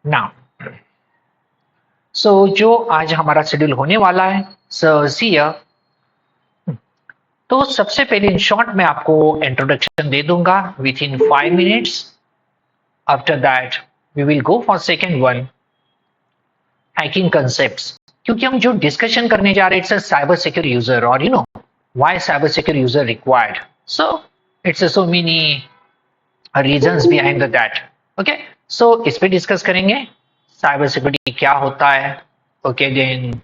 Now so जो आज हमारा शेड्यूल होने वाला है, सो सी तो सबसे पहले इन शॉर्ट मैं आपको इंट्रोडक्शन दे दूंगा with in 5 minutes. After that we will go for second one, hacking concepts. क्योंकि हम जो डिस्कशन करने जा रहे हैं इट्स साइबर सिक्योर यूजर और you know why cyber secure user required. So it's so many reasons behind that. Okay, so इस पे डिस्कस करेंगे साइबर सिक्योरिटी क्या होता है. Okay, then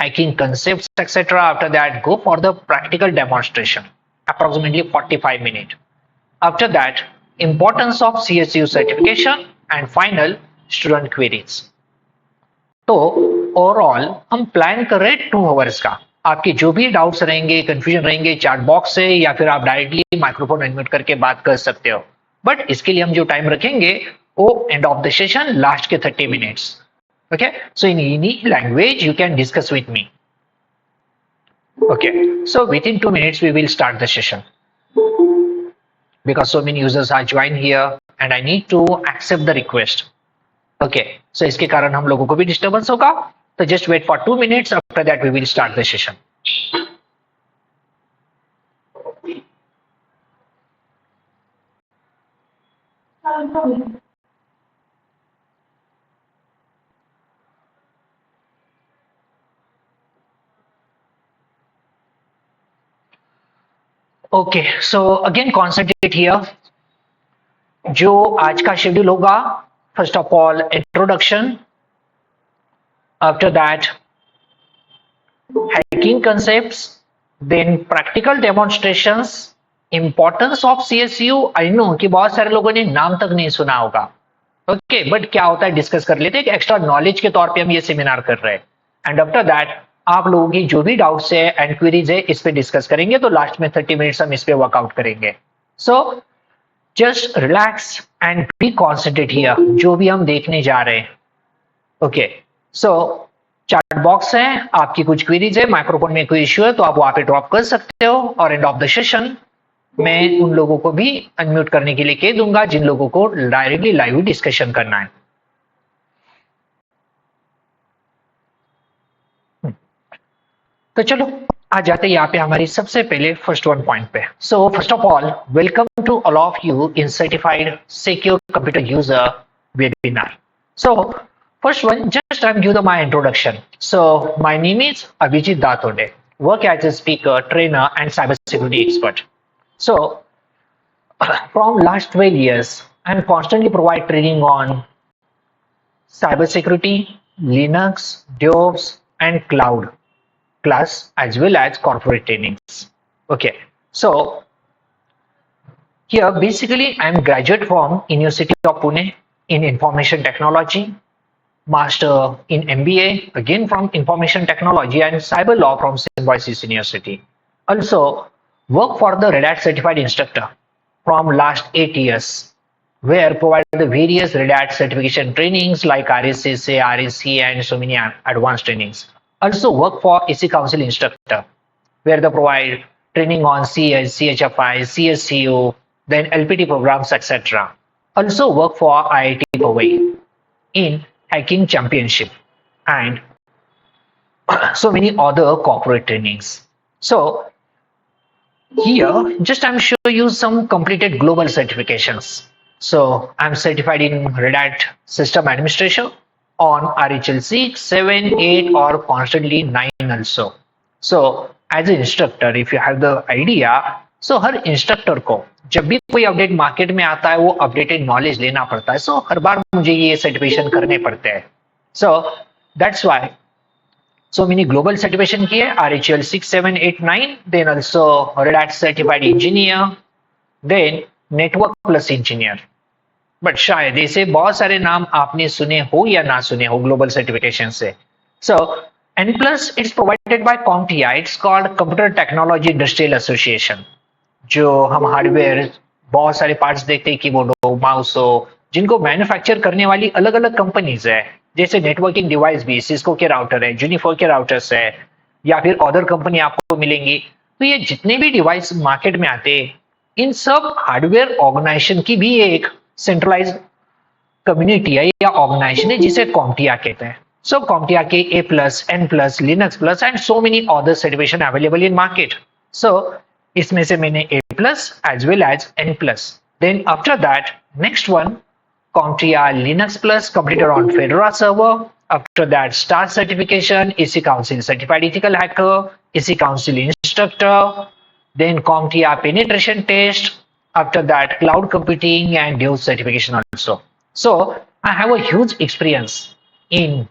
hacking concepts, etc. After that, go for the practical demonstration, approximately 45 minutes. After that, importance of CSU certification and final student queries. तो overall हम plan कर रहे हैं 2 आवर्स का. आपके जो भी डाउट्स रहेंगे, कंफ्यूजन रहेंगे, चैट बॉक्स से या फिर आप डायरेक्टली माइक्रोफोन अनम्यूट करके बात कर सकते हो. बट इसके लिए हम जो टाइम रखेंगे वो end of the session last के 30 minutes. Okay, so in any language you can discuss with me. Okay, so within 2 minutes we will start the session because so many users are joined here and I need to accept the request. Okay, so इसके कारण हम लोगों को भी disturbance होगा, तो just wait for 2 minutes. After that we will start the session. Okay, so again concentrate here. जो आज का शेड्यूल होगा, first of all introduction, after that hacking concepts, then practical demonstrations, importance of CSU. I know कि बहुत सारे लोगों ने नाम तक नहीं सुना होगा. ओके, बट क्या होता है डिस्कस कर लेते हैं, एक एक्स्ट्रा नॉलेज के तौर पे हम ये सेमिनार कर रहे हैं. एंड आफ्टर दैट आप लोगों की जो भी डाउट्स है एंड क्वेरीज है इस पे डिस्कस करेंगे. तो लास्ट में 30 मिनट्स हम इस पे वर्कआउट करेंगे. So just relax and be concentrate here जो भी हम देखने जा रहे हैं. ओके, सो चैट बॉक्स है, आपकी कुछ क्वेरीज है, माइक्रोफोन में कोई इश्यू है तो आप वहां पे ड्रॉप कर सकते हो. और एंड ऑफ द सेशन मैं उन लोगों को भी अनम्यूट करने के लिए कह दूंगा जिन लोगों को डायरेक्टली लाइव डिस्कशन करना है. तो चलो आ जाते हैं यहाँ पे हमारी सबसे पहले फर्स्ट वन पॉइंट पे. So first of all welcome to all of you in certified secure computer user webinar. So first one, just I'm give my introduction. So my name is Abhijit Dathode. Work as a speaker, trainer, and cybersecurity expert. So from last 12 years, I'm constantly provide training on cybersecurity, Linux, DevOps, and cloud, plus as well as corporate trainings. Okay, so here basically I'm graduate from University of Pune in information technology, master in MBA again from information technology and cyber law from Symbiosis University. Also work for the Red Hat certified instructor from last 8 years where provide the various Red Hat certification trainings like RSA, RSC and so many advanced trainings. Also work for AC Council instructor where they provide training on CS, CHFI, CSCO, then LPT programs etc. Also work for IIT Powai in hacking championship and so many other corporate trainings. So here just I'm showing you some completed global certifications. So I'm certified in Red Hat system administration on RHEL 6, 7, 8 or constantly 9 also. So as an instructor if you have the idea, so her instructor को जब भी कोई update market में आता है वो updated knowledge लेना पड़ता है. सो हर बार मुझे ये सर्टिफिकेशन करने पड़ते हैं. सो दैट्स व्हाई सो मैंने ग्लोबल सर्टिफिकेशन की है RHEL 6, 7, 8, 9, then also Red Hat certified engineer, then network plus engineer. But शायद ऐसे बहुत सारे नाम आपने सुने हो या ना सुने हो ग्लोबल सर्टिफिकेशन से. So and plus it's provided by CompTIA. It's called computer technology industrial association. जो हम हार्डवेयर बहुत सारे पार्ट्स देखते हैं, कीबोर्ड हो, माउस हो, जिनको मैन्युफैक्चर करने वाली अलग अलग कंपनीज है. जैसे नेटवर्किंग डिवाइस भी सिस्को के राउटर है, यूनिफोर के राउटर्स है या फिर अदर कंपनी आपको मिलेंगी. तो ये जितने भी डिवाइस मार्केट में आते हैं इन सब हार्डवेयर ऑर्गेनाइजेशन की भी एक सेंट्रलाइज कम्युनिटी है या ऑर्गेनाइजेशन है जिसे कॉम्टिया कहते हैं. सो कॉम्टिया के A plus, N plus, Linux plus and so many other certification available in market. So इसमें से मैंने A plus as well as N plus. Then after that next one CompTIA Linux Plus completed on Fedora server. After that, Star certification, EC Council certified ethical hacker, EC Council instructor. Then CompTIA penetration test. After that, cloud computing and DevOps certification also. So I have a huge experience in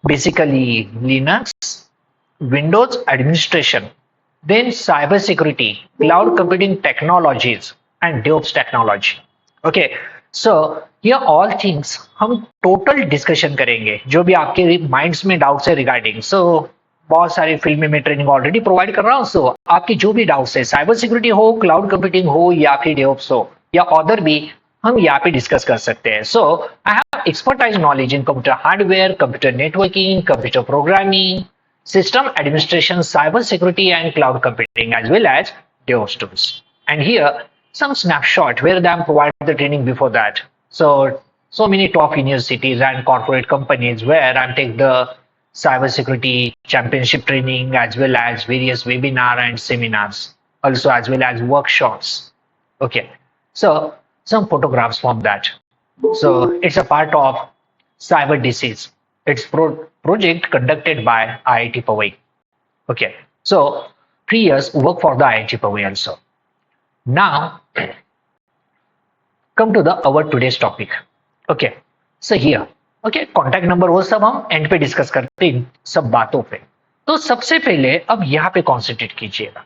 basically Linux, Windows administration, then cyber security, cloud computing technologies, and DevOps technology. Okay. सो ये all things हम total discussion करेंगे जो भी आपके minds में doubts है regarding. सो बहुत सारे फील्ड में मैं ट्रेनिंग ऑलरेडी प्रोवाइड कर रहा हूँ. सो आपकी जो भी डाउट्स है, साइबर सिक्योरिटी हो, क्लाउड कंप्यूटिंग हो या फिर डेवऑप्स हो या अदर भी, हम यहाँ पे डिस्कस कर सकते हैं. So I have expertise knowledge in computer hardware, computer networking, computer programming, system administration, cyber security, and cloud computing, as well as DevOps tools. And here, some snapshot where I'm providing the training before that. So many top universities and corporate companies where I'm taking the cyber security championship training, as well as various webinar and seminars, also as well as workshops. Okay, so some photographs from that. So it's a part of cyber disease. It's project conducted by IIT Powai. Okay, so 3 years work for the IIT Powai also. Now, come to the our today's topic. Okay, so here, okay, contact number वो सब हम and पे discuss करते हैं सब बातों पे. तो सबसे पहले अब यहाँ पे कॉन्सेंट्रेट कीजिएगा.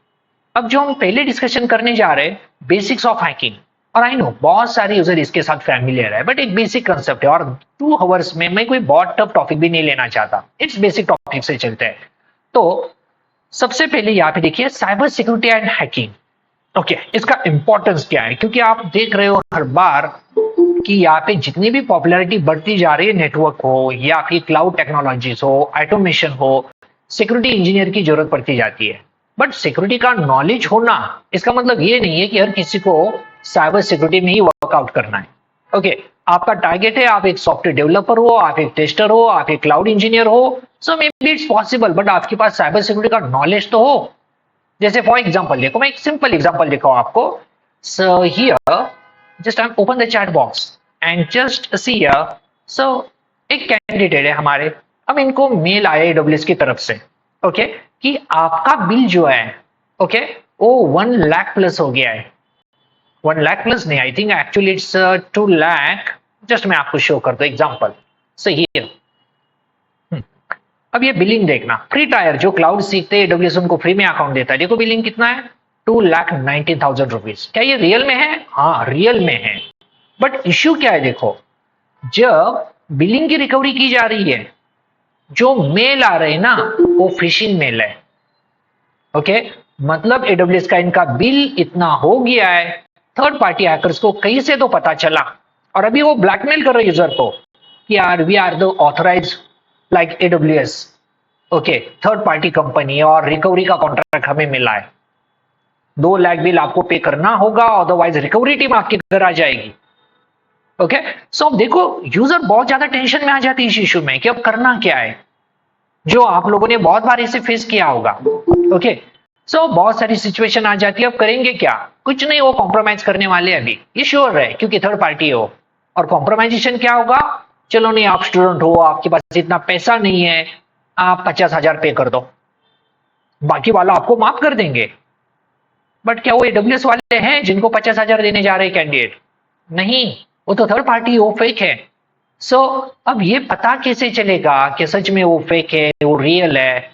अब जो हम पहले डिस्कशन करने जा रहे हैं, बेसिक्स ऑफ हैकिंग. और आई नो बहुत सारे यूजर इसके साथ फैमिलियर है, बट एक बेसिक कंसेप्ट है और 2 आवर्स में मैं कोई बहुत टफ टॉपिक भी नहीं लेना चाहता. इट्स बेसिक टॉपिक से चलते हैं. तो सबसे पहले यहाँ पे देखिए cyber security and hacking. Okay, इसका इंपॉर्टेंस क्या है, क्योंकि आप देख रहे हो हर बार कि यहाँ पे जितनी भी पॉपुलैरिटी बढ़ती जा रही है, नेटवर्क हो या फिर क्लाउड टेक्नोलॉजीज हो, ऑटोमेशन हो, सिक्योरिटी इंजीनियर की जरूरत पड़ती जाती है. बट सिक्योरिटी का नॉलेज होना इसका मतलब ये नहीं है कि हर किसी को साइबर सिक्योरिटी में ही वर्कआउट करना है. ओके, आपका टारगेट है, आप एक सॉफ्टवेयर डेवलपर हो, आप एक टेस्टर हो, आप एक क्लाउड इंजीनियर हो, so maybe it's possible, but आपके पास साइबर सिक्योरिटी का नॉलेज तो हो. जैसे फॉर एग्जाम्पल देखो, मैं एक सिंपल एग्जाम्पल देखो आपको. So here just I open the chat box and just see here. So एक कैंडिडेट है हमारे, अब इनको मेल आया AWS की तरफ से, ओके, कि आपका बिल जो है, ओके, वो 1 लाख प्लस हो गया है. 1 लाख प्लस नहीं, I think actually it's 2 lakh. Just मैं आपको शो कर दूं एग्जाम्पल. सो हियर अब ये बिलिंग देखना, फ्री टायर जो क्लाउड सीखते हैं AWS उनको फ्री में अकाउंट देता है. देखो बिलिंग कितना है, 2,19,000 रुपीज. क्या ये रियल में है? हाँ, रियल में है. बट इश्यू क्या है, देखो जब बिलिंग की रिकवरी की जा रही है, जो मेल आ रहे हैं ना वो फिशिंग मेल है. ओके, मतलब AWS का इनका बिल इतना हो गया है, थर्ड पार्टी हैकर्स को कहीं से तो पता चला और अभी वो ब्लैकमेल कर रहे यूजर को कि यार we are the authorise like AWS, okay, third party company और रिकवरी का कॉन्ट्रैक्ट हमें मिला है, 2 लाख बिल आपको पे करना होगा, अदरवाइज रिकवरी टीम आपके घर आ जाएगी. ओके, सो देखो यूजर बहुत ज्यादा टेंशन में आ जाती है इस इशू में कि अब करना क्या है, जो आप लोगों ने बहुत बार इसे फेस किया होगा. ओके, सो बहुत सारी सिचुएशन आ जाती है, अब करेंगे क्या, कुछ नहीं, वो कॉम्प्रोमाइज करने वाले अभी, ये श्योर है क्योंकि थर्ड पार्टी हो. और कॉम्प्रोमाइजेशन क्या होगा, चलो नहीं आप स्टूडेंट हो, आपके पास इतना पैसा नहीं है, आप 50,000 पे कर दो, बाकी वाला आपको माफ कर देंगे. बट क्या वो AWS वाले हैं जिनको 50,000 देने जा रहे कैंडिडेट? नहीं, वो तो थर्ड पार्टी, वो फेक है. सो अब ये पता कैसे चलेगा कि सच में वो फेक है, वो रियल है?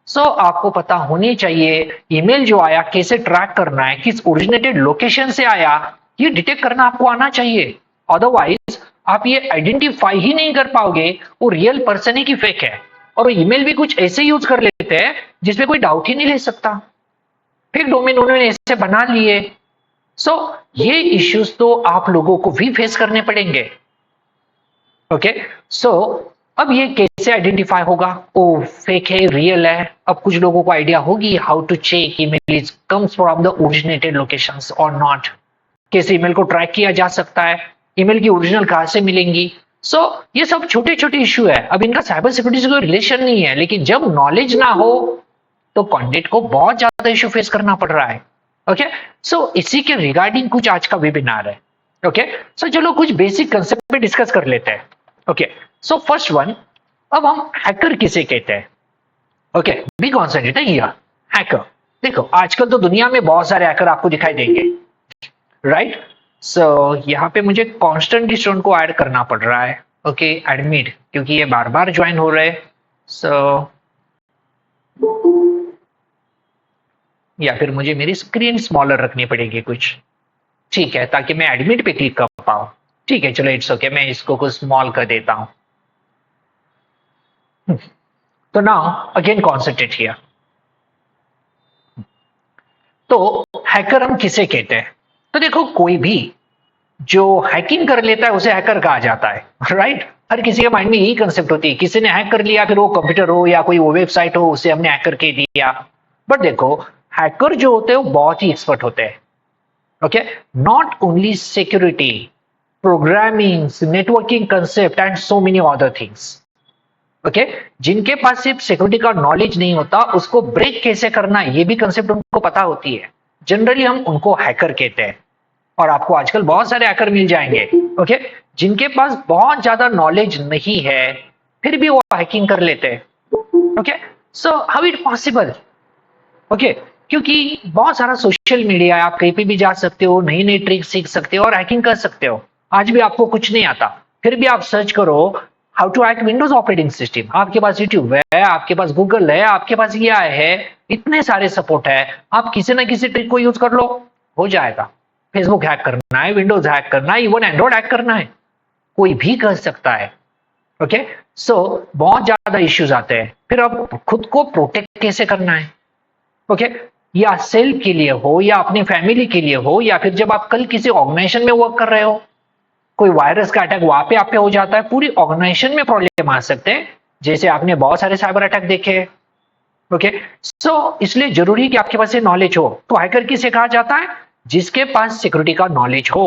सो आपको पता होनी चाहिए ईमेल जो आया कैसे ट्रैक करना है, किस ओरिजिनेटेड लोकेशन से आया, ये डिटेक्ट करना आपको आना चाहिए. अदरवाइज आप ये आइडेंटिफाई ही नहीं कर पाओगे वो रियल पर्सन है कि फेक है. और ईमेल भी कुछ ऐसे यूज कर लेते हैं जिसमें कोई डाउट ही नहीं ले सकता. फिर डोमेन उन्होंने ऐसे बना लिए. सो ये इश्यूज तो आप लोगों को भी फेस करने पड़ेंगे. ओके, सो अब ये कैसे आइडेंटिफाई होगा ओ फेक है रियल है? अब कुछ लोगों को आइडिया होगी how to check email comes from the originated locations और नॉट. कैसे ईमेल को ट्रैक किया जा सकता है? ईमेल की ओरिजिनल कहां से मिलेंगी? सो ये सब छोटे छोटे इश्यू है। अब इनका साइबर सिक्योरिटी से कोई रिलेशन नहीं है, लेकिन जब नॉलेज ना हो तो कैंडिडेट को बहुत ज्यादा इश्यू फेस करना पड़ रहा है। ओके, सो इसी के रिगार्डिंग कुछ आज का वेबिनार है। ओके, सो चलो कुछ बेसिक कंसेप्ट पे डिस्कस कर लेते हैं। ओके, सो फर्स्ट वन, अब हम हैकर किसे कहते हैं? Okay, be concentrated here. Hacker, देखो आजकल तो दुनिया में बहुत सारे हैकर आपको दिखाई देंगे, राइट? सो यहाँ पे मुझे कॉन्स्टेंटली स्टूडेंट को ऐड करना पड़ रहा है। ओके, एडमिट, क्योंकि ये बार बार ज्वाइन हो रहे हैं। सो या फिर मुझे मेरी स्क्रीन स्मॉलर रखनी पड़ेगी कुछ, ठीक है, ताकि मैं एडमिट पे क्लिक कर पाऊं। ठीक है, चलो इट्स ओके, मैं इसको कुछ स्मॉल कर देता हूं। तो नाउ अगेन कॉन्सेंट्रेट हियर। तो हैकर हम किसे कहते हैं? तो देखो, कोई भी जो हैकिंग कर लेता है उसे हैकर कहा जाता है, राइट? हर किसी के माइंड में यही कंसेप्ट होती है, किसी ने हैक कर लिया, फिर वो कंप्यूटर हो या कोई वो वेबसाइट हो, उसे हमने हैकर कह दिया। बट देखो, हैकर जो होते हैं वो बहुत ही एक्सपर्ट होते हैं। Okay, not only security, programming, networking concept and so many other things. Okay, जिनके पास सिर्फ सिक्योरिटी का नॉलेज नहीं होता, उसको ब्रेक कैसे करना है ये भी कंसेप्ट उनको पता होती है। जनरली हम उनको हैकर कहते हैं। और आपको आजकल बहुत सारे हैकर मिल जाएंगे, ओके, जिनके पास बहुत ज्यादा नॉलेज नहीं है, फिर भी वो हैकिंग कर लेते हैं। Okay, so how it possible? Okay, क्योंकि बहुत सारा सोशल मीडिया है, आप कहीं पे भी जा सकते हो, नई नई ट्रिक सीख सकते हो और हैकिंग कर सकते हो। आज भी आपको कुछ नहीं आता, फिर भी आप सर्च करो how to hack Windows operating system, आपके पास यूट्यूब है, आपके पास गूगल है, आपके पास AI है, इतने सारे सपोर्ट है, आप किसी ना किसी ट्रिक को यूज कर लो, हो जाएगा। फेसबुक हैक करना है, विंडोज हैक करना है, इवन एंड्रॉइड हैक करना है, कोई भी कर सकता है। ओके, सो बहुत ज्यादा इश्यूज आते हैं, फिर अब खुद को प्रोटेक्ट कैसे करना है? ओके, या सेल्फ के लिए हो या अपनी फैमिली के लिए हो, या फिर जब आप कल किसी ऑर्गेनाइजेशन में वर्क कर रहे हो, कोई वायरस का अटैक वहां पे आप पे हो जाता है, पूरी ऑर्गेनाइजेशन में प्रॉब्लम आ सकते हैं, जैसे आपने बहुत सारे साइबर अटैक देखे। ओके, सो इसलिए जरूरी है कि आपके पास ये नॉलेज हो। तो हैकर किसे कहा जाता है? जिसके पास सिक्योरिटी का नॉलेज हो।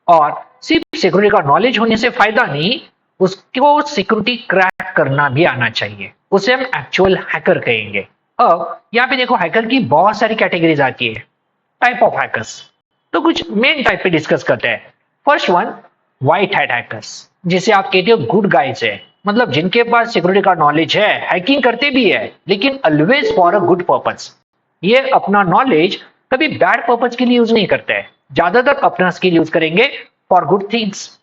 और सिर्फ सिक्योरिटी का नॉलेज होने से फायदा नहीं, उसको सिक्योरिटी क्रैक करना भी आना चाहिए, उसे हम एक्चुअल हैकर कहेंगे। अब यहाँ पे देखो, हैकर की बहुत सारी कैटेगरीज आती है, टाइप ऑफ हैकर्स। तो कुछ मेन टाइप पे डिस्कस करते हैं। First one, white hat hackers, जिसे आप कहते हो गुड गाइज है, मतलब जिनके पास सिक्योरिटी का नॉलेज है, हैकिंग करते भी है, लेकिन always for a good purpose. ये अपना नॉलेज कभी बैड पर्पस के लिए यूज नहीं करते हैं, ज्यादातर अपना स्किल यूज करेंगे फॉर गुड थिंग्स।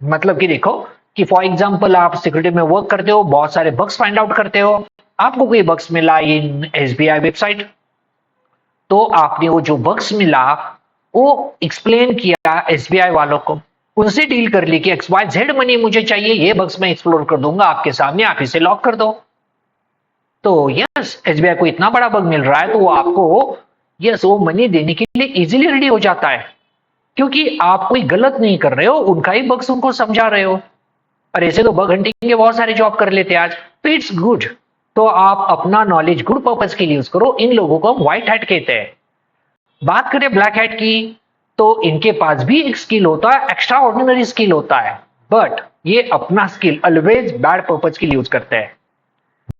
मतलब कि देखो, कि फॉर एग्जांपल आप सिक्योरिटी में वर्क करते हो, बहुत सारे बग्स फाइंड आउट करते हो, आपको कोई बग्स मिला इन SBI वेबसाइट, तो आपने वो जो बग्स मिला वो एक्सप्लेन किया SBI वालों को, उनसे डील कर ली कि XYZ मनी मुझे चाहिए, ये बग्स मैं एक्सप्लोर कर दूंगा आपके सामने, आप इसे लॉक कर दो। तो यस, SBI को इतना बड़ा बग मिल रहा है, तो वो आपको यस वो मनी देने के लिए इजीली रेडी हो जाता है, क्योंकि आप कोई गलत नहीं कर रहे हो, उनका ही बग्स उनको समझा रहे हो। और ऐसे तो बग हंटिंग के बहुत सारे जॉब कर लेते हैं आज, तो इट्स गुड। तो आप अपना नॉलेज गुड पर्पस के लिए यूज करो। इन लोगों को हम व्हाइट हैट कहते हैं। बात करें ब्लैक हैट की, तो इनके पास भी एक स्किल होता है, एक्स्ट्रा ऑर्डिनरी स्किल होता है, बट ये अपना स्किल ऑलवेज बैड पर्पस के लिए यूज करते हैं।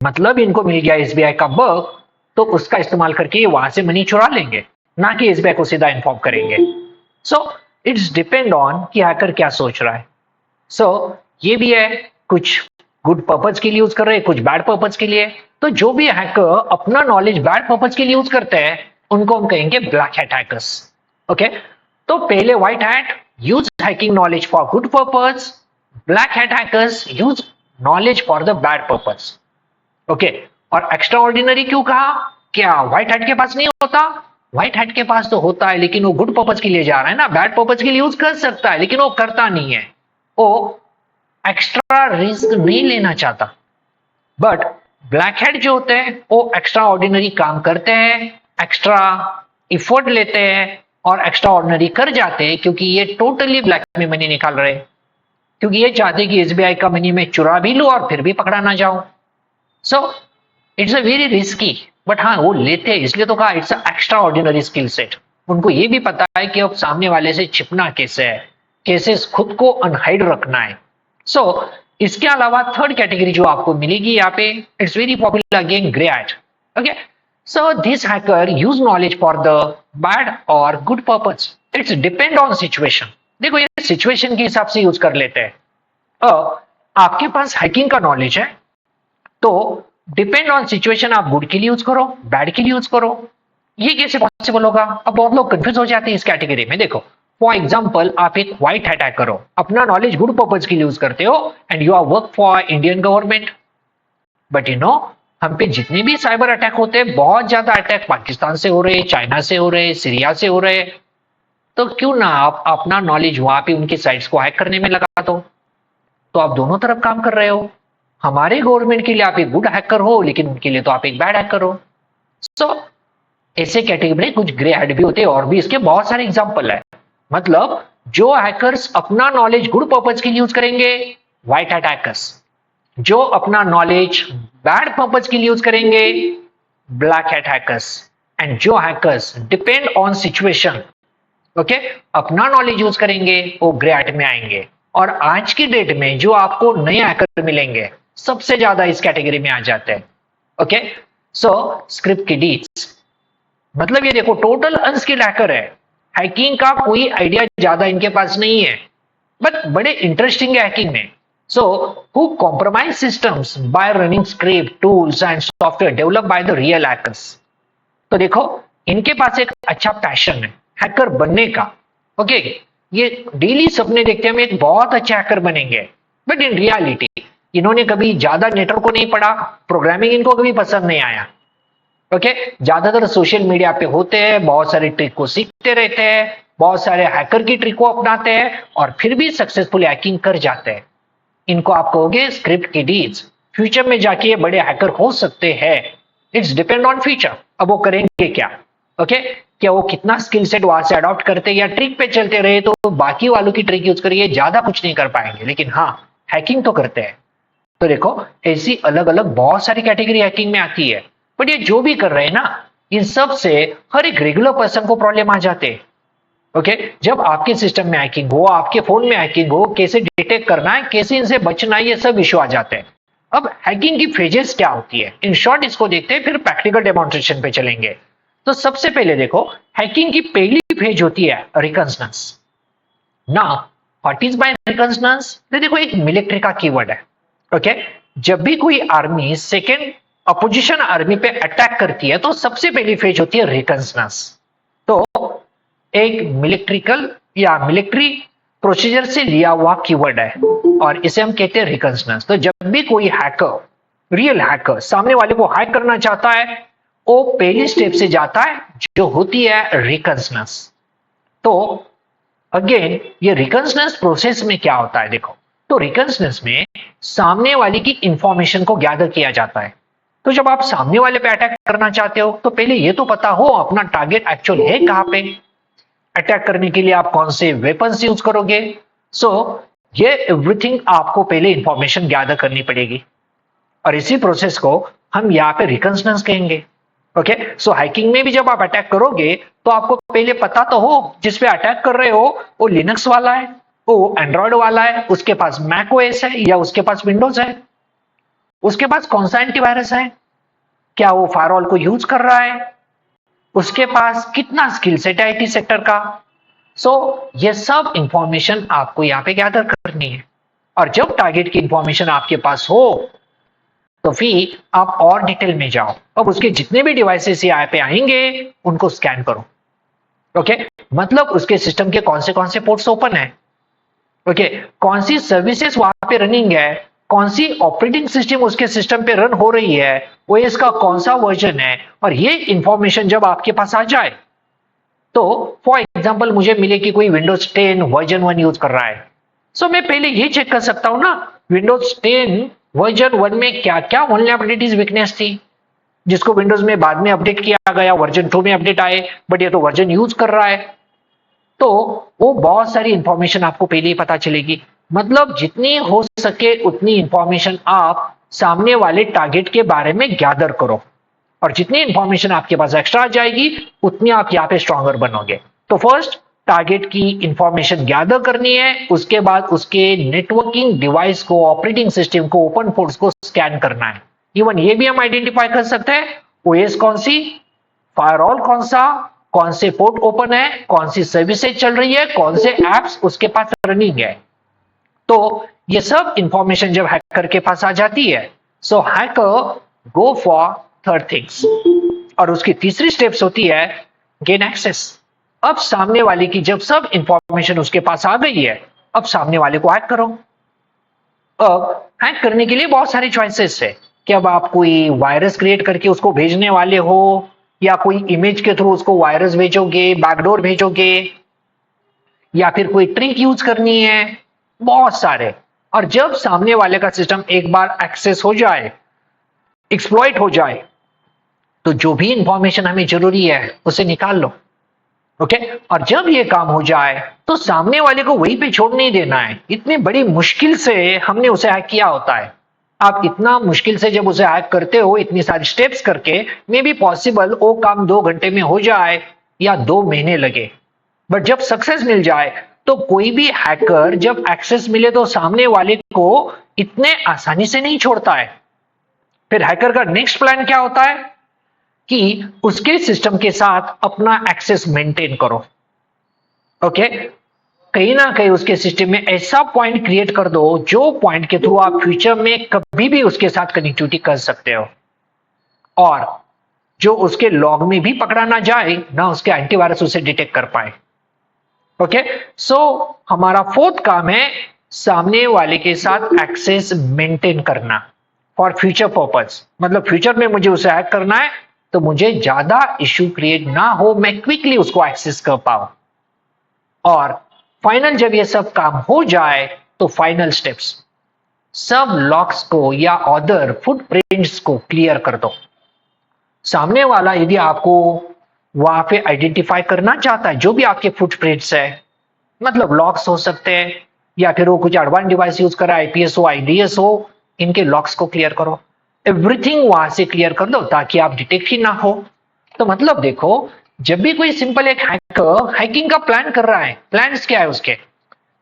मतलब इनको मिल गया SBI का बग, तो उसका इस्तेमाल करके ये वहां से मनी चुरा लेंगे, ना कि SBI को सीधा इन्फॉर्म करेंगे। सो इट्स डिपेंड ऑन कि हैकर क्या सोच रहा है। सो ये भी है, कुछ गुड पर्पस के लिए यूज कर रहे हैं, कुछ बैड पर्पस के लिए। तो जो भी हैकर अपना नॉलेज बैड पर्पस के लिए यूज करते हैं, उनको हम कहेंगे ब्लैक हैट हैकर्स। ओके, तो पहले white hat use hacking knowledge for good purpose, black hat hackers use knowledge for the bad purpose. Okay, और एक्स्ट्रा ऑर्डिनरी क्यों कहा? क्या व्हाइट हैट के पास नहीं होता? व्हाइट हैट के पास तो होता है, लेकिन वो गुड पर्पस के लिए जा रहा है ना, बैड पर्पस के लिए यूज कर सकता है, लेकिन वो करता नहीं है, वो एक्स्ट्रा रिस्क नहीं लेना चाहता। बट ब्लैक हैट जो होते हैं वो एक्स्ट्रा ऑर्डिनरी काम करते हैं, एक्स्ट्रा इफर्ट लेते हैं और एक्स्ट्रा ऑर्डिनरी कर जाते हैं, क्योंकि ये टोटली ब्लैक में मनी निकाल रहे हैं, क्योंकि ये चाहते हैं कि SBI का मनी मैं चुरा भी लूं और फिर भी पकड़ा ना जाऊं। So it's a very risky, but हाँ वो लेते हैं, इसलिए तो कहा it's extra ordinary skill set. उनको ये भी पता है कि अब सामने वाले से छिपना कैसे है, केसेस खुद को अनहाइड रखना है। सो इसके अलावा थर्ड कैटेगरी जो आपको मिलेगी यहाँ पे, it's very popular again, grey hat. Okay, so this hacker use knowledge for the bad और good purpose, it's depend on situation. देखो ये सिचुएशन के हिसाब से यूज कर लेते हैं। आपके पास हैकिंग का नॉलेज है तो डिपेंड ऑन सिचुएशन आप गुड के लिए यूज करो, बैड के लिए यूज करो। ये कैसे पॉसिबल होगा? अब बहुत लोग कंफ्यूज हो जाते हैं इस कैटेगरी में। देखो फॉर एग्जांपल, आप एक व्हाइट हैट हैकर हो, अपना नॉलेज गुड पर्पज के लिए यूज करते हो and you are work for Indian government, but you know हम पे जितने भी साइबर अटैक होते हैं, बहुत ज्यादा अटैक पाकिस्तान से हो रहे, चाइना से हो रहे, सीरिया से हो रहे, तो क्यों ना आप अपना नॉलेज वहां पे उनकी साइट्स को हैक करने में लगा दो। तो आप दोनों तरफ काम कर रहे हो। हमारे गवर्नमेंट के लिए आप एक गुड हैकर हो, लेकिन उनके लिए तो आप एक बैड हैकर हो। सो ऐसे कैटेगरी में कुछ ग्रे हैट भी होते हैं, और भी इसके बहुत सारे एग्जांपल है। मतलब जो हैकर्स अपना नॉलेज गुड पर्पज के लिए यूज करेंगे, व्हाइट हैट हैकर्स। जो अपना नॉलेज बैड पर्पज के लिए यूज करेंगे, ब्लैक हैट हैकर्स। एंड जो hackers depend on situation, okay, अपना नॉलेज यूज करेंगे, वो ग्रे हैट में आएंगे। और आज की डेट में जो आपको नए हैकर मिलेंगे, सबसे ज्यादा इस कैटेगरी में आ जाते हैं। ओके, सो स्क्रिप्ट किडीज, मतलब ये देखो टोटल अनस्किल्ड हैकर है, हैकिंग का कोई आइडिया ज्यादा इनके पास नहीं है, बट बड़े इंटरेस्टिंग है हैकिंग में। So who compromise systems bye running script tools and software develop by the real hackers. तो देखो इनके पास एक अच्छा पैशन है हैकर बनने का। ओके, ये डेली सपने देखते हैं हम एक बहुत अच्छे हैकर बनेंगे, बट इन रियलिटी इन्होंने कभी ज्यादा नेटवर्क को नहीं पढ़ा, प्रोग्रामिंग इनको कभी पसंद नहीं आया। ओके, ज्यादातर सोशल मीडिया पे होते हैं, बहुत सारे ट्रिक को सीखते रहते हैं, बहुत सारे हैकर की ट्रिक को अपनाते हैं और फिर भी सक्सेसफुल हैकिंग कर जाते हैं। इनको आप कहोगे स्क्रिप्ट किडीज। फ्यूचर में जाके ये बड़े हैकर हो सकते हैं, इट्स डिपेंड ऑन फ्यूचर। अब वो करेंगे क्या? ओके, क्या वो कितना स्किल सेट वहां से अडॉप्ट करते या ट्रिक पे चलते रहे तो बाकी वालों की ट्रिक यूज करिए, ज्यादा कुछ नहीं कर पाएंगे, लेकिन हाँ हैकिंग तो करते हैं। तो देखो ऐसी अलग अलग बहुत सारी कैटेगरी हैकिंग में आती है, बट ये जो भी कर रहे हैं ना, इन सब से हर एक रेगुलर पर्सन को प्रॉब्लम आ जाते हैं। ओके, जब आपके सिस्टम में हैकिंग हो, आपके फोन में हैकिंग हो, कैसे डिटेक्ट करना है, कैसे इनसे बचना है, ये सब इश्यू आ जाते हैं। अब हैकिंग की फेजेस क्या होती है, इन शॉर्ट इसको देखते हैं, फिर प्रैक्टिकल डेमोन्स्ट्रेशन पे चलेंगे। तो सबसे पहले देखो हैकिंग की पहली फेज होती है reconnaissance. Now what is by reconnaissance? देखो एक मिलिट्री का कीवर्ड है। ओके, जब भी कोई आर्मी सेकेंड अपोजिशन आर्मी पे अटैक करती है तो सबसे पहली फेज होती है रिकॉन्सनेंस। तो एक मिलिट्रिकल या मिलिट्री प्रोसीजर से लिया हुआ कीवर्ड है और इसे हम कहते हैं रिकॉन्सनेंस। तो जब भी कोई हैकर, रियल हैकर, सामने वाले को हैक करना चाहता है, वो पहली स्टेप से जाता है जो होती है रिकॉन्सनेंस। तो अगेन ये रिकॉन्सनेंस प्रोसेस में क्या होता है देखो, तो रिकॉन्सनेंस में सामने वाले की इंफॉर्मेशन को गैदर किया जाता है। तो जब आप सामने वाले पे अटैक करना चाहते हो तो पहले ये तो पता हो अपना टारगेट एक्चुअल है कहां पे, अटैक करने के लिए आप कौन से वेपन्स यूज करोगे। सो ये एवरीथिंग आपको पहले इंफॉर्मेशन गैदर करनी पड़ेगी और इसी प्रोसेस को हम यहाँ पे रिकॉन्सनेंस कहेंगे। ओके, सो हैकिंग में भी जब आप अटैक करोगे तो आपको पहले पता तो हो जिस पे अटैक कर रहे हो वो लिनक्स वाला है, वो एंड्रॉइड वाला है, उसके पास मैक ओएस है या उसके पास विंडोज है, उसके पास कौन सा एंटीवायरस है, क्या वो फायरवॉल को यूज कर रहा है, उसके पास कितना स्किल सेट है आईटी सेक्टर का। सो ये सब इंफॉर्मेशन आपको यहाँ पे गैदर करनी है और जब टारगेट की इंफॉर्मेशन आपके पास हो तो फिर आप और डिटेल में जाओ। अब उसके जितने भी डिवाइसेस यहाँ पे आएंगे उनको स्कैन करो। ओके, मतलब उसके सिस्टम के कौन से पोर्ट्स ओपन है, ओके, कौन सी सर्विसेज वहां पे रनिंग है, कौन सी ऑपरेटिंग सिस्टम उसके सिस्टम पे रन हो रही है, ओएस का कौन सा वर्जन है। और ये इंफॉर्मेशन जब आपके पास आ जाए तो फॉर एग्जांपल मुझे मिले कि कोई विंडोज 10 वर्जन 1 यूज कर रहा है, सो मैं पहले ये चेक कर सकता हूं ना विंडोज 10 वर्जन 1 में क्या क्या वल्नरेबिलिटीज वीकनेस थी जिसको विंडोज में बाद में अपडेट किया गया, वर्जन 2 में अपडेट आए, बट ये तो वर्जन यूज कर रहा है। तो वो बहुत सारी इंफॉर्मेशन आपको पहले ही पता चलेगी। मतलब जितनी हो सके उतनी इंफॉर्मेशन आप सामने वाले टारगेट के बारे में गैदर करो और जितनी इंफॉर्मेशन आपके पास एक्स्ट्रा आ जाएगी उतनी आप यहाँ पे स्ट्रॉन्गर बनोगे। तो फर्स्ट टारगेट की इंफॉर्मेशन गैदर करनी है, उसके बाद उसके नेटवर्किंग डिवाइस को, ऑपरेटिंग सिस्टम को, ओपन पोर्ट्स को स्कैन करना है। इवन ये भी हम आइडेंटिफाई कर सकते हैं ओएस कौन सी, फायरवॉल कौन सा, कौन से पोर्ट ओपन है, कौन सी सर्विसेज चल रही है, कौन से एप्स उसके पास रनिंग है। तो ये सब इंफॉर्मेशन जब हैकर के पास आ जाती है, so hacker go for third things, और उसकी तीसरी स्टेप्स होती है गेन एक्सेस। अब सामने वाले की जब सब इंफॉर्मेशन उसके पास आ गई है, अब सामने वाले को हैक करो। अब हैक करने के लिए बहुत सारी चॉइसेस है कि अब आप कोई वायरस क्रिएट करके उसको भेजने वाले हो, या कोई इमेज के थ्रू उसको वायरस भेजोगे, बैकडोर भेजोगे, या फिर कोई ट्रिक यूज करनी है, बहुत सारे। और जब सामने वाले का सिस्टम एक बार एक्सेस हो जाए, एक्सप्लॉइट हो जाए, तो जो भी इंफॉर्मेशन हमें जरूरी है उसे निकाल लो। ओके, और जब ये काम हो जाए तो सामने वाले को वहीं पे छोड़ नहीं देना है। इतनी बड़ी मुश्किल से हमने उसे हैक किया होता है। आप इतना मुश्किल से जब उसे हैक करते हो, इतनी सारी स्टेप्स करके, मे बी पॉसिबल वो काम 2 घंटे में हो जाए या 2 महीने लगे, बट जब सक्सेस मिल जाए तो कोई भी हैकर जब एक्सेस मिले तो सामने वाले को इतने आसानी से नहीं छोड़ता है। फिर हैकर का नेक्स्ट प्लान क्या होता है कि उसके सिस्टम के साथ अपना एक्सेस मेंटेन करो। ओके, कहीं ना कहीं उसके सिस्टम में ऐसा पॉइंट क्रिएट कर दो जो पॉइंट के थ्रू आप फ्यूचर में कभी भी उसके साथ कनेक्टिविटी कर सकते हो, और जो उसके लॉग में भी पकड़ा ना जाए, ना उसके एंटीवायरस उसे डिटेक्ट कर पाए। ओके, सो हमारा फोर्थ काम है सामने वाले के साथ एक्सेस मेंटेन करना फॉर फ्यूचर पर्पस। मतलब फ्यूचर में मुझे उसे हैक करना है तो मुझे ज्यादा इश्यू क्रिएट ना हो, मैं क्विकली उसको एक्सेस कर पाऊं। और फाइनल जब ये सब काम हो जाए तो फाइनल स्टेप्स, सब लॉक्स को या अदर फुटप्रिंट्स को क्लियर कर दो। सामने वाला यदि आपको वहां पे आइडेंटिफाई करना चाहता है, जो भी आपके फुटप्रिंट्स है, मतलब लॉक्स हो सकते हैं या फिर वो कुछ एडवांस डिवाइस यूज कर रहा है, आईपीएस हो, आईडीएस हो, इनके लॉक्स को क्लियर करो। एवरीथिंग वहां से क्लियर कर दो ताकि आप डिटेक्ट ही ना हो। तो मतलब देखो, जब भी कोई सिंपल एक हैकर हैकिंग का प्लान कर रहा है, प्लान्स क्या है उसके,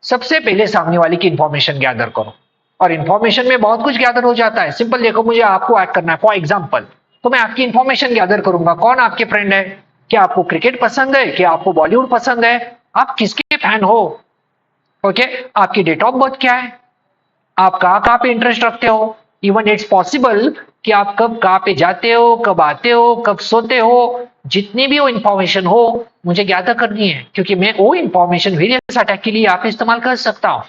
सबसे पहले सामने वाले की इंफॉर्मेशन गैदर करो। और इंफॉर्मेशन में बहुत कुछ गैदर हो जाता है। सिंपल देखो, मुझे आपको हैक करना है फॉर एग्जांपल, तो मैं आपकी इंफॉर्मेशन गैदर करूंगा। कौन आपके फ्रेंड है, क्या आपको क्रिकेट पसंद है, क्या आपको बॉलीवुड पसंद है, आप किसके फैन हो, ओके, आपकी डेट ऑफ बर्थ क्या है, आप कहाँ पे इंटरेस्ट रखते हो, इवन इट्स पॉसिबल कि आप कब कहाँ पे जाते हो, कब आते हो, कब सोते हो, जितनी भी वो इंफॉर्मेशन हो मुझे गैदर करनी है, क्योंकि मैं वो इंफॉर्मेशन वेरियस अटैक के लिए यहाँ पे इस्तेमाल कर सकता हूँ।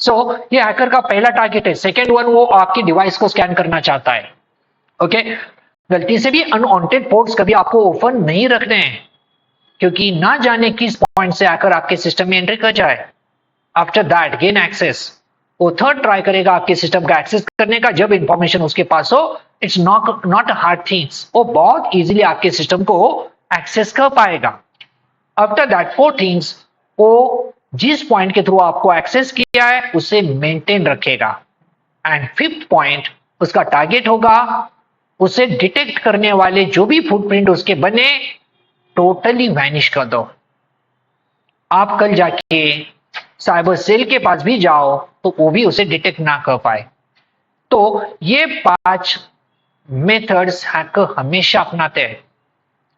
सो ये हैकर का पहला टारगेट है। सेकेंड वन, वो आपकी डिवाइस को स्कैन करना चाहता है। ओके, गलती से भी अनवांटेड पोर्ट्स कभी आपको ओपन नहीं रखने हैं, क्योंकि ना जाने किस पॉइंट से हैकर आपके सिस्टम में एंट्री कर जाए। आफ्टर दैट गेन एक्सेस, वो थर्ड ट्राई करेगा आपके सिस्टम का एक्सेस करने का जब इंफॉर्मेशन उसके पास हो। इट्स नॉट हार्ड थिंग्स, वो बहुत इजीली आपके सिस्टम को एक्सेस कर पाएगा। आफ्टर दैट फोर थिंग्स, वो जिस पॉइंट के थ्रू आपको एक्सेस किया है उसे मेंटेन रखेगा। एंड फिफ्थ पॉइंट, उसका टारगेट होगा उसे डिटेक्ट करने वाले जो भी फुटप्रिंट उसके बने टोटली वैनिश कर दो। आप कल जाके साइबर सेल के पास भी जाओ तो वो भी उसे डिटेक्ट ना कर पाए। तो ये 5 मेथड्स हैकर हमेशा अपनाते हैं।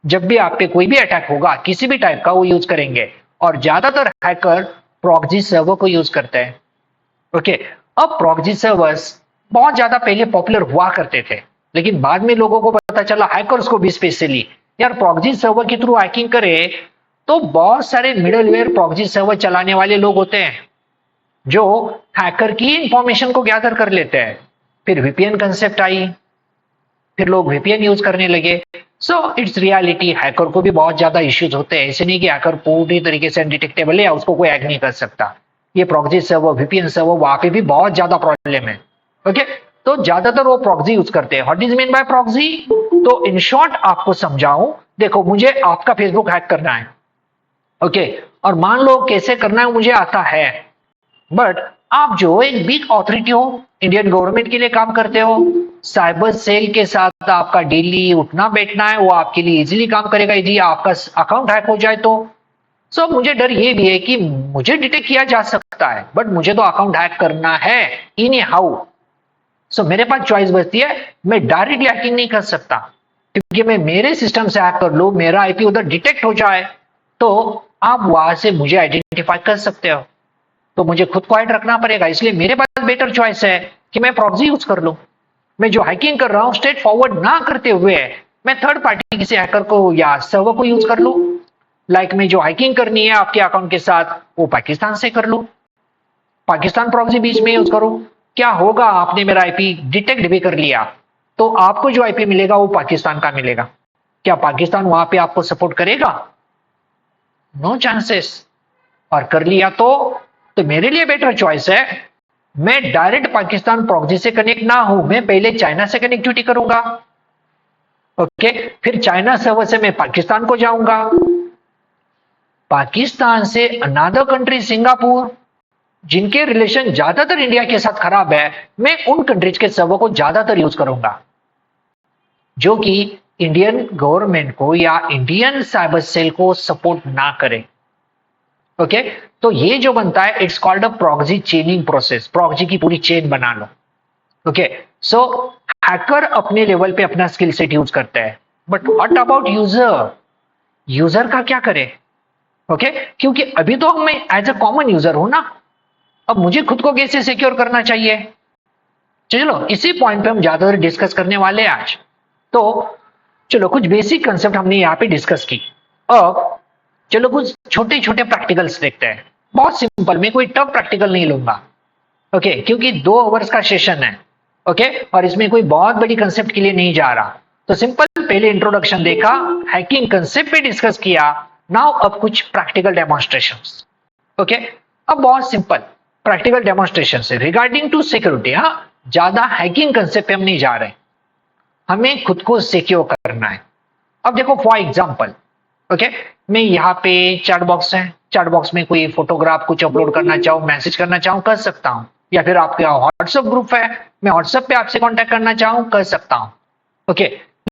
जब भी आप पे कोई भी अटैक होगा किसी भी टाइप का, वो यूज करेंगे, और ज्यादातर हैकर प्रॉक्सी सर्वर को यूज करते हैं। ओके, अब प्रॉक्सी सर्वर्स बहुत ज्यादा पहले पॉपुलर हुआ करते थे, लेकिन बाद में लोगों को पता चला, हैकर्स को भी स्पेशली, यार प्रॉक्सी सर्वर के थ्रू हैकिंग करे तो बहुत सारे मिडलवेयर प्रॉक्सी सर्वर चलाने वाले लोग होते हैं जो हैकर की इंफॉर्मेशन को गैदर कर लेते हैं। फिर वीपीएन कंसेप्ट आई, फिर लोग वीपीएन यूज करने लगे। सो इट्स रियलिटी, हैकर को भी बहुत ज्यादा इश्यूज होते हैं। ऐसे नहीं कि हैकर पूरी तरीके से अनडिटेक्टेबल है या उसको कोई हैक नहीं कर सकता। ये प्रॉक्सी सर्वर, वीपीएन सर्वर, वहां पे भी बहुत ज्यादा प्रॉब्लम है। ओके, तो ज्यादातर वो प्रॉक्सी यूज करते हैं। What is mean by proxy? तो इन शॉर्ट आपको समझाऊं, देखो मुझे आपका फेसबुक हैक करना है, ओके, और मान लो कैसे करना है मुझे आता है, बट आप जो एक बिग अथॉरिटी हो, इंडियन गवर्नमेंट के लिए काम करते हो, साइबर सेल के साथ आपका डेली उठना बैठना है, वो आपके लिए इजीली काम करेगा। यदि आपका अकाउंट हैक हो जाए तो सो मुझे डर ये भी है कि मुझे डिटेक्ट किया जा सकता है, बट मुझे तो अकाउंट हैक करना है इन हाउ। सो मेरे पास चॉइस बचती है, मैं डायरेक्टली हैकिंग नहीं कर सकता, क्योंकि मैं मेरे सिस्टम से हैक कर लूं, मेरा आईपी उधर डिटेक्ट हो जाए, तो आप वहां से मुझे आइडेंटिफाई कर सकते हो। तो मुझे खुद को हाइड रखना पड़ेगा, इसलिए मेरे पास बेटर चॉइस है कि मैं प्रॉक्सी यूज कर लूं। मैं जो हैकिंग कर रहा हूं स्ट्रेट फॉरवर्ड ना करते हुए मैं थर्ड पार्टी किसी हैकर को या सर्वर को यूज कर लूं। लाइक मैं जो हैकिंग करनी है आपके अकाउंट के साथ वो पाकिस्तान से कर लूं, पाकिस्तान प्रॉक्सी बीच में यूज करूं। क्या होगा, आपने मेरा आईपी डिटेक्ट भी कर लिया, तो आपको जो आईपी मिलेगा वो पाकिस्तान का मिलेगा। क्या पाकिस्तान वहां पे आपको सपोर्ट करेगा? No chances. और कर लिया तो मेरे लिए बेटर चॉइस है, मैं डायरेक्ट पाकिस्तान प्रॉक्सी से कनेक्ट ना हूं, मैं पहले चाइना से कनेक्टिविटी करूंगा। ओके, फिर चाइना सर्वर से मैं पाकिस्तान को जाऊंगा, पाकिस्तान से अनदर कंट्री सिंगापुर, जिनके रिलेशन ज्यादातर इंडिया के साथ खराब है, मैं उन कंट्रीज के सर्वर को ज्यादातर यूज करूंगा, जो कि इंडियन गवर्नमेंट को या इंडियन साइबर सेल को सपोर्ट ना करे। ओके, तो ये जो बनता है it's called a proxy चेनिंग process, proxy की पूरी चेन बना लो। ओके, सो हैकर अपने लेवल पे अपना स्किल सेट यूज करते हैं, but what about user? User का क्या करे? ओके, क्योंकि अभी तो मैं एज अ कॉमन यूजर हूं ना, अब मुझे खुद को कैसे सिक्योर करना चाहिए? चलो इसी पॉइंट पे हम ज्यादातर डिस्कस करने वाले हैं आज। तो चलो कुछ बेसिक कंसेप्ट हमने यहाँ पे डिस्कस की। अब चलो कुछ छोटे छोटे प्रैक्टिकल्स देखते हैं, बहुत सिंपल, मैं कोई टफ प्रैक्टिकल नहीं लूंगा। ओके, क्योंकि 2 आवर्स का सेशन है। ओके, और इसमें कोई बहुत बड़ी कंसेप्ट के लिए नहीं जा रहा, तो सिंपल पहले इंट्रोडक्शन देखा, हैकिंग कंसेप्ट पे डिस्कस किया। नाउ अब कुछ प्रैक्टिकल डेमोन्स्ट्रेशंस। ओके, अब बहुत सिंपल प्रैक्टिकल डेमोन्स्ट्रेशन है रिगार्डिंग टू सिक्योरिटी। हाँ, ज्यादा हैकिंग कंसेप्ट पे हम नहीं जा रहे, हमें खुद को सिक्योर करना है। अब देखो फॉर एग्जांपल, ओके, मैं यहाँ पे चैट बॉक्स है, चैट बॉक्स में कोई फोटोग्राफ कुछ अपलोड करना चाहूँ, मैसेज करना चाहूँ, कर सकता हूँ। या फिर आपका व्हाट्सएप ग्रुप है, मैं व्हाट्सएप पे आपसे कांटेक्ट करना चाहूँ, कर सकता हूँ। ओके,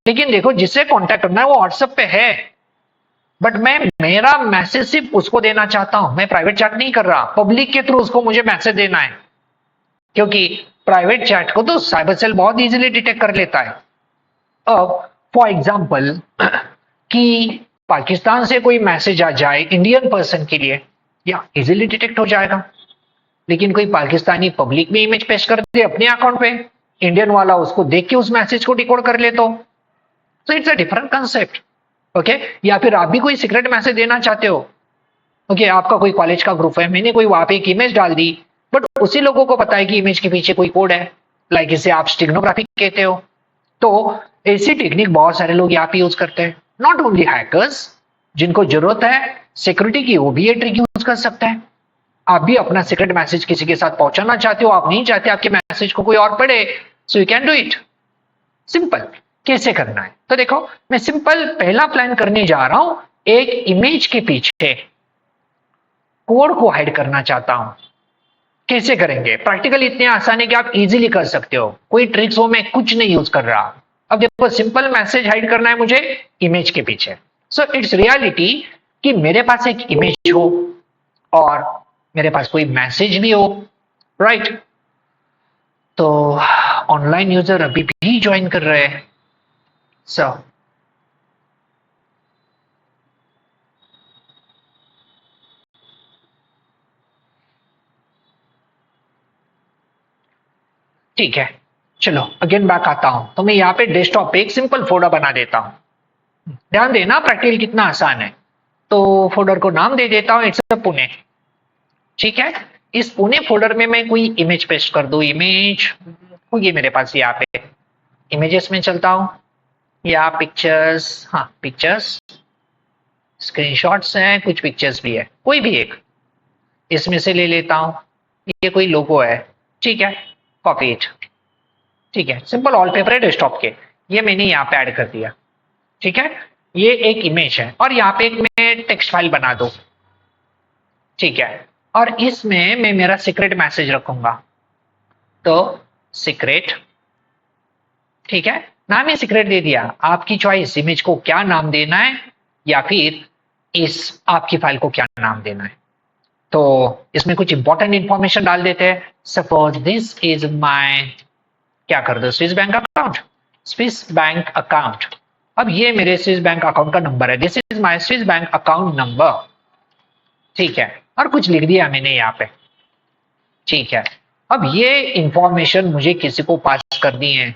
लेकिन देखो जिससे कांटेक्ट करना है वो व्हाट्सएप पे है, बट मैं मेरा मैसेज सिर्फ उसको देना चाहता हूं, मैं प्राइवेट चैट नहीं कर रहा, पब्लिक के थ्रू उसको मुझे मैसेज देना है, क्योंकि प्राइवेट चैट को तो साइबर सेल बहुत इजीली डिटेक्ट कर लेता है। अब फॉर एग्जांपल कि पाकिस्तान से कोई मैसेज आ जाए इंडियन पर्सन के लिए, या इजीली डिटेक्ट हो जाएगा। लेकिन कोई पाकिस्तानी पब्लिक में इमेज पेश कर दे अपने अकाउंट पे, इंडियन वाला उसको देख के उस मैसेज को डिकोड कर ले, तो it's a different concept. Okay, या फिर आप भी कोई सीक्रेट मैसेज देना चाहते हो, ओके, आपका कोई कॉलेज का ग्रुप है, मैंने कोई वहां पे एक इमेज डाल दी, बट उसी लोगों को पता है कि इमेज के पीछे कोई कोड है, लाइक इसे आप स्टिग्नोग्राफी कहते हो। तो ऐसी टेक्निक बहुत सारे लोग यहाँ पे यूज करते हैं, नॉट ओनली हैकर्स, जिनको जरूरत है सिक्योरिटी की वो भी ये ट्रिक यूज कर सकते हैं। आप भी अपना सीक्रेट मैसेज किसी के साथ पहुंचाना चाहते हो, आप नहीं चाहते आपके मैसेज को कोई और पढ़े, so you can do it. Simple, कैसे करना है तो देखो, मैं सिंपल पहला प्लान करने जा रहा हूं, एक इमेज के पीछे कोड को हाइड करना चाहता हूं। कैसे करेंगे? प्रैक्टिकल इतने आसान है कि आप इजीली कर सकते हो, कोई ट्रिक्स हो मैं कुछ नहीं यूज कर रहा। अब देखो सिंपल मैसेज हाइड करना है मुझे इमेज के पीछे। सो इट्स रियलिटी कि मेरे पास एक इमेज हो और मेरे पास कोई मैसेज भी हो, राइट? तो ऑनलाइन यूजर अभी भी ज्वाइन कर रहे हैं। सो ठीक है, चलो अगेन बैक आता हूं, तो मैं यहाँ पे डेस्कटॉप पे एक सिंपल फोल्डर बना देता हूं। ध्यान देना प्रैक्टिकल कितना आसान है। तो फोल्डर को नाम दे देता हूं इट्स पुणे। ठीक है, इस पुणे फोल्डर में मैं कोई इमेज पेस्ट कर दूं, इमेज ये मेरे पास यहाँ पे इमेजेस में चलता हूं, या पिक्चर्स, हाँ पिक्चर्स, स्क्रीनशॉट्स हैं, कुछ पिक्चर्स भी है, कोई भी एक इसमें से ले लेता हूं। ये कोई लोगो है, ठीक है, कॉपी इट। ठीक है, सिंपल वॉलपेपर है डेस्कटॉप के, ये मैंने यहाँ पे ऐड कर दिया। ठीक है, ये एक इमेज है और यहाँ पे एक मैं टेक्स्ट फाइल बना दूं। ठीक है, और इसमें मैं मेरा सीक्रेट मैसेज रखूंगा, तो सीक्रेट। ठीक है, नाम ही सीक्रेट दे दिया, आपकी चॉइस इमेज को क्या नाम देना है, या फिर इस आपकी फाइल को क्या नाम देना है। तो इसमें कुछ इंपॉर्टेंट इंफॉर्मेशन डाल देते हैं। सपोज दिस इज माय, क्या कर दो, Swiss bank account, Swiss bank account. अब ये मेरे स्विस बैंक अकाउंट का नंबर है, this is my Swiss bank account number. ठीक है, और कुछ लिख दिया मैंने यहाँ पे। ठीक है, अब ये इंफॉर्मेशन मुझे किसी को पास करनी है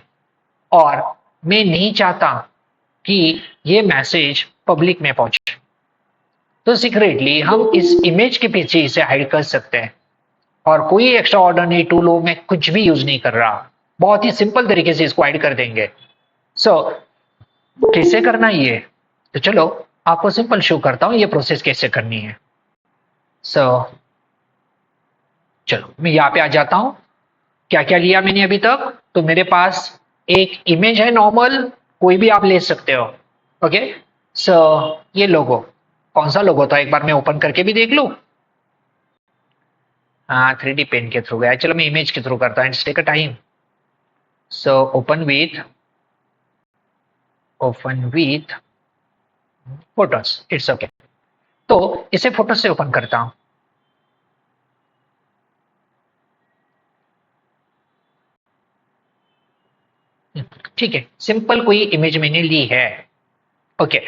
और मैं नहीं चाहता कि ये मैसेज पब्लिक में पहुंचे, तो सीक्रेटली हम इस इमेज के पीछे इसे हाइड कर सकते हैं और कोई एक्स्ट्रा ऑर्डिनरी टूल हो, मैं कुछ भी यूज नहीं कर रहा, बहुत ही सिंपल तरीके से इसको हाइड कर देंगे। सो कैसे करना ये, तो चलो आपको सिंपल शो करता हूं ये प्रोसेस कैसे करनी है। सो चलो मैं यहाँ पे आ जाता हूं। क्या क्या लिया मैंने अभी तक, तो मेरे पास एक इमेज है नॉर्मल, कोई भी आप ले सकते हो। ओके, सो ये लोगो, कौन सा लोगो था एक बार मैं ओपन करके भी देख लूं। हाँ 3D पेन के थ्रू गया, चलो मैं इमेज के थ्रू करता हूँ, take a time. So open with photos, it's okay. तो इसे फोटो से ओपन करता हूं। ठीक है, सिंपल कोई इमेज मैंने ली है। ओके,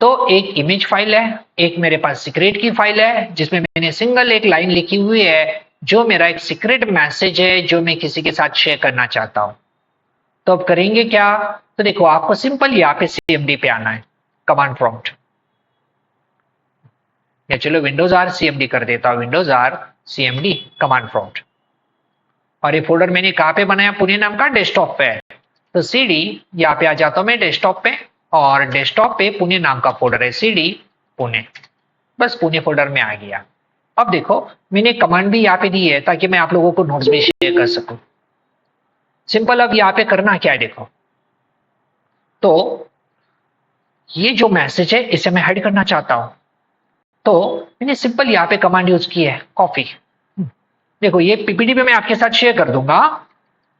तो एक इमेज फाइल है, एक मेरे पास सीक्रेट की फाइल है जिसमें मैंने सिंगल एक लाइन लिखी हुई है जो मेरा एक सीक्रेट मैसेज है जो मैं किसी के साथ शेयर करना चाहता हूं। तो अब करेंगे क्या, तो देखो आपको सिंपल यहाँ पे CMD पे आना है, कमांड प्रॉम्प्ट, या चलो विंडोज आर CMD कर देता हूं, Windows or CMD command prompt. और ये फोल्डर मैंने कहां पे बनाया, पुणे नाम का डेस्कटॉप पे है, तो CD यहाँ पे आ जाता हूं मैं डेस्कटॉप पे, और डेस्कटॉप पे पुणे नाम का फोल्डर है, CD पुणे, बस पुणे फोल्डर में आ गया। अब देखो मैंने कमांड भी यहाँ पे दी है ताकि मैं आप लोगों को नोट्स भी शेयर कर सकूं। सिंपल, अब यहाँ पे करना क्या है देखो, तो ये जो मैसेज है इसे मैं हाइड करना चाहता हूं, तो मैंने सिंपल यहाँ पे कमांड यूज की है कॉपी। देखो ये PPT पे मैं आपके साथ शेयर कर दूंगा,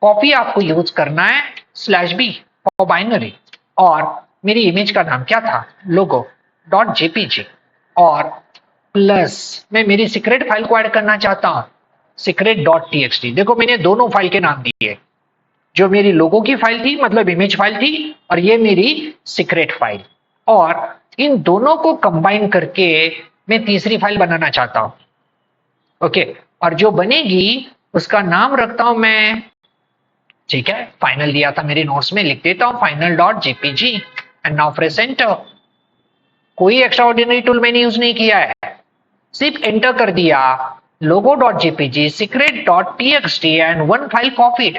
कॉपी आपको यूज करना है, /b और बाइनरी, और मेरी इमेज का नाम क्या था, लोगो डॉट JPG, और प्लस मैं मेरी सीक्रेट फाइल को ऐड करना चाहता हूं, सीक्रेट डॉट TXT। देखो मैंने दोनों फाइल के नाम दिए, जो मेरी लोगो की फाइल थी मतलब इमेज फाइल थी, और ये मेरी सीक्रेट फाइल, और इन दोनों को कंबाइन करके मैं तीसरी फाइल बनाना चाहता हूं। ओके, और जो बनेगी उसका नाम रखता हूं मैं, ठीक है, फाइनल दिया था मेरे नोट्स में, लिख देता हूं final dot JPG and now press enter. कोई एक्स्ट्रा ऑर्डिनरी टूल मैंने यूज नहीं किया है, सिर्फ एंटर कर दिया, लोगो dot JPG, secret dot TXT and one file copied.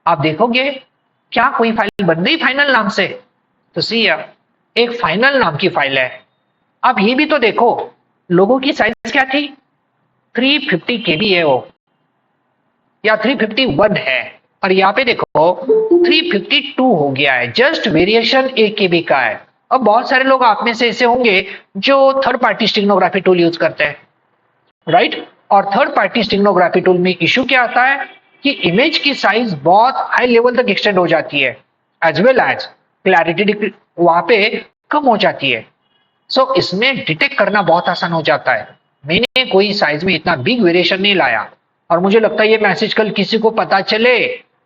आप देखोगे क्या कोई फाइल बन गई फाइनल नाम से, तो सी एक फाइनल नाम की फाइल है। अब ये भी तो देखो, लोगों की साइज क्या थी, 350 KB है वो, या 351 है, और यहाँ पे देखो 352 हो गया है, जस्ट वेरिएशन 1 KB का है। अब बहुत सारे लोग आप में से ऐसे होंगे जो third party stenography tool use करते हैं, राइट, और थर्ड पार्टी स्टेनोग्राफी टूल में इश्यू क्या आता है कि इमेज की साइज बहुत हाई लेवल तक एक्सटेंड हो जाती है, एज वेल एज क्लैरिटी वहां पे कम हो जाती है। सो इसमें डिटेक्ट करना बहुत आसान हो जाता है। मैंने कोई साइज में इतना बिग वेरिएशन नहीं लाया, और मुझे लगता है ये मैसेज कल किसी को पता चले,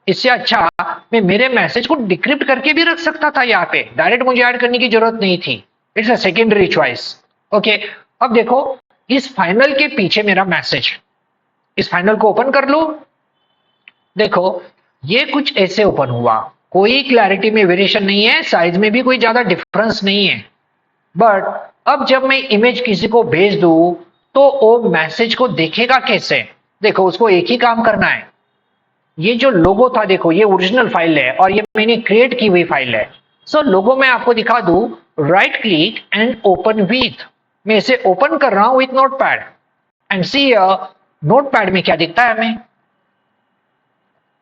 इससे अच्छा मैं मेरे मैसेज को डिक्रिप्ट करके भी रख सकता था, यहाँ पे डायरेक्ट मुझे ऐड करने की जरूरत नहीं थी, it's a secondary choice. Okay, अब देखो इस फाइनल के पीछे मेरा मैसेज, इस फाइनल को ओपन कर लो, देखो ये कुछ ऐसे ओपन हुआ, कोई क्लैरिटी में वेरिएशन नहीं है, साइज में भी कोई ज्यादा डिफरेंस नहीं है, बट अब जब मैं इमेज किसी को भेज दूं तो वो मैसेज को देखेगा कैसे, देखो उसको एक ही काम करना है, ये जो लोगो था देखो ये ओरिजिनल फाइल है और ये मैंने क्रिएट की हुई फाइल है। सो लोगो मैं आपको दिखा दूं, right click and open with, मैं इसे ओपन कर रहा हूं with notepad, and see notepad में क्या दिखता है हमें,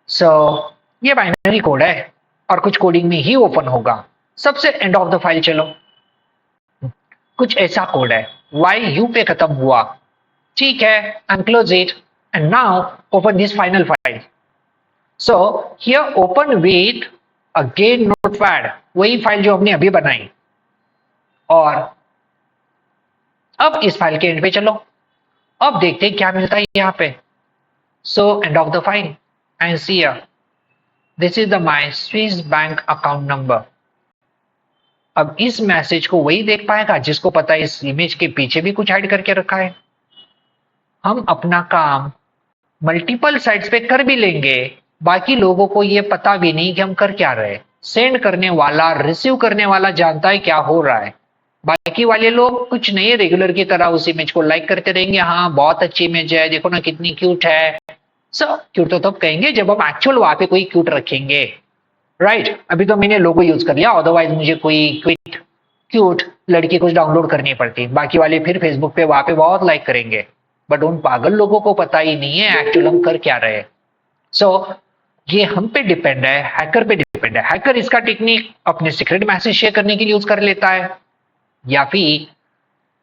सो ये बाइनरी कोड है और कुछ कोडिंग में ही ओपन होगा। सबसे एंड ऑफ द फाइल चलो, कुछ ऐसा कोड है, वाई यू पे खत्म हुआ, ठीक है, unclose it and now open this final file. So here open with again notepad, वही फाइल जो हमने अभी बनाई, और अब इस फाइल के एंड पे चलो, अब देखते हैं क्या मिलता है यहाँ पे। So end of the file and see this is the my Swiss bank account number. अब इस मैसेज को वही देख पाएगा जिसको पता है इस इमेज के पीछे भी कुछ हाइड करके रखा है। हम अपना काम मल्टीपल साइट्स पे कर भी लेंगे, बाकी लोगों को ये पता भी नहीं कि हम कर क्या रहे। सेंड करने वाला, रिसीव करने वाला जानता है क्या हो रहा है, बाकी वाले लोग कुछ नहीं, रेगुलर की तरह उस इमेज को लाइक करते रहेंगे। हाँ बहुत अच्छी इमेज है, देखो ना कितनी क्यूट है। सब क्यूट तो तब कहेंगे जब हम एक्चुअल वहां पे कोई क्यूट रखेंगे, राइट। अभी तो मैंने लोगो यूज कर लिया, अदरवाइज मुझे कोई क्विट क्यूट लड़की कुछ डाउनलोड करनी पड़ती, बाकी वाले फिर फेसबुक पे वहां पे बहुत लाइक करेंगे। बट उन पागल लोगों को पता ही नहीं है एक्चुअल हम कर क्या रहे। सो ये हम पे डिपेंड है, हैकर पे डिपेंड है। हैकर इसका टेक्निक अपने सीक्रेट मैसेज शेयर करने के लिए यूज कर लेता है, या फिर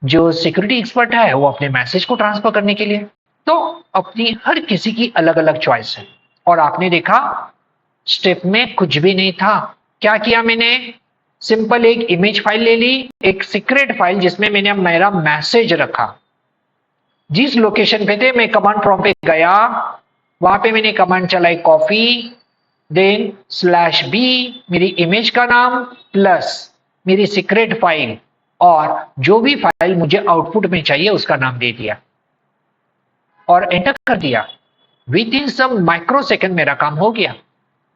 जो सिक्योरिटी एक्सपर्ट है वो अपने मैसेज को ट्रांसफर करने के लिए। तो अपनी हर किसी की अलग अलग चॉइस है। और आपने देखा स्टेप में कुछ भी नहीं था। क्या किया मैंने, सिंपल एक इमेज फाइल ले ली, एक सीक्रेट फाइल जिसमें मैंने मेरा मैसेज रखा। जिस लोकेशन पे थे मैं कमांड प्रॉम्प्ट पे गया, वहां पे मैंने कमांड चलाई कॉफी, देन /b मेरी इमेज का नाम प्लस मेरी सीक्रेट फाइल, और जो भी फाइल मुझे आउटपुट में चाहिए उसका नाम दे दिया और एंटर कर दिया। Within some micro second मेरा काम हो गया।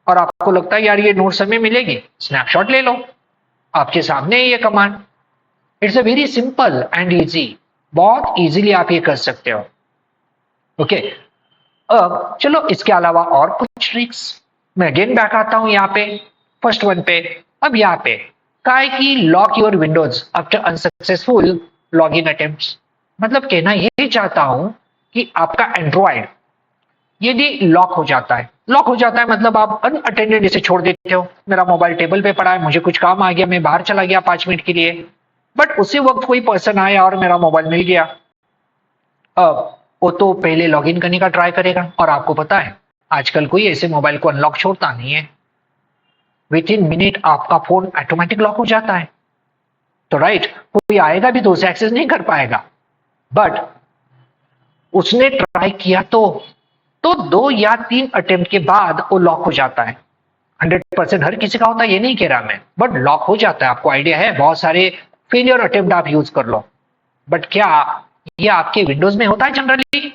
और आपको लगता है यार ये नोट समय मिलेगी, स्नैपशॉट ले लो, आपके सामने है ये command. It's a very simple and easy, बहुत इजीली आप ये कर सकते हो। ओके अब चलो इसके अलावा और कुछ ट्रिक्स। मैं अगेन बैक आता हूं यहाँ पे फर्स्ट वन पे। अब यहाँ पे काय की lock your Windows after unsuccessful login attempts. मतलब कहना ये चाहता हूं कि आपका एंड्रॉयड यदि लॉक हो जाता है, लॉक हो जाता है मतलब आप अनअटेंडेड इसे छोड़ देते हो, मेरा मोबाइल टेबल पे पड़ा है, मुझे कुछ काम आ गया, मैं बाहर चला गया 5 मिनट के लिए, बट उसी वक्त कोई पर्सन आया और मेरा मोबाइल मिल गया। अब वो तो पहले लॉगिन करने का ट्राई करेगा, और आपको पता है आजकल कोई ऐसे मोबाइल को अनलॉक छोड़ता नहीं है। विद इन मिनट आपका फोन ऑटोमेटिक लॉक हो जाता है। तो राइट, कोई आएगा भी तो उसे एक्सेस नहीं कर पाएगा। बट उसने ट्राई किया तो 2 या 3 अटेम्प्ट के बाद वो लॉक हो जाता है। 100% हर किसी का होता है ये नहीं कह रहा मैं, बट लॉक हो जाता है। आपको आइडिया है, बहुत सारे फेलियर अटेम्प्ट आप यूज कर लो। बट क्या ये आपके विंडोज में होता है जनरली?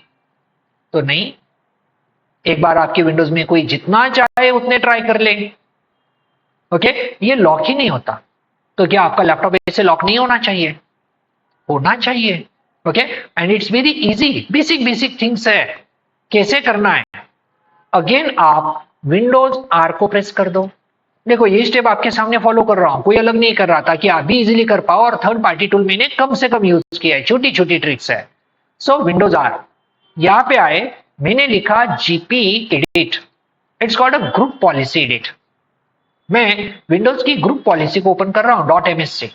तो नहीं। एक बार आपके विंडोज में कोई जितना चाहे उतने ट्राई कर ले, ओके, ये लॉक ही नहीं होता। तो क्या आपका लैपटॉप ऐसे लॉक नहीं होना चाहिए? होना चाहिए। Okay, and it's very easy, basic basic things है। कैसे करना है? अगेन आप विंडोज आर को प्रेस कर दो। देखो ये स्टेप आपके सामने फॉलो कर रहा हूं, कोई अलग नहीं कर रहा, ताकि आप भी इजीली कर पाओ। और थर्ड पार्टी टूल मैंने कम से कम यूज किया है, छोटी छोटी ट्रिक्स है। सो विंडोज आर, यहां पे आए, मैंने लिखा GP edit, it's called a group policy edit. मैं विंडोज की ग्रुप पॉलिसी को ओपन कर रहा हूं .ms से।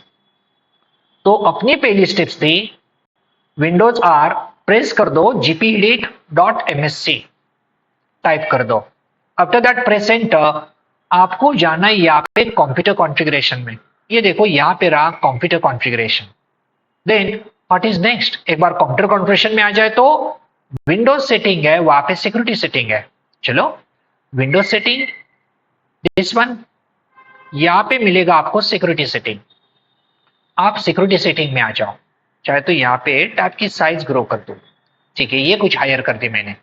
तो अपनी पहली स्टेप्स थी विंडोज आर, प्रेस कर दो gpedit.msc, टाइप कर दो। After that press enter. आपको जाना है यहाँ पे कंप्यूटर कॉन्फ़िगरेशन में। ये देखो यहाँ पे रहा computer configuration. Then what is next? एक बार कंप्यूटर कॉन्फ़िगरेशन में आ जाए तो विंडोज सेटिंग है, वहां पे सिक्योरिटी सेटिंग है। चलो विंडोज सेटिंग, दिस वन, यहाँ पे मिलेगा आपको सिक्योरिटी सेटिंग। आप सिक्योरिटी सेटिंग में आ जाओ, चाहे तो यहाँ पे टैब की साइज ग्रो कर दो। ठीक है, ये कुछ हायर कर दी मैंने,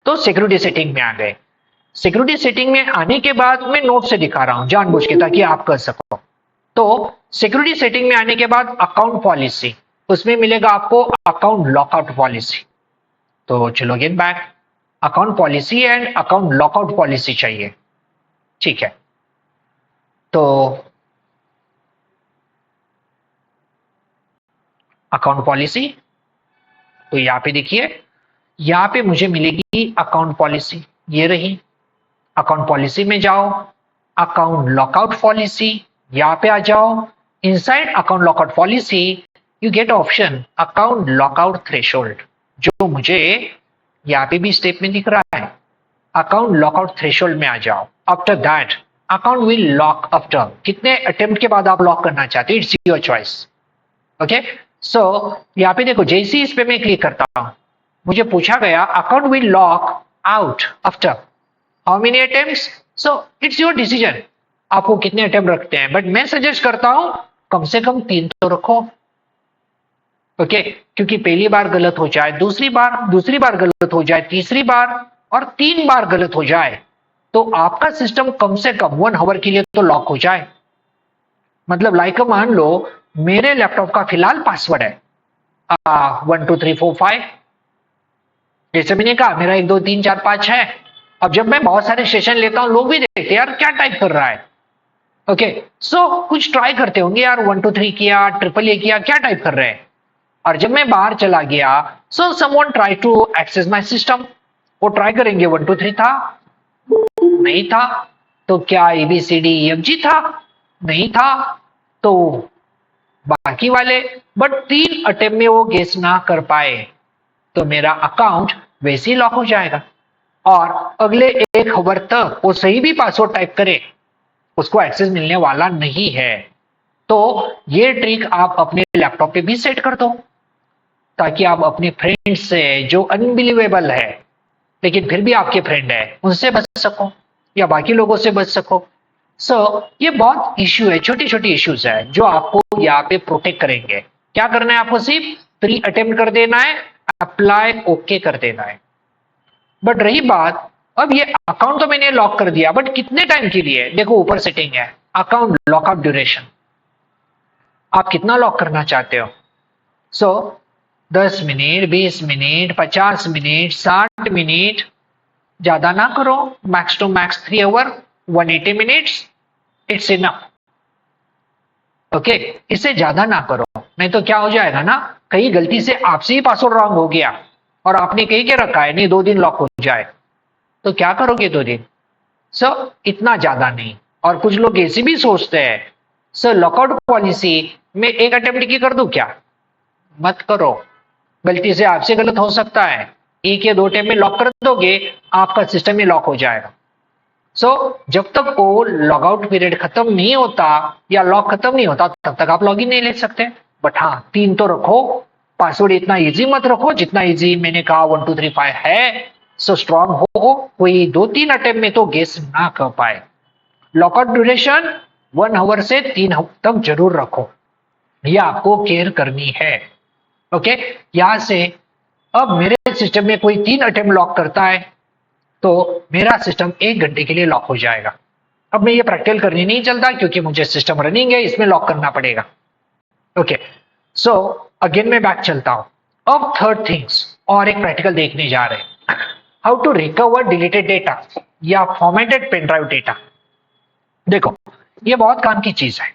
तो सिक्योरिटी सेटिंग में आ गए। सिक्योरिटी सेटिंग में आने के बाद मैं नोट से दिखा रहा हूं जानबूझ के, ताकि आप कर सको। तो सिक्योरिटी सेटिंग में आने के बाद अकाउंट पॉलिसी, उसमें मिलेगा आपको अकाउंट लॉकआउट पॉलिसी। तो चलो again back, account policy and account lockout policy चाहिए। ठीक है, तो अकाउंट पॉलिसी, तो यहां पे देखिए, यहां पे मुझे मिलेगी अकाउंट पॉलिसी, ये रही। अकाउंट पॉलिसी में जाओ, अकाउंट लॉकआउट पॉलिसी, यहां पे आ जाओ। Inside account lockout policy you get option account lockout threshold, जो मुझे यहां पे भी स्टेप में दिख रहा है। अकाउंट लॉकआउट थ्रेशोल्ड में आ जाओ। After that account will lock after, कितने अटेम्प्ट के बाद आप लॉक करना चाहते हो, इट्स योर चॉइस। ओके, सो यहाँ पे देखो, जैसे इस पे मैं क्लिक करता हूं, मुझे पूछा गया account will lock out after how many attempts. So it's your decision, आपको कितने अटेम्प्ट रखते हैं, बट मैं सजेस्ट करता हूं कम से कम 3 तो रखो। ओके, क्योंकि पहली बार गलत हो जाए, दूसरी बार गलत हो जाए, तीसरी बार और 3 बार गलत हो जाए, तो आपका सिस्टम कम से कम 1 आवर के लिए तो लॉक हो जाए। मतलब लाइक मान लो मेरे लैपटॉप का फिलहाल पासवर्ड है 12345, जैसे मैंने कहा मेरा 1 2 3 4 5 है। अब जब मैं बहुत सारे सेशन लेता हूं, लोग भी देखते हैं यार क्या टाइप कर रहा है। ओके, सो कुछ ट्राई करते होंगे यार, 1 2 3 किया, ट्रिपल ए किया, क्या टाइप कर रहे हैं। और जब मैं बाहर चला गया, so someone try to access my system, वो ट्राई करेंगे 1 2 3 था, नहीं था, तो क्या ABCDEFG था, नहीं था, तो बाकी वाले, बट 3 अटेम्प्ट में वो गेस ना कर पाए, तो मेरा अकाउंट वैसे ही लॉक हो जाएगा। और अगले 1 आवर तक वो सही भी पासवर्ड टाइप करे, उसको एक्सेस मिलने वाला नहीं है। तो ये ट्रिक आप अपने लैपटॉप पे भी सेट कर दो, ताकि आप अपने फ्रेंड से जो अनबिलीवेबल है लेकिन फिर भी आपके फ्रेंड है, उनसे बच सको या बाकी लोगों से बच सको। सो ये बहुत इश्यू है, छोटी छोटी इश्यूज है जो आपको यहाँ पे प्रोटेक्ट करेंगे। क्या करना है आपको, सिर्फ 3 अटेम्प्ट कर देना है, अप्लाई ओके कर देना है। बट रही बात, अब ये अकाउंट तो मैंने लॉक कर दिया, बट कितने टाइम के लिए, देखो ऊपर सेटिंग है अकाउंट लॉकआउट ड्यूरेशन, आप कितना लॉक करना चाहते हो। So 10 minute, 20 minute, 50 minute, 60 minute, ज्यादा ना करो, max to max 3 hour, 180 minutes, it's enough. Okay, इससे ज्यादा ना करो, नहीं तो क्या हो जाएगा ना, कहीं गलती से आपसे ही पासवर्ड रॉन्ग हो गया और आपने कहीं के रखा है नहीं 2 दिन लॉक हो जाए, तो क्या करोगे 2 दिन। सो इतना ज्यादा नहीं। और कुछ लोग ऐसे भी सोचते हैं, सर लॉकआउट पॉलिसी में 1 अटेम्प्ट की कर दूं क्या, मत करो, गलती से आपसे गलत हो सकता है, 1 या 2 अटेम्प्ट में लॉक कर दोगे, आपका सिस्टम ही लॉक हो जाएगा। सो जब तक वो लॉगआउट पीरियड खत्म नहीं होता या लॉक खत्म नहीं होता, तब तक आप लॉगिन नहीं ले सकते। बट हाँ, 3 तो रखो, पासवर्ड इतना इजी मत रखो जितना इजी मैंने कहा 1 2 3 5 है। सो स्ट्रॉन्ग हो, कोई 2 3 अटेम्प्ट में तो गेस ना कर पाए। लॉकआउट ड्यूरेशन 1 आवर से 3 आवर तक जरूर रखो, यह आपको केयर करनी है। ओके, यहां से अब मेरे सिस्टम में कोई 3 अटेम्प्ट लॉक करता है तो मेरा सिस्टम 1 घंटे के लिए लॉक हो जाएगा। अब मैं ये प्रैक्टिकल करने नहीं चलता क्योंकि मुझे सिस्टम रनिंग है, इसमें लॉक करना पड़ेगा। ओके, सो अगेन मैं बैक चलता हूं। अब थर्ड थिंग्स और एक प्रैक्टिकल देखने जा रहे हैं, how to recover deleted data या फॉर्मेटेड पेन ड्राइव डेटा। देखो ये बहुत काम की चीज है।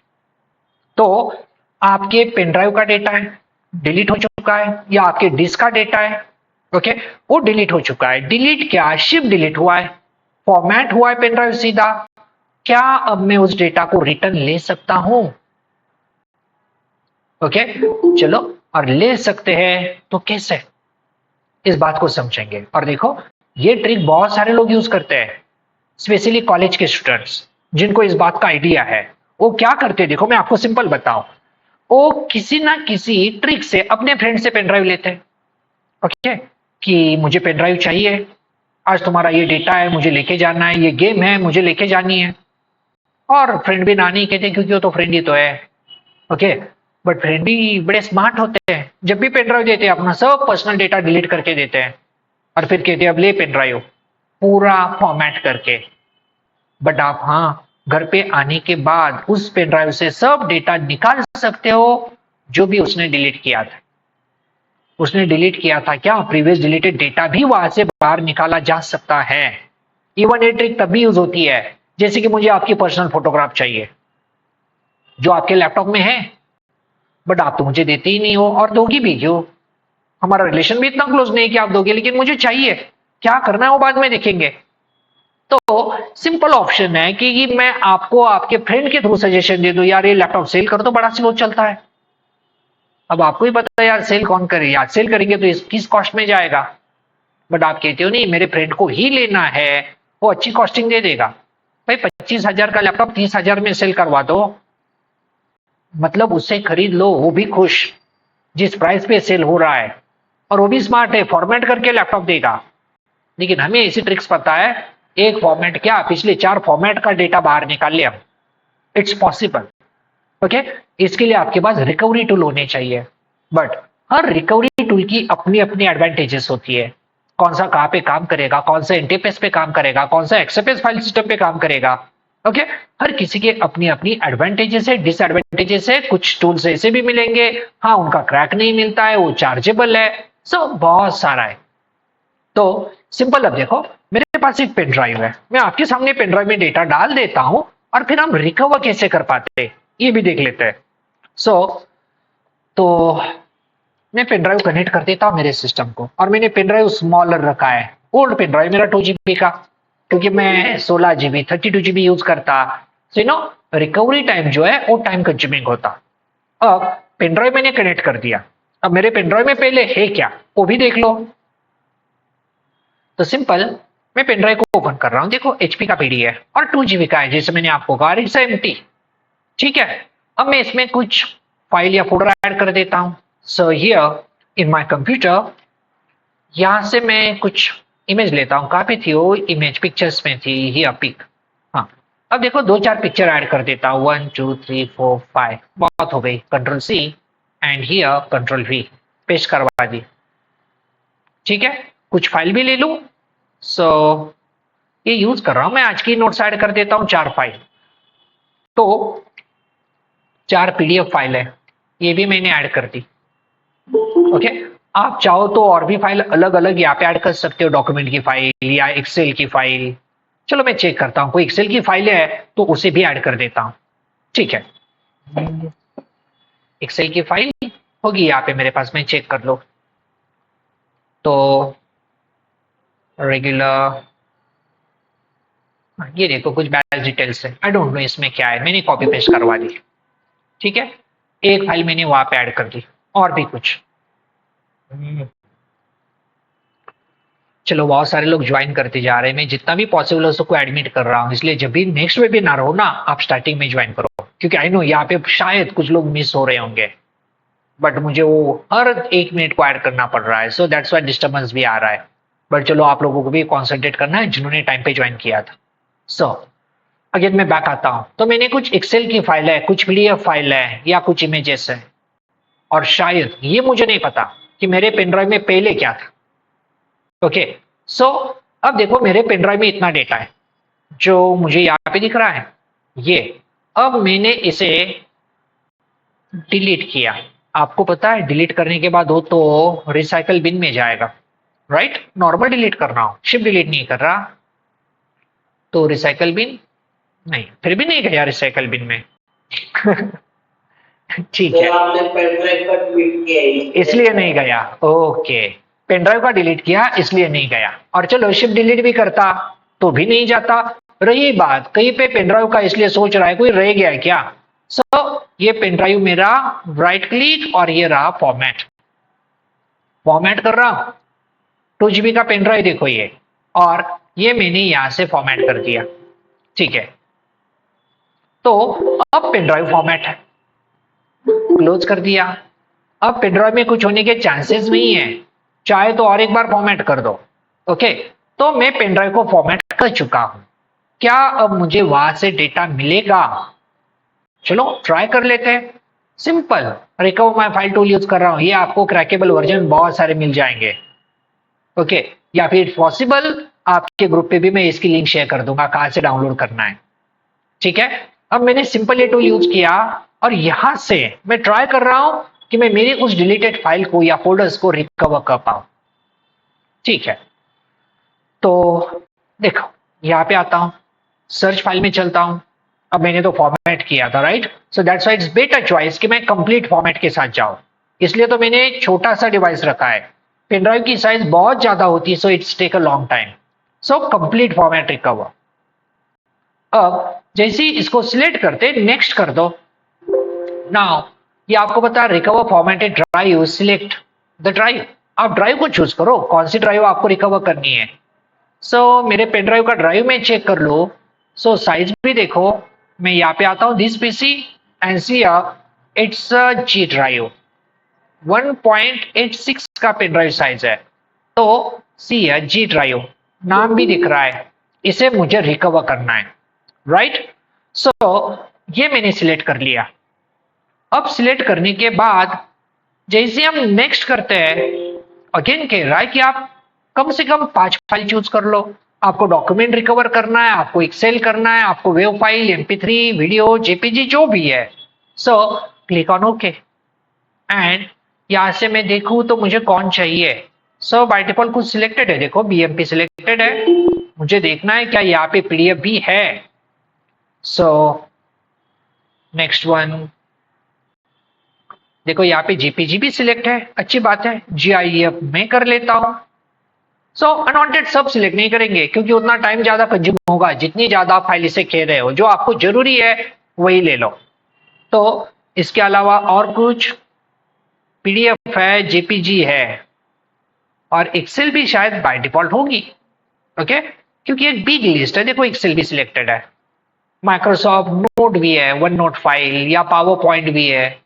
तो आपके पेन ड्राइव का डेटा है, डिलीट हो चुका है, या आपके डिस्क का डेटा है, ओके, वो डिलीट हो चुका है। डिलीट क्या, शिप डिलीट हुआ है, फॉर्मेट हुआ है पेन ड्राइव सीधा। क्या अब मैं उस डेटा को रिटर्न ले सकता हूं। ओके, चलो, और ले सकते हैं तो कैसे, इस बात को समझेंगे। और देखो ये ट्रिक बहुत सारे लोग यूज करते हैं, स्पेशली कॉलेज के स्टूडेंट्स जिनको इस बात का आइडिया है। वो क्या करते हैं, देखो मैं आपको सिंपल बताऊं, वो किसी ना किसी ट्रिक से अपने फ्रेंड से पेन ड्राइव लेते हैं। ओके, कि मुझे पेन ड्राइव चाहिए, आज तुम्हारा ये डेटा है मुझे लेके जाना है, ये गेम है मुझे लेके जानी है। और फ्रेंड भी ना नहीं कहते क्योंकि वो तो फ्रेंड ही तो है। ओके, बट फ्रेंड भी बड़े स्मार्ट होते हैं, जब भी पेन ड्राइव देते हैं अपना सब पर्सनल डेटा डिलीट करके देते हैं और फिर कहते हैं अब ले पेन ड्राइव पूरा फॉर्मेट करके। बट आप हाँ, घर पे आने के बाद उस पेन ड्राइव से सब डेटा निकाल सकते हो जो भी उसने डिलीट किया था। उसने डिलीट किया था क्या, प्रीवियस डिलीटेड डेटा भी वहां से बाहर निकाला जा सकता है। इवन ये ट्रिक तभी यूज होती है जैसे कि मुझे आपकी पर्सनल फोटोग्राफ चाहिए जो आपके लैपटॉप में है, बट आप तो मुझे देते ही नहीं हो, और दोगी भी क्यों, हमारा रिलेशन भी इतना क्लोज नहीं कि आप दोगे, लेकिन मुझे चाहिए, क्या करना है वो बाद में देखेंगे। तो सिंपल ऑप्शन है कि मैं आपको आपके फ्रेंड के थ्रू सजेशन दे दूं, यार ये लैपटॉप सेल कर दो, बड़ा स्लो चलता है। अब आपको ही पता है यार सेल कौन करे, यार सेल करेंगे तो किस कॉस्ट में जाएगा। बट आप कहते हो नहीं मेरे फ्रेंड को ही लेना है, वो अच्छी कॉस्टिंग दे देगा। भाई 25,000 का लैपटॉप 30,000 में सेल करवा दो, मतलब उससे खरीद लो, वो भी खुश। जिस प्राइस पे सेल हो रहा है, और वो भी स्मार्ट है, फॉर्मेट करके लैपटॉप देगा। लेकिन हमें ऐसी ट्रिक्स पता है, एक फॉर्मेट क्या पिछले 4 फॉर्मेट का डेटा बाहर निकाल लिया। It's possible. ओके, इसके लिए आपके पास रिकवरी टूल होने चाहिए, बट हर रिकवरी टूल की अपनी अपनी एडवांटेजेस होती है। कौन सा कहाँ पे काम करेगा, कौन सा एनटीएफएस पे काम करेगा, कौन सा एक्सएफएस फाइल सिस्टम पे काम करेगा। ओके, हर किसी के अपनी अपनी एडवांटेजेस है, डिसएडवांटेजेस है। कुछ टूल्स ऐसे भी मिलेंगे, हाँ उनका क्रैक नहीं मिलता है, वो चार्जेबल है। सो बहुत सारा है। तो सिंपल, अब देखो मेरे पास एक पेन ड्राइव है, मैं आपके सामने पेन ड्राइव में डेटा डाल देता हूं, और फिर हम रिकवर कैसे कर पाते हैं ये भी देख लेते हैं। सो तो मैं पेन ड्राइव कनेक्ट कर देता हूं मेरे सिस्टम को, और मैंने पेन ड्राइव स्मॉलर रखा है, ओल्ड पेन ड्राइव मेरा 2 GB का, क्योंकि मैं 16 GB 32 GB यूज करता। सो रिकवरी टाइम जो है वो टाइम कंज्यूमिंग होता। अब पेन ड्राइव मैंने कनेक्ट कर दिया, अब मेरे पेन ड्राइव में पहले है क्या वो भी देख लो। तो सिंपल, मैं पेन ड्राइव को ओपन कर रहा हूं, देखो एचपी का पीडी है और 2 GB का है, जैसे मैंने आपको कहा इट्स एम्प्टी। ठीक है, अब मैं इसमें कुछ फाइल या फोल्डर ऐड कर देता हूं। So here in my computer, यहां से मैं कुछ इमेज लेता हूं। कहां पे थी वो इमेज? पिक्चर्स में थी, हियर पिक। हाँ, अब देखो 2-4 पिक्चर ऐड कर देता हूं, 1 2 3 4 5, बहुत हो गई। Control C and here control V, paste करवा दी। ठीक है, कुछ फाइल भी ले लूं। सो ये यूज कर रहा हूं मैं, आज की नोट्स ऐड कर देता हूं 4 फाइल। तो 4 पीडीएफ फाइल है, ये भी मैंने ऐड कर दी। ओके, आप चाहो तो और भी फाइल अलग अलग यहाँ पे ऐड कर सकते हो, डॉक्यूमेंट की फाइल या एक्सेल की फाइल। चलो मैं चेक करता हूँ, कोई एक्सेल की फाइल है तो उसे भी ऐड कर देता हूँ। ठीक है, एक्सेल की फाइल होगी यहाँ पे मेरे पास, मैं चेक कर लो। तो रेगुलर, ये देखो कुछ बैलेंस डिटेल्स है, आई डोंट नो इसमें क्या है, मैंने कॉपी पेस्ट करवा दी। ठीक है, एक फाइल मैंने वहां पे ऐड कर दी, और भी कुछ। चलो बहुत सारे लोग ज्वाइन करते जा रहे हैं, मैं जितना भी पॉसिबल हो सबको एडमिट कर रहा हूँ, इसलिए जब भी नेक्स्ट वेबिनार हो ना, आप स्टार्टिंग में ज्वाइन करो, क्योंकि आई नो यहाँ पे शायद कुछ लोग मिस हो रहे होंगे, बट मुझे वो हर 1 मिनट को ऐड करना पड़ रहा है। सो दैट्स वाई डिस्टर्बेंस भी आ रहा है। बट चलो आप लोगों को भी कॉन्सेंट्रेट करना है जिन्होंने टाइम पे ज्वाइन किया था। सो अगेन मैं बैक आता हूं, तो मैंने कुछ एक्सेल की फाइल है, कुछ पीडीएफ फाइल है, या कुछ इमेजेस है, और शायद ये मुझे नहीं पता कि मेरे पेन ड्राइव में पहले क्या था। ओके, सो अब देखो मेरे पेन ड्राइव में इतना डेटा है जो मुझे यहाँ पे दिख रहा है, ये। अब मैंने इसे डिलीट किया। आपको पता है डिलीट करने के बाद हो तो रिसाइकल बिन में जाएगा, राइट? नॉर्मल डिलीट कर रहा हूं, शिफ्ट डिलीट नहीं कर रहा, तो रिसाइकल बिन नहीं, फिर भी नहीं गया रिसाइकल बिन में। ठीक है, आपने पेन ड्राइव का डिलीट किया इसलिए नहीं गया। ओके, पेन ड्राइव का डिलीट किया इसलिए नहीं गया, और चलो शिफ्ट डिलीट भी करता तो भी नहीं जाता। रही बात कहीं पे पेन ड्राइव का, इसलिए सोच रहा है कोई रह गया है क्या। सो ये पेन ड्राइव मेरा, राइट क्लिक और ये रहा फॉर्मेट, फॉर्मेट कर रहा हूं। 2 GB का पेन ड्राइव देखो ये, और ये मैंने यहां से फॉर्मेट कर दिया। ठीक है, तो अब पेन ड्राइव फॉर्मेट है, क्लोज कर दिया। अब पेन ड्राइव में कुछ होने के चांसेस नहीं है, चाहे तो और एक बार फॉर्मेट कर दो। ओके, तो मैं पेन ड्राइव को फॉर्मेट कर चुका हूं, क्या अब मुझे वहां से डेटा मिलेगा? चलो ट्राई कर लेते हैं। Simple, recover my file tool use कर रहा हूं, ये आपको क्रैकेबल वर्जन बहुत सारे मिल जाएंगे। ओके, या फिर पॉसिबल आपके ग्रुप पे भी मैं इसकी लिंक शेयर कर दूंगा कहां से डाउनलोड करना है। ठीक है, अब मैंने सिंपल ये टूल यूज किया, और यहां से मैं ट्राई कर रहा हूं कि मैं मेरी उस डिलीटेड फाइल को या फोल्डर्स को रिकवर कर पाऊं। ठीक है, तो देखो यहां पे आता हूं, सर्च फाइल में चलता हूं। अब मैंने तो फॉर्मेट किया था, right? So that's why it's better choice कि मैं कंप्लीट फॉर्मेट के साथ जाऊं, इसलिए तो मैंने एक छोटा सा डिवाइस रखा है। पेन ड्राइव की साइज बहुत ज्यादा होती है, so it's take a long time. So complete format recover. अब जैसे ही इसको सिलेक्ट करते नेक्स्ट कर दो। नाउ ये आपको पता है recover formatted drive, select the drive. आप ड्राइव को चूज करो कौन सी ड्राइव आपको रिकवर करनी है। सो मेरे पेन ड्राइव का ड्राइव में चेक कर लो। सो साइज भी देखो, मैं यहाँ पे आता हूँ this PC and see it's G drive. 1.86 का पेन ड्राइव साइज है। तो सी है जी ड्राइव, नाम भी दिख रहा है, इसे मुझे रिकवर करना है, राइट। सो ये मैंने सिलेक्ट कर लिया। अब सिलेक्ट करने के बाद जैसे हम नेक्स्ट करते हैं, अगेन कह रहा है कि आप कम से कम 5 फाइल चूज कर लो। आपको डॉक्यूमेंट रिकवर करना है, आपको एक्सेल करना है, आपको wave file, MP3, video, JPG जो भी है। So click on okay and यहां से मैं देखूं तो मुझे कौन चाहिए। सो बाय डिफॉल्ट कुछ सिलेक्टेड है, देखो BMP सिलेक्टेड है। मुझे देखना है क्या यहाँ पे PDF भी है। सो नेक्स्ट वन, देखो यहाँ पे JPG भी सिलेक्ट है, अच्छी बात है। GIF मैं कर लेता हूं। सो अनवांटेड सब सिलेक्ट नहीं करेंगे क्योंकि उतना टाइम ज्यादा कंज्यूम होगा। जितनी ज्यादा आप फाइल इसे खेल रहे हो, जो आपको जरूरी है वही ले लो। तो इसके अलावा और कुछ PDF है, JPG है और एक्सेल भी शायद बाय डिफॉल्ट होगी, ओके, क्योंकि एक बिग लिस्ट है। देखो एक्सेल भी सिलेक्टेड है, माइक्रोसॉफ्ट नोट भी है, वन नोट फाइल या पावर पॉइंट भी है।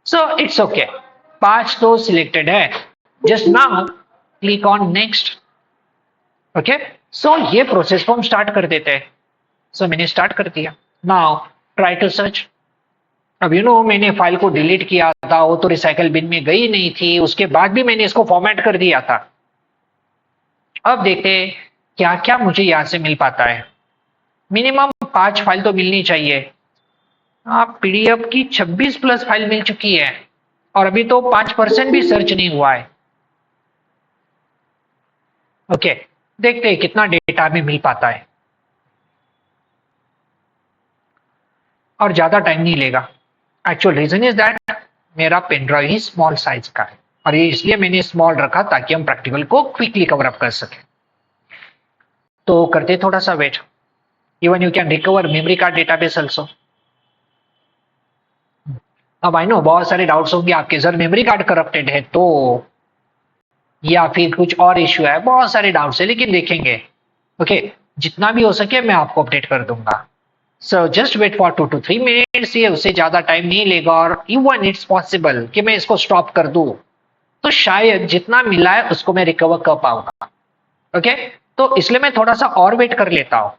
सो इट्स ओके, 5 तो सिलेक्टेड है। Just now click on next, okay. So ये प्रोसेस को हम स्टार्ट कर देते हैं। सो मैंने स्टार्ट कर दिया। Now try to search. अब मैंने फाइल को डिलीट किया था, वो तो रिसाइकल बिन में गई नहीं थी, उसके बाद भी मैंने इसको फॉर्मेट कर दिया था। अब देखते हैं क्या क्या मुझे यहां से मिल पाता है। मिनिमम 5 फाइल तो मिलनी चाहिए। आप PDF की 26 प्लस फाइल मिल चुकी है और अभी तो 5% भी सर्च नहीं हुआ है, ओके। देखते हैं कितना डेटा में मिल पाता है और ज्यादा टाइम नहीं लेगा। एक्चुअल रीजन इज दैट मेरा पेन ड्राइव ही स्मॉल साइज का है और ये इसलिए मैंने स्मॉल रखा ताकि हम प्रैक्टिकल को क्विकली कवर अप कर सके। तो करते थोड़ा सा wait. Even you can recover memory card database also. अब आई नो बहुत सारे डाउट्स होंगे आपके, सर मेमोरी कार्ड करप्टेड है तो, या फिर कुछ और इश्यू है। बहुत सारे डाउट्स है लेकिन देखेंगे, ओके। जितना भी हो सके मैं आपको अपडेट कर दूंगा। So just wait for 2 to 3 minutes. ये उससे ज्यादा टाइम नहीं लेगा और इवन इट्स पॉसिबल कि मैं इसको स्टॉप कर दूं तो शायद जितना मिला है उसको मैं रिकवर कर पाऊंगा, ओके। तो इसलिए मैं थोड़ा सा और वेट कर लेता हूं।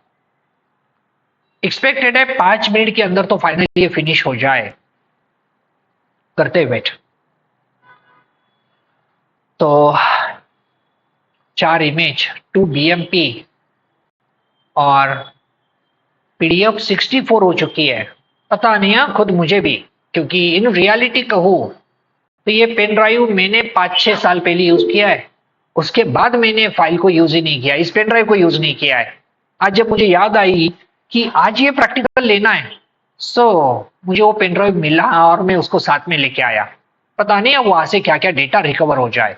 एक्सपेक्टेड है 5 मिनट के अंदर तो फाइनली ये फिनिश हो जाए। करते वेट। तो 4 इमेज, 2 BMP और PDF 64 हो चुकी है। पता नहीं है खुद मुझे भी, क्योंकि इन रियलिटी कहूं तो ये पेन ड्राइव मैंने 5-6 साल पहले यूज किया है। उसके बाद मैंने फाइल को यूज ही नहीं किया, इस पेन ड्राइव को यूज नहीं किया है। आज जब मुझे याद आई कि आज ये प्रैक्टिकल लेना है, सो मुझे वो पेन ड्राइव मिला और मैं उसको साथ में लेके आया। पता नहीं अब वहां से क्या क्या डेटा रिकवर हो जाए।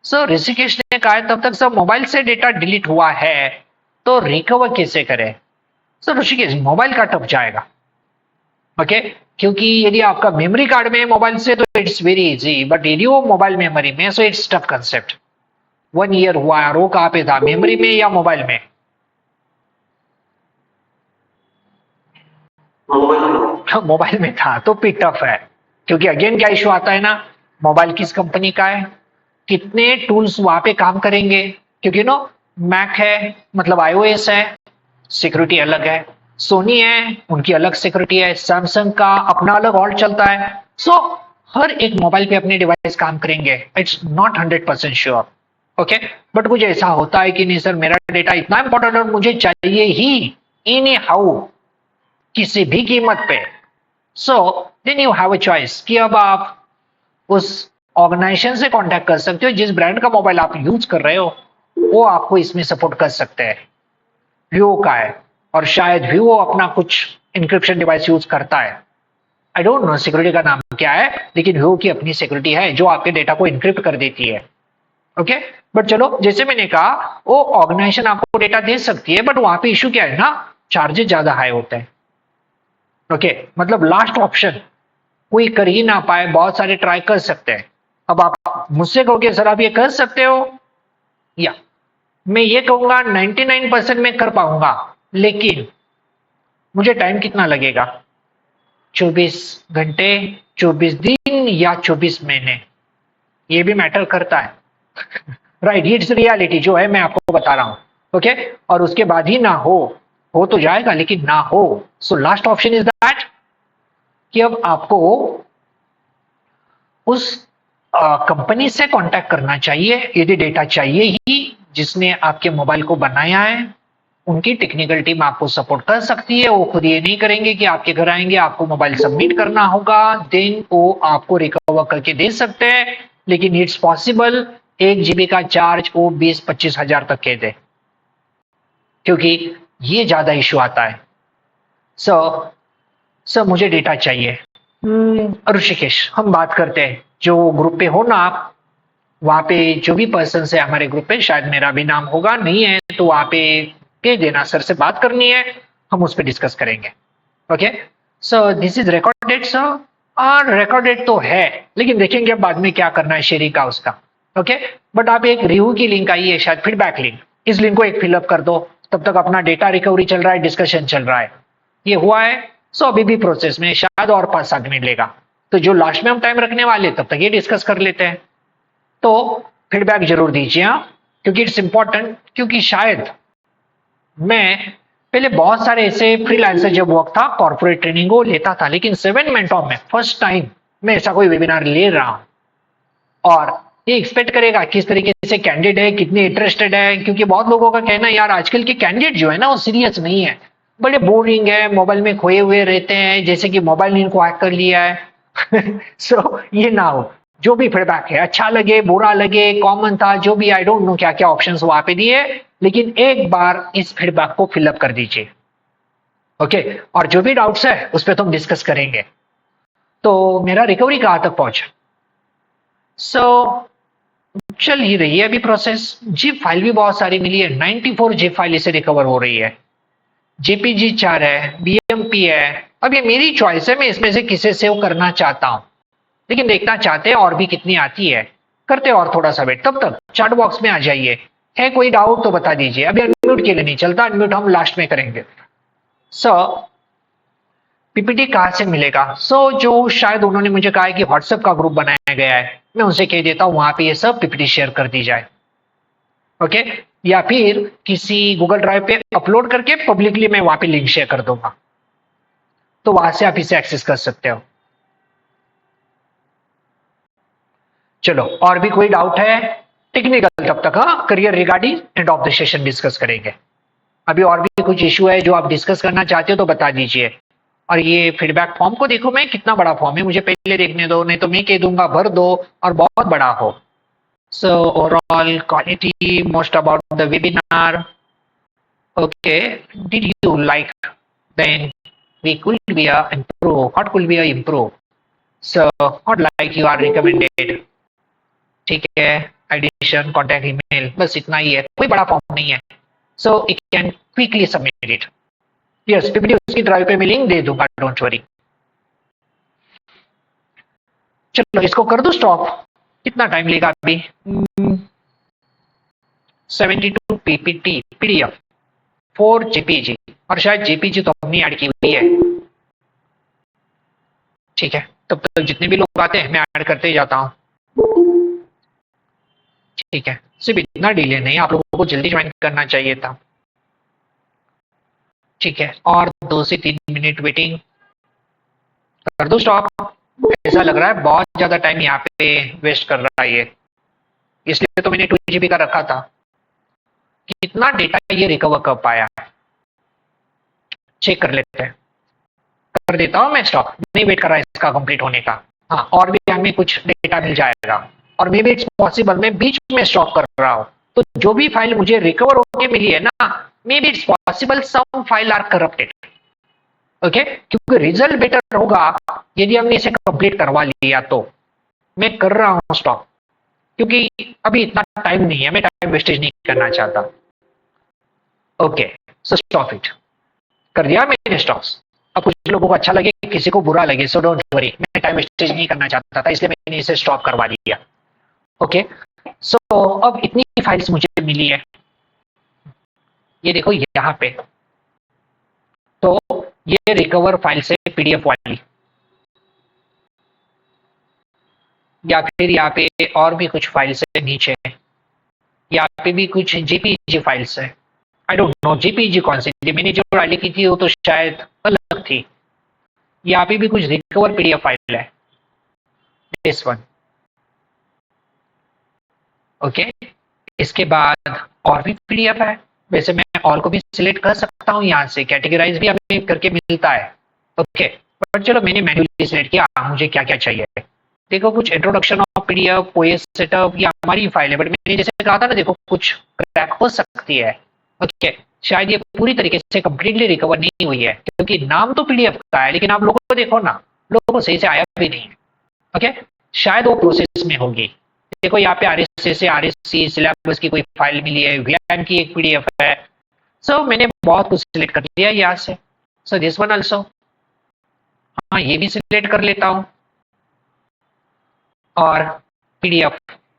सो ऋषिकेश ने कहा तब तक सब मोबाइल से डेटा डिलीट हुआ है तो रिकवर कैसे करें। सो ऋषिकेश मोबाइल का टफ जाएगा, ओके। क्योंकि यदि आपका मेमोरी कार्ड में मोबाइल से तो इट्स वेरी इजी, बट यदि वो मोबाइल मेमोरी में, so it's tough concept. 1 year हुआ है और वो कहां पे था, मेमोरी में या मोबाइल में? मोबाइल में था तो भी टफ है। क्योंकि अगेन क्या इश्यू आता है ना, मोबाइल किस कंपनी का है, कितने टूल्स वहां पे काम करेंगे। क्योंकि मैक है मतलब iOS है, सिक्योरिटी अलग है। सोनी है, उनकी अलग सिक्योरिटी है। सैमसंग का अपना अलग ऑल्ट चलता है। सो हर एक मोबाइल पे अपने डिवाइस काम करेंगे, it's not 100% sure, okay. But मुझे ऐसा होता है कि नहीं सर मेरा डेटा इतना इंपॉर्टेंट और मुझे चाहिए ही इन हाउ, किसी भी कीमत पे। So then you have a choice कि अब आप उस ऑर्गेनाइजेशन से कांटेक्ट कर सकते हो जिस ब्रांड का मोबाइल आप यूज कर रहे हो, वो आपको इसमें सपोर्ट कर सकते हैं। विवो का है और शायद विवो अपना कुछ इंक्रिप्शन डिवाइस यूज करता है। आई डोंट नो सिक्योरिटी का नाम क्या है, लेकिन विवो की अपनी सिक्योरिटी है जो आपके डेटा को इंक्रिप्ट कर देती है, ओके। बट चलो जैसे मैंने कहा वो ऑर्गेनाइजेशन आपको डेटा दे सकती है, बट वहां पे इश्यू क्या है ना, चार्जेस ज्यादा हाई होते हैं, ओके। मतलब लास्ट ऑप्शन कोई कर ही ना पाए, बहुत सारे ट्राई कर सकते हैं। अब आप मुझसे कहोगे सर आप ये कर सकते हो, या मैं ये कहूंगा 99% में कर पाऊंगा, लेकिन मुझे टाइम कितना लगेगा, 24 घंटे, 24 दिन या 24 महीने। ये भी मैटर करता है। राइट, इट्स रियलिटी जो है मैं आपको बता रहा हूं। ओके, और उसके बाद ही ना हो तो जाएगा लेकिन ना हो। So last option is that कि अब आपको उस कंपनी से कांटेक्ट करना चाहिए यदि डेटा चाहिए ही, जिसने आपके मोबाइल को बनाया है। उनकी टेक्निकल टीम आपको सपोर्ट कर सकती है, वो खुद ये नहीं करेंगे कि आपके घर आएंगे, आपको मोबाइल सबमिट करना होगा, देन वो आपको रिकवर करके दे सकते हैं। लेकिन इट्स पॉसिबल 1 GB का चार्ज वो 20-25 हजार तक कह दे, क्योंकि ये ज्यादा इश्यू आता है। सर मुझे डेटा चाहिए। ऋषिकेश, हम बात करते हैं जो ग्रुप पे हो ना आप, वहां पे जो भी पर्सन है हमारे ग्रुप पे, शायद मेरा भी नाम होगा, नहीं है तो वहां पे कह देना सर से बात करनी है, हम उस पर डिस्कस करेंगे। Okay, so this is recorded sir. और रिकॉर्डेड तो है, लेकिन देखेंगे अब बाद में क्या करना है शेयरिंग का उसका। ओके, बट आप एक रिव्यू की लिंक आई है शायद, फीडबैक लिंक, इस लिंक को एक फिलअप कर दो। तब तक अपना डेटा रिकवरी चल रहा है, डिस्कशन चल रहा है, ये हुआ है। सो अभी भी प्रोसेस में शायद और 5-7 मिनट लेगा, तो जो लास्ट में हम टाइम रखने वाले तब तक ये डिस्कस कर लेते हैं। तो फीडबैक जरूर दीजिए हाँ, क्योंकि इट्स इंपॉर्टेंट। क्योंकि शायद मैं पहले बहुत सारे ऐसे फ्रीलांसर जब वर्क था, कॉर्पोरेट ट्रेनिंग को लेता था, लेकिन 7 मेंटॉर में फर्स्ट टाइम मैं ऐसा कोई वेबिनार ले रहा हूं। और ये एक्सपेक्ट करेगा किस तरीके से कैंडिडेट है, कितने इंटरेस्टेड है, क्योंकि बहुत लोगों का कहना है यार आजकल के कैंडिडेट जो है ना वो सीरियस नहीं है, बड़े बोरिंग है, मोबाइल में खोए हुए रहते हैं, जैसे कि मोबाइल ने इनको हैक कर लिया है। सो ये ना हो। जो भी फीडबैक है, अच्छा लगे बुरा लगे, कॉमन था जो भी, आई डोंट नो क्या क्या ऑप्शंस वहां पे दिए, लेकिन एक बार इस फीडबैक को फिलअप कर दीजिए। ओके, और जो भी डाउट्स है उस पर तो हम डिस्कस करेंगे। तो मेरा रिकवरी कहां तक पहुंचा? सो चल ही रही है अभी प्रोसेस। जिप फाइल भी बहुत सारी मिली है, 94 जिप फाइल इसे रिकवर हो रही है। जेपीजी 4 है, बीएमपी है। अब ये मेरी चॉइस है, मैं इसमें से किसे सेव करना चाहता हूं, लेकिन देखना चाहते हैं और भी कितनी आती है। करते हैं और थोड़ा सा वेट, तब तक चैट बॉक्स में आ जाइए, है कोई डाउट तो बता दीजिए। अभी अनम्यूट के लिए नहीं चलता, अनम्यूट हम लास्ट में करेंगे। पीपीटी कहां से मिलेगा? जो शायद उन्होंने मुझे कहा है कि व्हाट्सएप का ग्रुप बनाया गया है, मैं उनसे कह देता हूं वहां पे ये सब पीपीटी शेयर कर दी जाए। ओके, या फिर किसी गूगल ड्राइव पे अपलोड करके पब्लिकली मैं वहां पे लिंक शेयर कर दूंगा, तो वहां से आप इसे एक्सेस कर सकते हो। चलो, और भी कोई डाउट है टेक्निकल? तब तक हाँ, career regarding end of the session discuss करेंगे। अभी और भी कुछ इश्यू है जो आप डिस्कस करना चाहते हो तो बता दीजिए। और ये फीडबैक फॉर्म को देखो, मैं कितना बड़ा फॉर्म है, मुझे पहले देखने दो, नहीं तो मैं कह दूंगा भर दो और बहुत बड़ा हो। So overall quality, most about the webinar. Okay, did you like? देन we could be a improve, what could be a improve? So what like you are recommended? ठीक है, एडिशन, कॉन्टैक्ट ईमेल, बस इतना ही है, कोई बड़ा फॉर्म नहीं है। So it can quickly submit it. Yes, PPT उसकी ड्राइव पे मैं लिंक दे दूंगा, डोंट वरी। चलो इसको कर दो स्टॉप। कितना टाइम लेगा अभी? 72 पीपीटी पीडीएफ, 4 जेपीजी, और शायद जेपीजी तो हमने ऐड की हुई है। ठीक है, तब तक जितने भी लोग आते हैं मैं ऐड करते जाता हूँ। ठीक है, सिर्फ इतना डिले नहीं, आप लोगों को जल्दी ज्वाइन करना चाहिए था। ठीक है, और 2 से 3 मिनट वेटिंग कर दो स्टॉप। ऐसा लग रहा है बहुत ज्यादा टाइम यहाँ पे वेस्ट कर रहा है ये, इसलिए तो मैंने 2 GB का रखा था। कितना डेटा ये रिकवर कर पाया, चेक कर लेते हैं। कर देता हूँ मैं स्टॉप, नहीं वेट कर रहा है इसका कंप्लीट होने का। हाँ, और भी हमें कुछ डेटा मिल जाएगा, और मे बी इट्स पॉसिबल मैं बीच में स्टॉप कर रहा हूँ, तो जो भी फाइल मुझे रिकवर होके मिली है ना, maybe it's possible some file are corrupted. Okay, क्योंकि रिजल्ट बेटर होगा यदि हमने इसे कंप्लीट करवा लिया। तो मैं कर रहा हूँ स्टॉप, क्योंकि अभी इतना टाइम नहीं है, मैं टाइम वेस्टेज नहीं करना चाहता। ओके, सो स्टॉप इट, कर दिया मैंने स्टॉप्स। अब कुछ लोगों को अच्छा लगे, किसी को बुरा लगे, सो डोंट वरी, मैं टाइम वेस्टेज नहीं करना चाहता था, इसलिए मैंने इसे स्टॉप करवा दिया। ओके, सो अब इतनी फाइल्स मुझे मिली है, ये देखो यहाँ पे, तो ये रिकवर फाइल्स है पीडीएफ वाली। या फिर यहाँ पे और भी कुछ फाइल्स है नीचे, यहाँ पे भी कुछ जेपीईजी फाइल्स है। आई डोंट नो जेपीईजी कौन सी थी, मैंने जो डाली की थी वो तो शायद अलग थी। यहाँ पे भी कुछ रिकवर पीडीएफ फाइल है, दिस वन। ओके, इसके बाद और भी पीडीएफ है। वैसे मैं और को भी सिलेक्ट कर सकता हूँ, यहाँ से कैटेगराइज भी हमें करके मिलता है। ओके, बट चलो मैंने मैन्युअली सिलेक्ट किया मुझे क्या क्या चाहिए। देखो कुछ introduction of PDF, OS setup, ये हमारी फाइल है, बट मैंने जैसे कहा था ना, देखो कुछ क्रैक हो सकती है। ओके, शायद ये पूरी तरीके से कंप्लीटली रिकवर नहीं हुई है, क्योंकि नाम तो पीडीएफ का है, लेकिन आप लोगों को देखो ना, लोगों को सही से आया भी नहीं है। ओके, शायद वो प्रोसेस में होगी। देखो यहाँ पे आरएसएस से आरएससी सिलेबस की कोई फाइल मिली है, वीएम की एक पीडीएफ है। सो मैंने बहुत कुछ सिलेक्ट कर लिया यहाँ से। सो दिस वन आल्सो, हाँ ये भी सिलेक्ट कर लेता हूँ। और पीडीएफ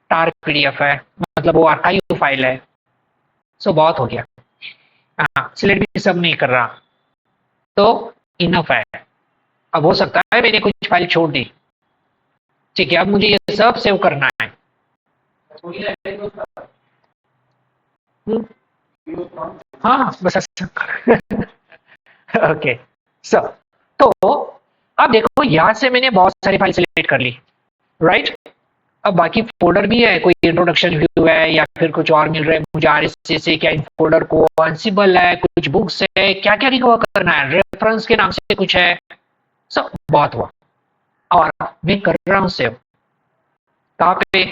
टार पीडीएफ है, मतलब वो आर्काइव फाइल है। सो बहुत हो गया, हाँ सिलेक्ट भी सब नहीं कर रहा, तो इनफ है। अब हो सकता है मैंने कुछ फाइल छोड़ दी, ठीक है, अब मुझे ये सब सेव करना है। हाँ बस ऐसा। ओके, सो तो अब देखो यहाँ से मैंने बहुत सारी फाइल सेलेक्ट कर ली, राइट। अब बाकी फोल्डर भी है, कोई इंट्रोडक्शन व्यू है या फिर कुछ और मिल रहा है मुझे आरएसएस से, क्या इन फोल्डर को अनसिबल है, कुछ बुक्स है, क्या क्या रिकवर करना है, रेफरेंस के नाम से कुछ है। सब बहुत हुआ और मैं कर रहा हूँ सेव। कहाँ पे,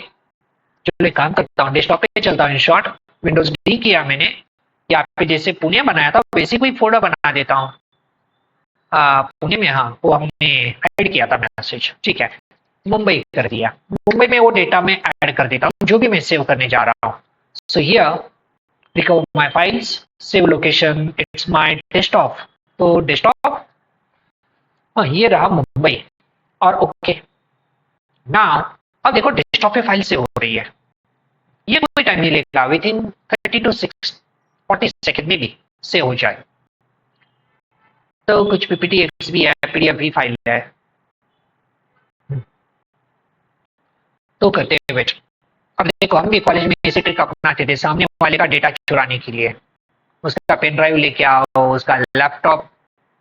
चलो एक काम करता हूँ, डेस्कटॉप पे चलता हूँ। इन शॉर्ट विंडोज डी किया मैंने, यहाँ पे जैसे पुणे बनाया था वैसे कोई फोल्डर बना देता हूँ। पुणे में, हाँ वो हमने ऐड किया था मैसेज, ठीक है, मुंबई कर दिया। मुंबई में वो डेटा में ऐड कर देता हूँ जो भी मैं सेव करने जा रहा हूँ। So here recover my files, save location, it's my desktop. तो डेस्कटॉप, हाँ ये रहा मुंबई, और ओके नाउ। अब देखो डेस्कटॉप पे फाइल सेव हो रही है, ये कोई टाइम नहीं लेगा, विद इन 30 to 40 सेकेंड में भी सेव हो जाए। तो कुछ पीपीटीएक्स भी है, पीडीएफ भी फाइल है, तो करते हैं वेट। अब देखो हम भी कॉलेज में इसी ट्रिक अपनाते थे, सामने वाले का डेटा चुराने के लिए। उसका पेन ड्राइव लेके आओ, उसका लैपटॉप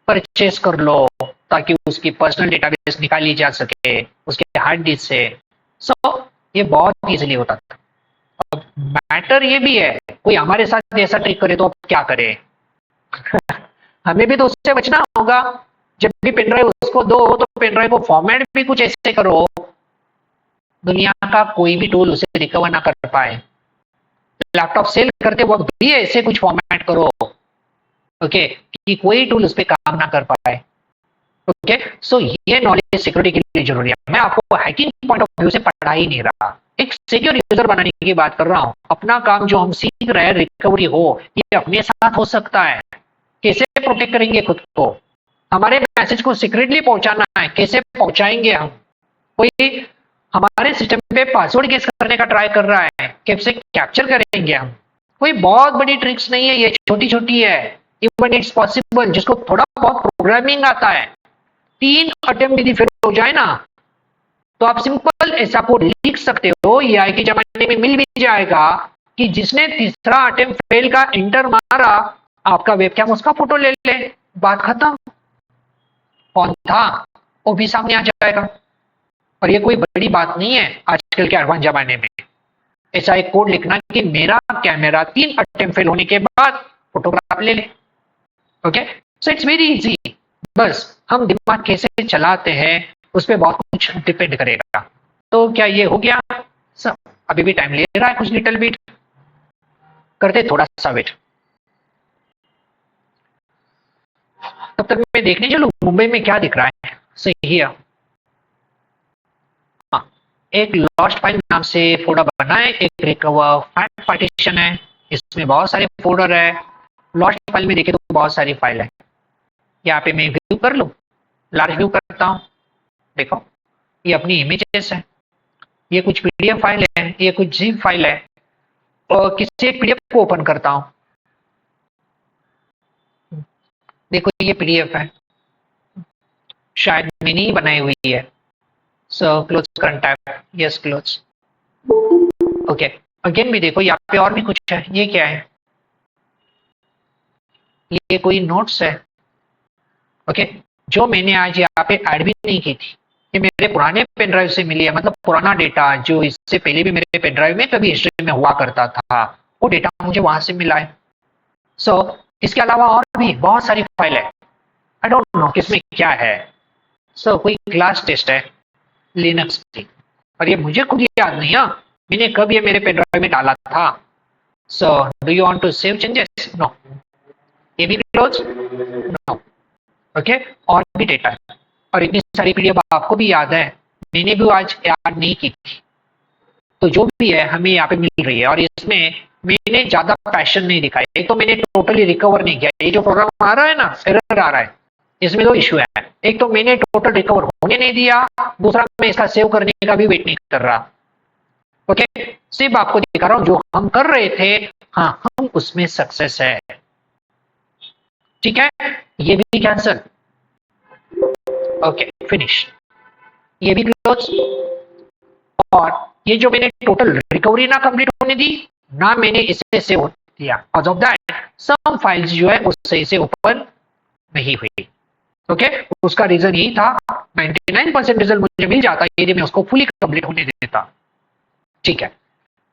परचेस कर लो, ताकि उसकी पर्सनल डेटाबेस निकाली जा सके उसके हार्ड डिस्क से। सो ये बहुत इजीली होता था। अब मैटर ये भी है, कोई हमारे साथ ऐसा ट्रिक करे तो अब क्या करे। हमें भी तो उससे बचना होगा। जब भी पेन ड्राइव उसको दो तो पेन ड्राइव को फॉर्मेट भी कुछ ऐसे करो, दुनिया का कोई भी टूल उसे रिकवर ना कर पाए। लैपटॉप सेल करते वक्त भी ऐसे कुछ फॉर्मेट करो, ओके, कि कोई टूल उस पर काम ना कर पाए। ओके, सो ये नॉलेज सिक्योरिटी के लिए जरूरी है। मैं आपको हैकिंग पॉइंट ऑफ व्यू से पढ़ा ही नहीं रहा, एक सिक्योर यूजर बनाने की बात कर रहा हूँ। अपना काम जो हम सीख रहे हैं रिकवरी हो, ये अपने साथ हो सकता है। कैसे प्रोटेक्ट करेंगे खुद को, हमारे मैसेज को सीक्रेटली पहुंचाना है, कैसे पहुंचाएंगे हम। कोई हमारे सिस्टम पे पासवर्ड गेस करने का ट्राई कर रहा है, कैसे कैप्चर करेंगे हम। कोई बहुत बड़ी ट्रिक्स नहीं है, ये छोटी छोटी है। इवन इट्स पॉसिबल, जिसको थोड़ा बहुत प्रोग्रामिंग आता है, 3 अटेम्प्ट यदि फेल हो जाए ना, तो आप सिंपल ऐसा कोड लिख सकते हो, ये आई के जमाने में मिल भी जाएगा, कि जिसने तीसरा अटेम्प्ट फेल का इंटर मारा, आपका वेबकैम उसका फोटो ले ले, बात खत्म। कौन था वो भी सामने आ जाएगा। और ये कोई बड़ी बात नहीं है आजकल के एडवांस जमाने में, ऐसा एक कोड लिखना कि मेरा कैमरा 3 अटेम्प्ट फेल होने के बाद फोटोग्राफ ले ले। Okay, so it's very easy. बस हम दिमाग कैसे चलाते हैं उस पर बहुत कुछ डिपेंड करेगा। तो क्या ये हो गया सब? अभी भी टाइम ले रहा है कुछ, लिटिल बिट करते थोड़ा सा वेट। तब तक मैं देखने चलूं मुंबई में क्या दिख रहा है। सही है, हाँ एक लॉस्ट फाइल नाम से फोल्डर बना है, एक रिकवर फाइल पार्टीशन है, इसमें बहुत सारे फोल्डर है। लॉस्ट फाइल में देखे तो बहुत सारी फाइल है। यहाँ पे मैं व्यू कर लूं, लार्ज व्यू करता हूँ, देखो ये अपनी इमेजेस है, ये कुछ पीडीएफ फाइल है, ये कुछ जिप फाइल है, और किसी एक पीडीएफ को ओपन करता हूँ। देखो ये पीडीएफ है, शायद मैंने ही बनाई हुई है। So close current tab, yes close. Okay, again भी देखो यहाँ पे और भी कुछ है। ये क्या है? ये कोई नोट्स है, ओके, जो मैंने आज यहाँ पे ऐड भी नहीं की थी। ये मेरे पुराने पेन ड्राइव से मिली है, मतलब पुराना डेटा जो इससे पहले भी मेरे पेन ड्राइव में कभी हिस्ट्री में हुआ करता था, वो डेटा मुझे वहां से मिला है। सो इसके अलावा और भी बहुत सारी फाइल है, आई डोंट नो किसमें क्या है। सो कोई क्लास टेस्ट है लिनक्स की, और ये मुझे खुद याद नहीं है मैंने कब ये मेरे पेन ड्राइव में डाला था। So do you want to save changes? No. ये भी क्लोज? नो। ओके, और भी डेटा है, और इतनी सारी पीडीएफ आपको भी याद है, मैंने भी आज याद नहीं की थी। तो जो भी है हमें यहाँ पे मिल रही है, और इसमें मैंने ज्यादा पैशन नहीं दिखाया। एक तो मैंने टोटली रिकवर नहीं किया, ये जो प्रोग्राम आ रहा है ना, एरर आ रहा है, इसमें दो इश्यू है। एक तो मैंने टोटल रिकवर होने नहीं दिया, दूसरा मैं इसका सेव करने का भी वेट नहीं कर रहा। ओके, सिर्फ आपको दिखा रहा हूं जो हम कर रहे थे, हाँ हम उसमें सक्सेस है। ठीक है, ये भी कैंसल। ओके फिनिश, ये भी क्लोज। और ये जो मैंने टोटल रिकवरी ना कंप्लीट होने दी ना, मैंने इसे सेव किया, cause of that some files जो है वो सही से ओपन नहीं हुई। ओके, उसका रीजन यही था, 99% रिजल्ट मुझे मिल जाता यदि मैं उसको फुली कंप्लीट होने देता। ठीक है,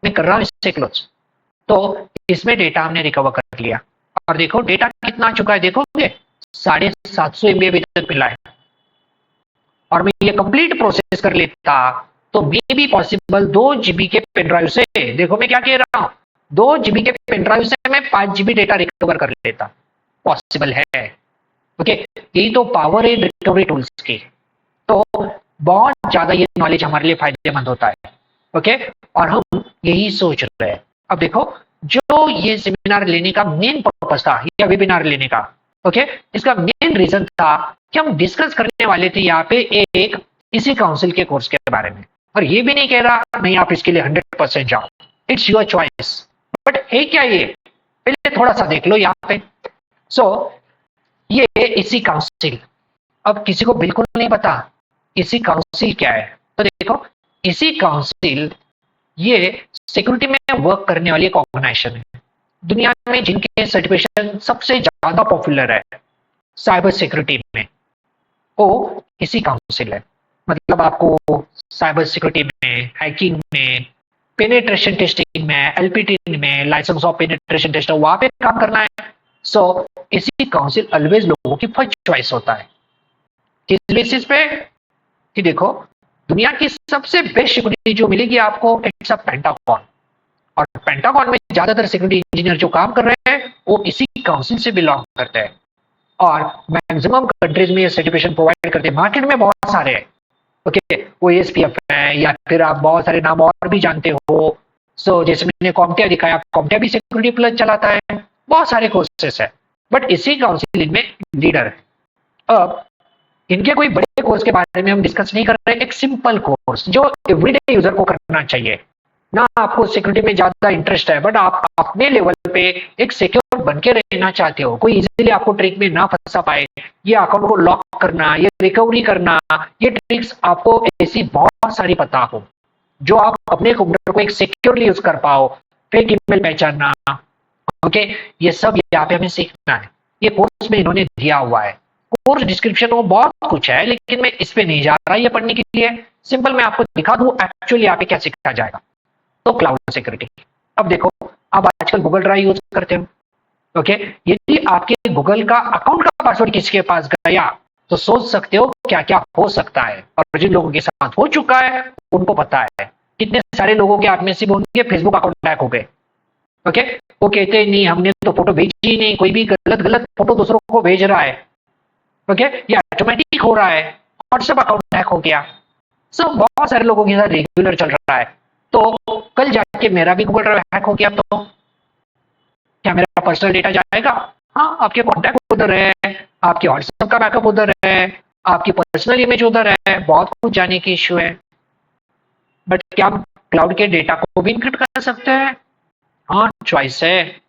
मैं कर रहा हूं इससे क्लोज। तो इसमें डेटा हमने रिकवर कर लिया, और देखो डेटा कितना आ चुका है, देखोगे 750 MB अभी तक मिला है। और मैं ये कंप्लीट प्रोसेस कर लेता तो मे बी पॉसिबल 2 GB के पेन ड्राइव से, देखो मैं क्या कह रहा हूं, 2 GB के पेन ड्राइव से मैं 5 GB डेटा रिकवर कर लेता, पॉसिबल है। ओके, यही तो पावर है रिकवरी टूल्स की। तो बहुत ज्यादा ये नॉलेज हमारे लिए फायदेमंद होता है। ओके, और हम यही सोच रहे हैं। अब देखो, जो ये सेमिनार लेने का मेन पर्पस था, या वेबिनार लेने का, ओके, इसका मेन रीजन था कि हम डिस्कस करने वाले थे यहाँ पे एक इसी काउंसिल के कोर्स के बारे में। और ये भी नहीं कह रहा नहीं आप इसके लिए 100% जाओ, इट्स योर चॉइस, बट है क्या ये, पहले थोड़ा सा देख लो यहाँ पे। सो ये इसी काउंसिल, अब किसी को बिल्कुल नहीं पता इसी काउंसिल क्या है, तो देखो इसी काउंसिल ये सिक्योरिटी में वर्क करने वाली एक ऑर्गेनाइजेशन है, दुनिया में जिनके सर्टिफिकेशन सबसे ज्यादा पॉपुलर है साइबर सिक्योरिटी में, वो इसी काउंसिल है। मतलब आपको साइबर सिक्योरिटी में, हैकिंग में, पेनिट्रेशन टेस्टिंग में, एलपीटी में, लाइसेंस ऑफ पेनिट्रेशन टेस्टर, वहां पे काम करना है। सो इसी काउंसिल ऑलवेज लोगों की फर्स्ट चॉइस होता है। किस बेसिस पे? कि देखो दुनिया की सबसे बेस्ट सिक्योरिटी जो मिलेगी आपको, इट्स अ पेंटागन, और पेंटागन में ज्यादातर सिक्योरिटी इंजीनियर जो काम कर रहे हैं वो इसी काउंसिल से बिलोंग करते हैं, और मैक्सिमम कंट्रीज में ये सर्टिफिकेशन प्रोवाइड करते हैं। मार्केट में बहुत सारे हैं, ओके, वो एसपीएफ है, या फिर आप बहुत सारे नाम और भी जानते हो। सो जैसे मैंने कॉम्टिया दिखाया, कॉम्टिया भी सिक्योरिटी प्लस चलाता है, बहुत सारे कोर्सेस है, बट इसी काउंसिल में लीडर है। अब इनके कोई बड़े कोर्स के बारे में हम डिस्कस नहीं कर रहे, एक सिंपल कोर्स जो एवरीडे यूजर को करना चाहिए ना। आपको सिक्योरिटी में ज्यादा इंटरेस्ट है, बट आप अपने लेवल पे एक सिक्योर बन के रहना चाहते हो, कोई इजीली आपको ट्रिक में ना फंसा पाए, ये अकाउंट को लॉक करना, ये रिकवरी करना, ये ट्रिक्स आपको ऐसी बहुत सारी पता हो जो आप अपने कंप्यूटर को एक सिक्योरली यूज कर पाओ, फेक ईमेल पहचानना, ओके, ये सब यहाँ पे हमें सीखना है। ये कोर्स में इन्होंने दिया हुआ है, कोर्स डिस्क्रिप्शन में बहुत कुछ है, लेकिन मैं इस पे नहीं जा रहा ये पढ़ने के लिए। सिंपल मैं आपको दिखा दूं एक्चुअली यहाँ पे क्या सीखा जाएगा। तो क्लाउड सिक्योरिटी, अब देखो आप आजकल गूगल ड्राइव यूज करते हो, ओके, यदि आपके गूगल का अकाउंट का पासवर्ड किसी के पास गया तो सोच सकते हो क्या क्या हो सकता है, और जिन लोगों के साथ हो चुका है उनको पता है। कितने सारे लोगों के आप में से होंगे फेसबुक अकाउंट हैक हो गए, ओके, वो कहते हैं नहीं हमने तो फोटो भेजी ही नहीं, कोई भी गलत गलत फोटो दूसरों को भेज रहा है, ओके, ये ऑटोमेटिक हो रहा है, व्हाट्सएप अकाउंट हैक हो गया। सब बहुत सारे लोगों के साथ रेगुलर चल रहा है। तो कल जाके मेरा भी गूगल ड्राइव हैक हो गया तो क्या मेरा पर्सनल डेटा जाएगा? हाँ, आपके कॉन्टैक्ट उधर है, आपके व्हाट्सएप का बैकअप उधर है, आपकी पर्सनल इमेज उधर है, बहुत कुछ जाने की इश्यू है। बट क्या हम क्लाउड के डेटा को भी इनक्रिप्ट कर सकते हैं? हाँ, चॉइस है।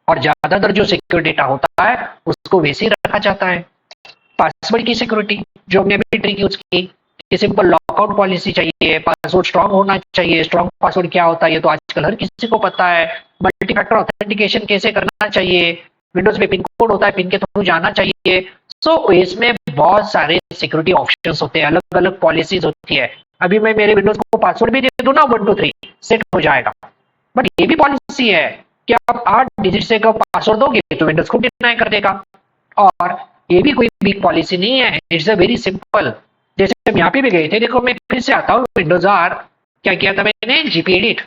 और ज्यादातर जो सिक्योर डेटा होता है उसको वैसे ही रखा जाता है। पासवर्ड की सिक्योरिटी जो हमने अभी ट्रिक यूज की, कि सिंपल लॉकआउट पॉलिसी चाहिए, पासवर्ड स्ट्रांग होना चाहिए। स्ट्रांग पासवर्ड क्या होता है ये तो आजकल हर किसी को पता है। मल्टी फैक्टर ऑथेंटिकेशन कैसे करना चाहिए, विंडोज में पिन कोड होता है, पिन के थ्रू जाना चाहिए। सो इसमें बहुत सारे सिक्योरिटी ऑप्शंस होते हैं, अलग अलग पॉलिसीज होती है। अभी मैं मेरे विंडोज को पासवर्ड भी दे दूं ना 1 2 3 सेट हो जाएगा, बट ये भी पॉलिसी है कि आप 8 डिजिट से का पासवर्ड दोगे तो विंडोज को डिनाई कर देगा। और ये भी कोई बिग पॉलिसी नहीं है, इट्स अ वेरी सिंपल। जैसे हम यहाँ पे भी गए थे, देखो मैं फिर से आता हूँ विंडोज आर, क्या किया था मैंने, जीपी एडिट।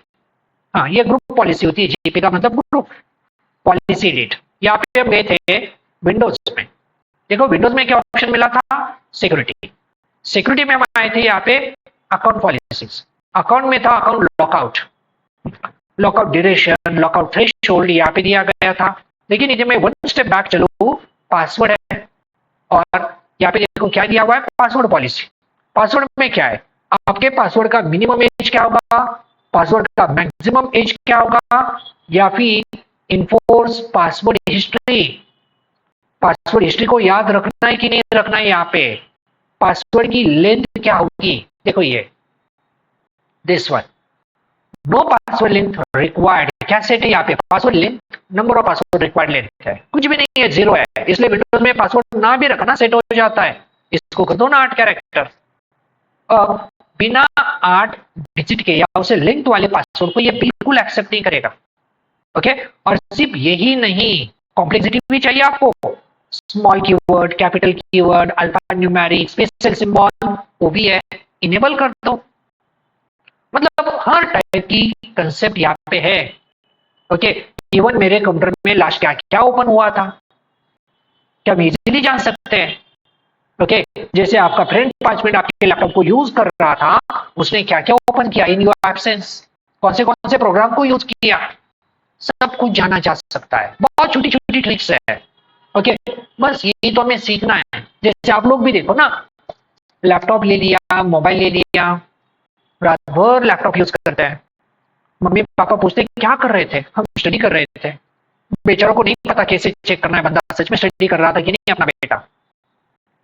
हाँ, ये ग्रुप पॉलिसी होती है, जीपी का मतलब ग्रुप पॉलिसी एडिट। यहाँ पे हम गए थे विंडोज में, देखो विंडोज में क्या ऑप्शन मिला था, सिक्योरिटी। सिक्योरिटी में हम आए थे यहाँ पे अकाउंट पॉलिसीज। अकाउंट में था account lockout, lockout duration, lockout threshold यहाँ पे दिया गया था। लेकिन यदि मैं 1 स्टेप बैक चलूँ, पासवर्ड है, और यहाँ पे देखो क्या दिया हुआ है, पासवर्ड पॉलिसी। पासवर्ड में क्या है, आपके पासवर्ड का मिनिमम एज क्या होगा, पासवर्ड का मैक्सिमम एज क्या होगा, या फिर enforce password history. Password history को याद रखना है कि नहीं रखना है, यहाँ पे पासवर्ड की लेंथ क्या होगी, देखो ये this one, no password length required. क्या सेट है यहाँ पे, password length, number of password required length है, कुछ भी नहीं है, 0 है। इसलिए विंडोज में पासवर्ड ना भी रखना सेट हो जाता है। इसको कर दो ना 8 कैरेक्टर। अब बिना 8 डिजिट के या उसे लेंथ वाले पासवर्ड को ये बिल्कुल एक्सेप्ट नहीं करेगा। ओके, और सिर्फ यही नहीं, कॉम्प्लेक्सिटी भी चाहिए आपको, small keyword, capital keyword, alpha numeric, special symbol, वो भी है, इनेबल कर दो। मतलब हर टाइप की कंसेप्ट यहाँ पे है। ओके, इवन मेरे कंप्यूटर में लास्ट क्या क्या ओपन हुआ था, क्या हम इजीली जान सकते हैं। ओके, जैसे आपका फ्रेंड 5 मिनट आपके लैपटॉप को यूज कर रहा था, उसने क्या क्या ओपन किया इन योर एब्सेंस, कौन से प्रोग्राम को यूज किया, सब कुछ जाना जा सकता है। बहुत छोटी छोटी ट्रिक्स है। ओके, बस यही तो हमें सीखना है। जैसे आप लोग भी देखो ना, लैपटॉप ले लिया, मोबाइल ले लिया, रात भर लैपटॉप यूज करते हैं। मम्मी पापा पूछते क्या कर रहे थे, हम स्टडी कर रहे थे। बेचारों को नहीं पता कैसे चेक करना है बंदा सच में स्टडी कर रहा था कि नहीं अपना बेटा।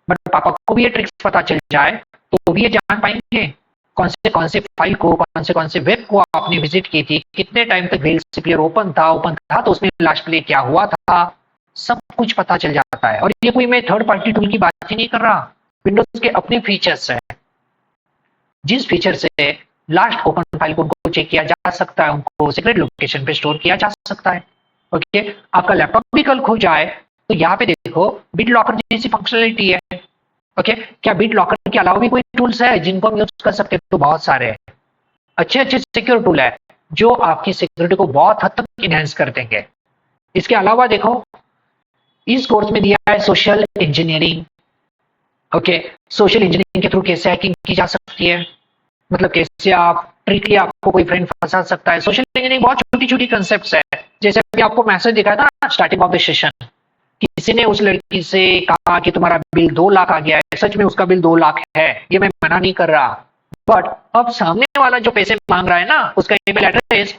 बट पापा को भी ये ट्रिक्स पता चल जाए तो भी ये जान पाएंगे कौन से फाइल को, कौन से वेब को आपने विजिट की थी, कितने टाइम तक वेल सीपीआर ओपन था तो उसमें लास्ट प्ले क्या हुआ था, सब कुछ पता चल जाता है। और ये कोई मैं थर्ड पार्टी टूल की बात ही नहीं कर रहा, विंडोज के अपने फीचर्स है, जिस फीचर से लास्ट ओपन फाइल को उनको चेक किया जा सकता है, उनको सीक्रेट लोकेशन पे स्टोर किया जा सकता है। ओके, आपका लैपटॉप भी कल खो जाए तो यहाँ पे देखो बिट लॉकर जैसी फंक्शनलिटी है। ओके, क्या बिट लॉकर के अलावा भी कोई टूल्स है जिनको हम यूज कर सकते हैं, तो बहुत सारे हैं। अच्छे अच्छे सिक्योर टूल है जो आपकी सिक्योरिटी को बहुत हद तक इनहेंस कर देंगे। इसके अलावा देखो इस कोर्स में दिया है social engineering. Okay, social engineering के थ्रू कैसे हैकिंग की जा सकती है, मतलब कैसे आप ट्रिकली आपको कोई फ्रेंड फंसा सकता है। सोशल इंजीनियरिंग बहुत छोटी छोटी कंसेप्ट्स है। जैसे अभी आपको मैसेज दिखाया था ना स्टार्टिंग ऑफ द सेशन, किसी ने उस लड़की से कहा कि तुम्हारा बिल 2 लाख आ गया है, सच में उसका बिल 2 लाख है, ये मैं मना नहीं कर रहा। बट अब सामने वाला जो पैसे मांग रहा है ना, उसका ईमेल एड्रेस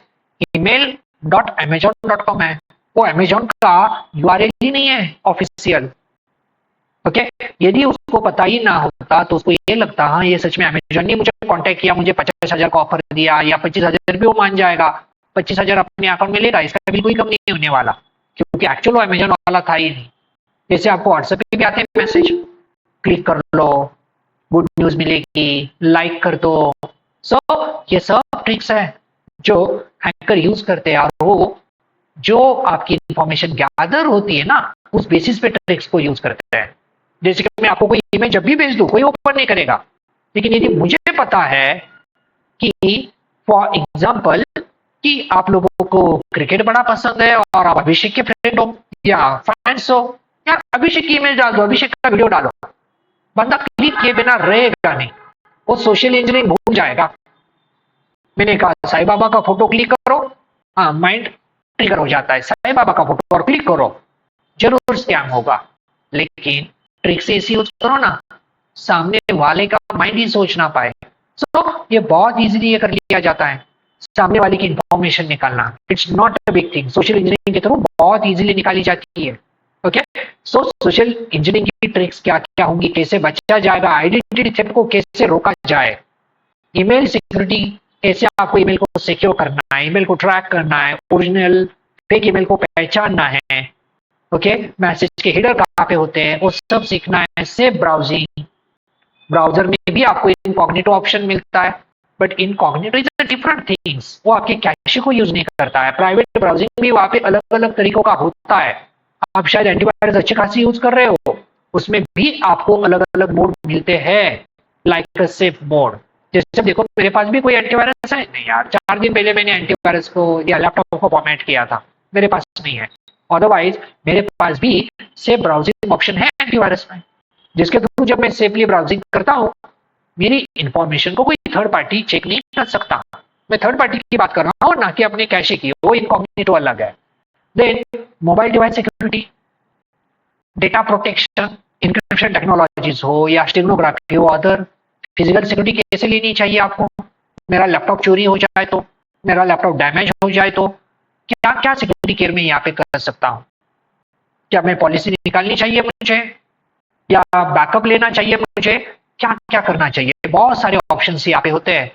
email.amazon.com है, वो अमेजोन का यूआरएल ही नहीं है ऑफिशियल। ओके, यदि उसको पता ही ना होता तो उसको ये लगता हाँ ये सच में अमेजोन ने मुझे कांटेक्ट किया, मुझे 50,000 का ऑफर दिया, या 25,000 भी वो मान जाएगा, 25,000 अपने अकाउंट में लेगा, इसका बिल कोई कम नहीं होने वाला, क्योंकि एक्चुअल वो अमेजोन वाला था ही नहीं। जैसे आपको व्हाट्सएप पे भी आते हैं मैसेज, क्लिक कर लो, गुड न्यूज मिलेगी, लाइक कर दो। सो ये सब ट्रिक्स है जो हैकर यूज करते हैं, और वो जो आपकी इंफॉर्मेशन गैदर होती है ना उस बेसिस पे ट्रिक्स को यूज करते हैं। जैसे कि मैं आपको कोई इमेज जब भी भेज दूं कोई ओपन नहीं करेगा, लेकिन यदि मुझे पता है कि फॉर एग्जांपल कि आप लोगों को क्रिकेट बड़ा पसंद है और आप अभिषेक के फ्रेंड हो या फैंस हो, या अभिषेक की इमेज डाल दो, अभिषेक का वीडियो डालो, बंदा क्लिक किए बिना रहेगा नहीं, वो सोशल इंजीनियरिंग भूल जाएगा। मैंने कहा साईं बाबा का फोटो क्लिक करो, हाँ माइंड ट्रिगर हो जाता है, साईं बाबा का फोटो और क्लिक करो, जरूर स्कैम होगा। लेकिन ट्रिक से ऐसी यूज करो ना सामने वाले का माइंड ही सोच ना पाए। सो ये बहुत इजीली ये कर लिया जाता है, सामने वाले की इंफॉर्मेशन निकालना, it's not a big thing, social engineering के थ्रू बहुत इजीली निकाली जाती है। ओके, सो सोशल इंजीनियरिंग की ट्रिक्स क्या क्या होंगी, कैसे बचा जाएगा, आइडेंटिटी थेफ्ट को कैसे रोका जाए, ईमेल सिक्योरिटी, कैसे आपको ईमेल को सिक्योर करना है, ईमेल को ट्रैक करना है, ओरिजिनल फेक ईमेल को पहचानना है, ओके, मैसेज के हेडर कहाँ पे होते हैं वो सब सीखना है, सेफ ब्राउजिंग, ब्राउजर में भी आपको इनकॉग्निटो ऑप्शन मिलता है, but incognito is a different things, वो आपके कैशे को यूज नहीं करता है, प्राइवेट ब्राउजिंग भी वहाँ पे अलग अलग तरीकों का होता है, आप शायद एंटीवायरस अच्छे खासी यूज कर रहे हो, उसमें भी आपको अलग अलग मोड मिलते हैं, लाइक सेफ मोड, जैसे देखो मेरे पास भी कोई एंटीवायरस है नहीं यार, 4 दिन पहले मैंने एंटीवायरस को या लैपटॉप को फॉर्मेट किया था, मेरे पास नहीं है, अदरवाइज मेरे पास भी सेफ ब्राउजिंग ऑप्शन है एंटीवायरस में, जिसके थ्रू जब मैं सेफली ब्राउजिंग करता हूँ मेरी इंफॉर्मेशन को कोई थर्ड पार्टी चेक नहीं कर सकता, मैं थर्ड पार्टी की बात कर रहा हूँ ना कि अपने कैशे की, वो इनकॉग्निटो अलग है। Then mobile device security, data protection, encryption technologies हो या स्टेगनोग्राफी हो, अदर फिजिकल सिक्योरिटी कैसे लेनी चाहिए आपको, मेरा लैपटॉप चोरी हो जाए तो, मेरा लैपटॉप डैमेज हो जाए तो क्या क्या सिक्योरिटी केयर में यहाँ पे कर सकता हूँ, क्या मैं पॉलिसी निकालनी चाहिए मुझे या बैकअप लेना चाहिए मुझे, क्या क्या करना चाहिए, बहुत सारे ऑप्शन यहाँ पे होते हैं,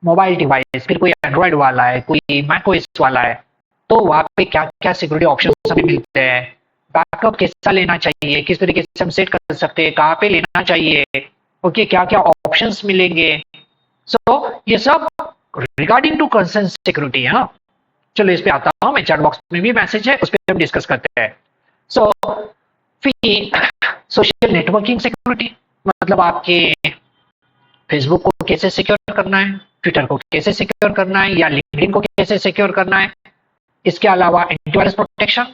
मोबाइल डिवाइस, फिर कोई एंड्रॉइड वाला है, कोई मैकओएस वाला है, तो वहाँ पे क्या क्या सिक्योरिटी ऑप्शन सभी मिलते हैं, बैकअप कैसा लेना चाहिए, किस तरीके से हम सेट कर सकते हैं, कहाँ पे लेना चाहिए, ओके, क्या क्या ऑप्शंस मिलेंगे, सो ये सब रिगार्डिंग टू कंसर्न सिक्योरिटी है ना। चलो इस पे आता हूँ मैं, चैट बॉक्स में भी मैसेज है, उस पर हम डिस्कस करते हैं। सो फिर सोशल नेटवर्किंग सिक्योरिटी, मतलब आपके फेसबुक को कैसे सिक्योर करना है, ट्विटर को कैसे सिक्योर करना है, या लिंक्डइन को कैसे सिक्योर करना है, इसके अलावा एंटीवायरस प्रोटेक्शन,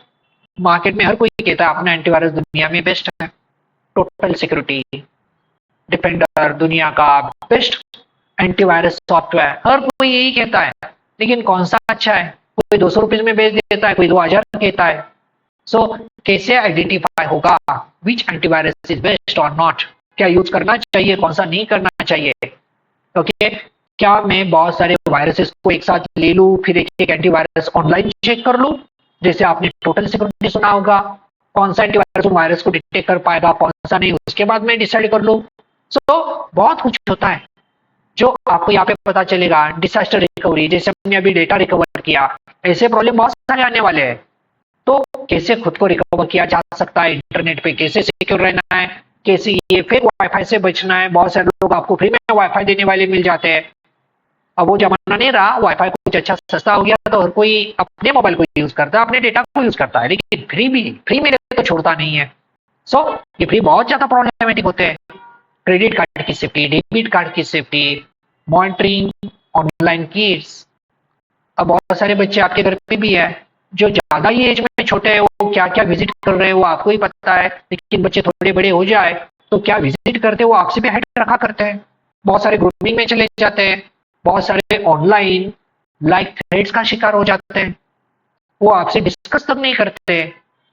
मार्केट में हर कोई कहता है अपना एंटीवायरस दुनिया में बेस्ट है, टोटल सिक्योरिटी, डिफेंडर दुनिया का बेस्ट एंटीवायरस सॉफ्टवेयर, हर कोई यही कहता है, लेकिन कौन सा अच्छा है, कोई 200 रुपीज में बेच देता है, कोई 2000 कहता है, सो कैसे आइडेंटिफाई होगा विच एंटीवायरस इज बेस्ट और नॉट, क्या यूज करना चाहिए, कौन सा नहीं करना चाहिए, ओके, क्या मैं बहुत सारे वायरसेस को एक साथ ले लूं फिर एक एक एंटीवायरस ऑनलाइन चेक कर लूं, जैसे आपने टोटल सिक्योरिटी सुना होगा, कौन सा एंटीवायरस उन वायरस को डिटेक्ट कर पाएगा, कौन सा नहीं, उसके बाद मैं डिसाइड कर लूं, सो बहुत कुछ होता है जो आपको यहाँ पे पता चलेगा, डिजास्टर रिकवरी, जैसे हमने अभी डेटा रिकवर किया, ऐसे प्रॉब्लम बहुत सारे आने वाले हैं, तो कैसे खुद को रिकवर किया जा सकता है, इंटरनेट पे कैसे सिक्योर रहना है, कैसे ये फेक वाईफाई से बचना है, बहुत सारे लोग आपको फ्री में वाईफाई देने वाले मिल जाते हैं, अब वो जमाना नहीं रहा, वाईफाई कुछ अच्छा सस्ता हो गया तो हर कोई अपने मोबाइल को यूज करता है, अपने डेटा को यूज करता है, लेकिन फ्री में तो छोड़ता नहीं है, सो ये फ्री बहुत ज्यादा प्रॉब्लमेटिक होते हैं, क्रेडिट कार्ड की सेफ्टी, डेबिट कार्ड की सेफ्टी, मॉनिटरिंग, ऑनलाइन कीट्स, अब बहुत सारे बच्चे आपके घर पे भी है जो ज्यादा ही एज में छोटे हैं, वो क्या क्या विजिट कर रहे हैं वो आपको ही पता है, लेकिन बच्चे थोड़े बड़े हो जाए तो क्या विजिट करते हैं वो आपसे भी हाइड रखा करते हैं, बहुत सारे ग्रुपिंग में चले जाते हैं, बहुत सारे ऑनलाइन लाइक थ्रेड्स का शिकार हो जाते हैं, वो आपसे डिस्कस तक नहीं करते,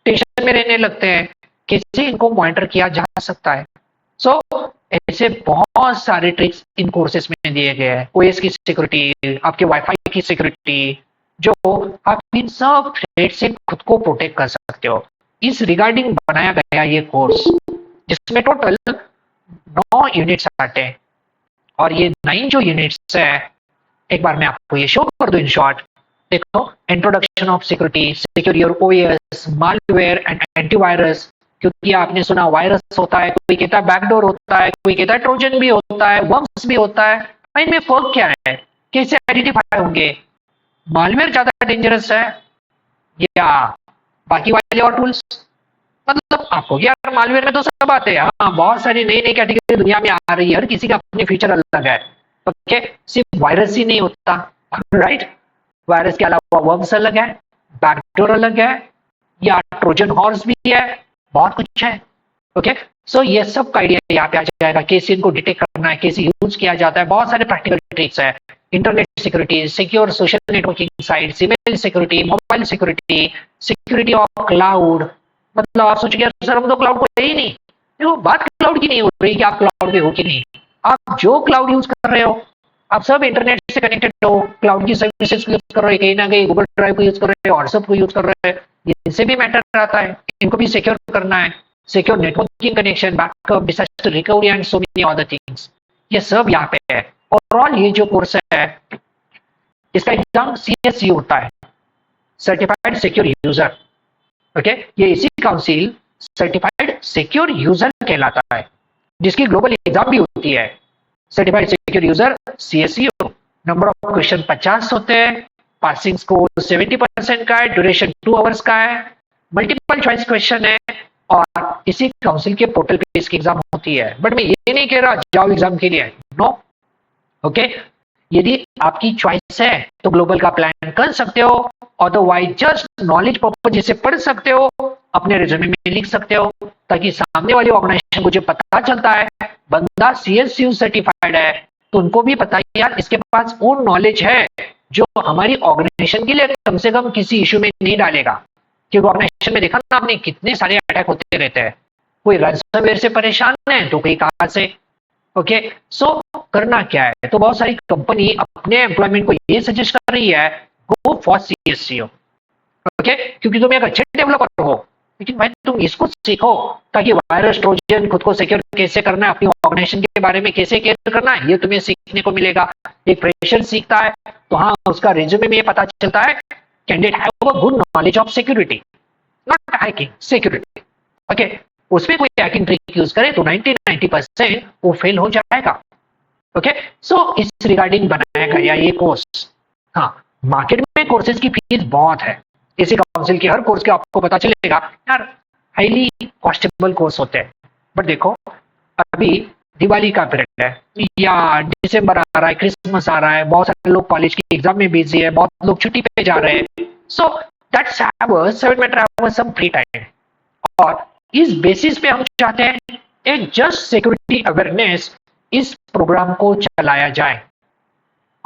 टेंशन में रहने लगते हैं, कैसे इनको मॉनिटर किया जा सकता है, सो ऐसे बहुत सारे ट्रिक्स इन कोर्सेस में दिए गए हैं, ओएस की सिक्योरिटी, आपके वाईफाई की सिक्योरिटी, जो आप इन सब थ्रेड से खुद को प्रोटेक्ट कर सकते हो, इस रिगार्डिंग बनाया गया ये कोर्स, जिसमें टोटल 9 यूनिट्स आते हैं, और ये 9 जो यूनिट्स है, एक बार मैं आपको ये शो कर दूं इन शॉर्ट, देखो, introduction of security, secure your OS, malware and antivirus, क्योंकि आपने सुना वायरस होता है, कोई कहता है बैकडोर होता है, कोई कहता है ट्रोजन भी होता है, वर्म्स भी होता है, इनमें फर्क क्या है, कैसे आइडेंटिफाई होंगे, मालवेयर ज्यादा डेंजरस है या बाकी वाले और टूल्स, मतलब आपको यार मालवेयर में तो सब आते हैं, हाँ बहुत सारी नई नई कैटेगरी दुनिया में आ रही है, हर किसी का अपने फीचर अलग है, ओके, सिर्फ वायरस ही नहीं होता, राइट, वायरस के अलावा वर्म्स अलग है, बैकडोर अलग है, या ट्रोजन हॉर्स भी है, बहुत कुछ है, ओके, सो ये सब का आइडिया यहाँ पे आ जाएगा, कैसे इनको डिटेक्ट करना है, कैसे यूज किया जाता है, बहुत सारे प्रैक्टिकल ट्रिक्स है, internet security, secure social networking site, email security, mobile security, security of cloud, मतलब आप सोचिए सर हम तो क्लाउड को है ही नहीं, देखो बात क्लाउड की नहीं हो रही कि आप क्लाउड पे हो कि नहीं, आप जो क्लाउड यूज कर रहे हो, आप सब इंटरनेट से कनेक्टेड हो, क्लाउड की सर्विसेज यूज कर रहे हो, कहीं ना कहीं गूगल ड्राइव को यूज कर रहे हो, व्हाट्सएप को यूज कर रहे हो, इनसे भी मैटर आता है, इनको भी सिक्योर करना है, secure networking connection, backup, disaster recovery and so many other things, ये सब यहाँ पे है। ओवरऑल ये जो कोर्स है इसका एग्जाम CSU होता है, सर्टिफाइड सिक्योर यूजर। ओके, ये इसी काउंसिल सर्टिफाइड सिक्योर यूजर कहलाता है, जिसकी ग्लोबल एग्जाम भी होती है। Certified secure user CSU, number of question 50 होते हैं, पासिंग स्कोर 70% का है, ड्यूरेशन 2 आवर्स का है, मल्टीपल चॉइस क्वेश्चन है और इसी काउंसिल के पोर्टल पे इसकी एग्जाम होती है। बट मैं ये नहीं कह रहा जाओ एग्जाम के लिए, नो। ओके, यदि आपकी चॉइस है तो ग्लोबल का प्लान कर सकते हो, अदरवाइज जस्ट नॉलेज पर्पज जिसे पढ़ सकते हो, अपने रिज्यूमे में लिख सकते हो, ताकि सामने वाली ऑर्गेनाइजेशन को जो पता चलता है बंदा CSU सर्टिफाइड है तो उनको भी पता है यार इसके पास वो नॉलेज है जो हमारी ऑर्गेनाइजेशन के लिए कम से कम किसी इशू में नहीं डालेगा। क्योंकि ऑर्गेनाइजेशन में देखा ना आपने कितने सारे अटैक होते रहते हैं, कोई रैंसमवेयर से परेशान है तो कोई कहां से। ओके, सो करना क्या है, तो बहुत सारी कंपनी अपने एम्प्लॉयमेंट को ये सजेस्ट कर रही है गो फॉर CSU। ओके, क्योंकि तुम एक अच्छे डेवलपर हो, लेकिन भाई तुम इसको सीखो ताकि वायरस ट्रोजन खुद को सिक्योर कैसे करना है, अपनी ऑर्गेनाइजेशन के बारे में कैसे केयर करना है, ये तुम्हें सीखने को मिलेगा। एक फ्रेशर सीखता है तो हाँ उसका रिज्यूमे में पता चलता है candidate have a good knowledge of security, not hacking, security. Okay, उसमें कोई हैकिंग ट्रिक यूज करे तो 90% वो फेल हो जाएगा। ओके, सो इस रिगार्डिंग बनाया गया ये कोर्स। हाँ, मार्केट में कोर्सेज की फीस बहुत है, इसी काउंसिल के हर कोर्स के आपको पता चलेगा यार हाईली कॉस्टेबल कोर्स होते हैं। बट देखो अभी दिवाली का पीरियड है या दिसंबर आ रहा है, क्रिसमस आ रहा है, बहुत सारे लोग कॉलेज की एग्जाम में बिजी है, बहुत लोग छुट्टी पे जा रहे हैं, so that's have some free time. और इस बेसिस पे हम चाहते हैं एक जस्ट सिक्योरिटी अवेयरनेस इस प्रोग्राम को चलाया जाए,